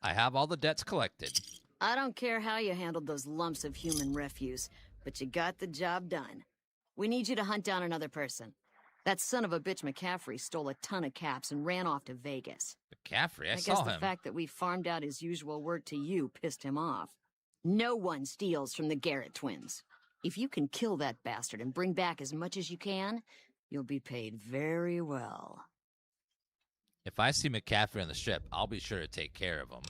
I have all the debts collected. I don't care how you handled those lumps of human refuse, but you got the job done. We need you to hunt down another person. That son of a bitch McCaffrey stole a ton of caps and ran off to Vegas. McCaffrey? I guess saw the him. fact that we farmed out his usual work to you pissed him off. No one steals from the Garrett twins. If you can kill that bastard and bring back as much as you can, you'll be paid very well. If I see McCaffrey on the strip, I'll be sure to take care of him.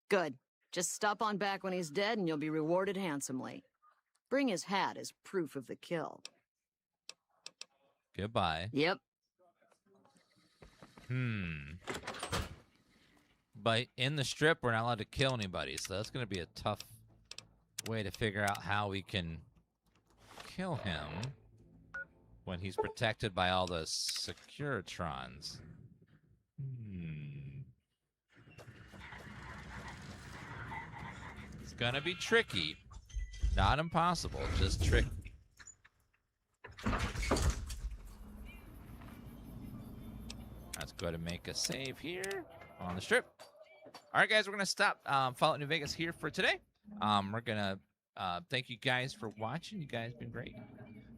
Good. Just stop on back when he's dead and you'll be rewarded handsomely. Bring his hat as proof of the kill. Goodbye. Yep. But in the strip, we're not allowed to kill anybody, so that's going to be a tough way to figure out how we can kill him when he's protected by all the Securitrons? It's gonna be tricky. Not impossible, just tricky. Let's go ahead and make a save here on the strip. All right, guys, we're going to stop Fallout New Vegas here for today. We're going to thank you guys for watching. You guys have been great.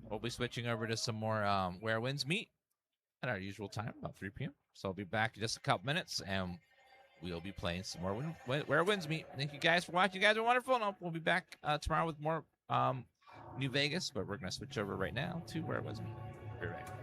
We'll be switching over to some more Where Winds Meet at our usual time, about 3 p.m. So I'll be back in just a couple minutes, and we'll be playing some more Where Winds Meet. Thank you guys for watching. You guys are wonderful, and we'll be back tomorrow with more New Vegas, but we're going to switch over right now to Where Winds Meet. Be right back.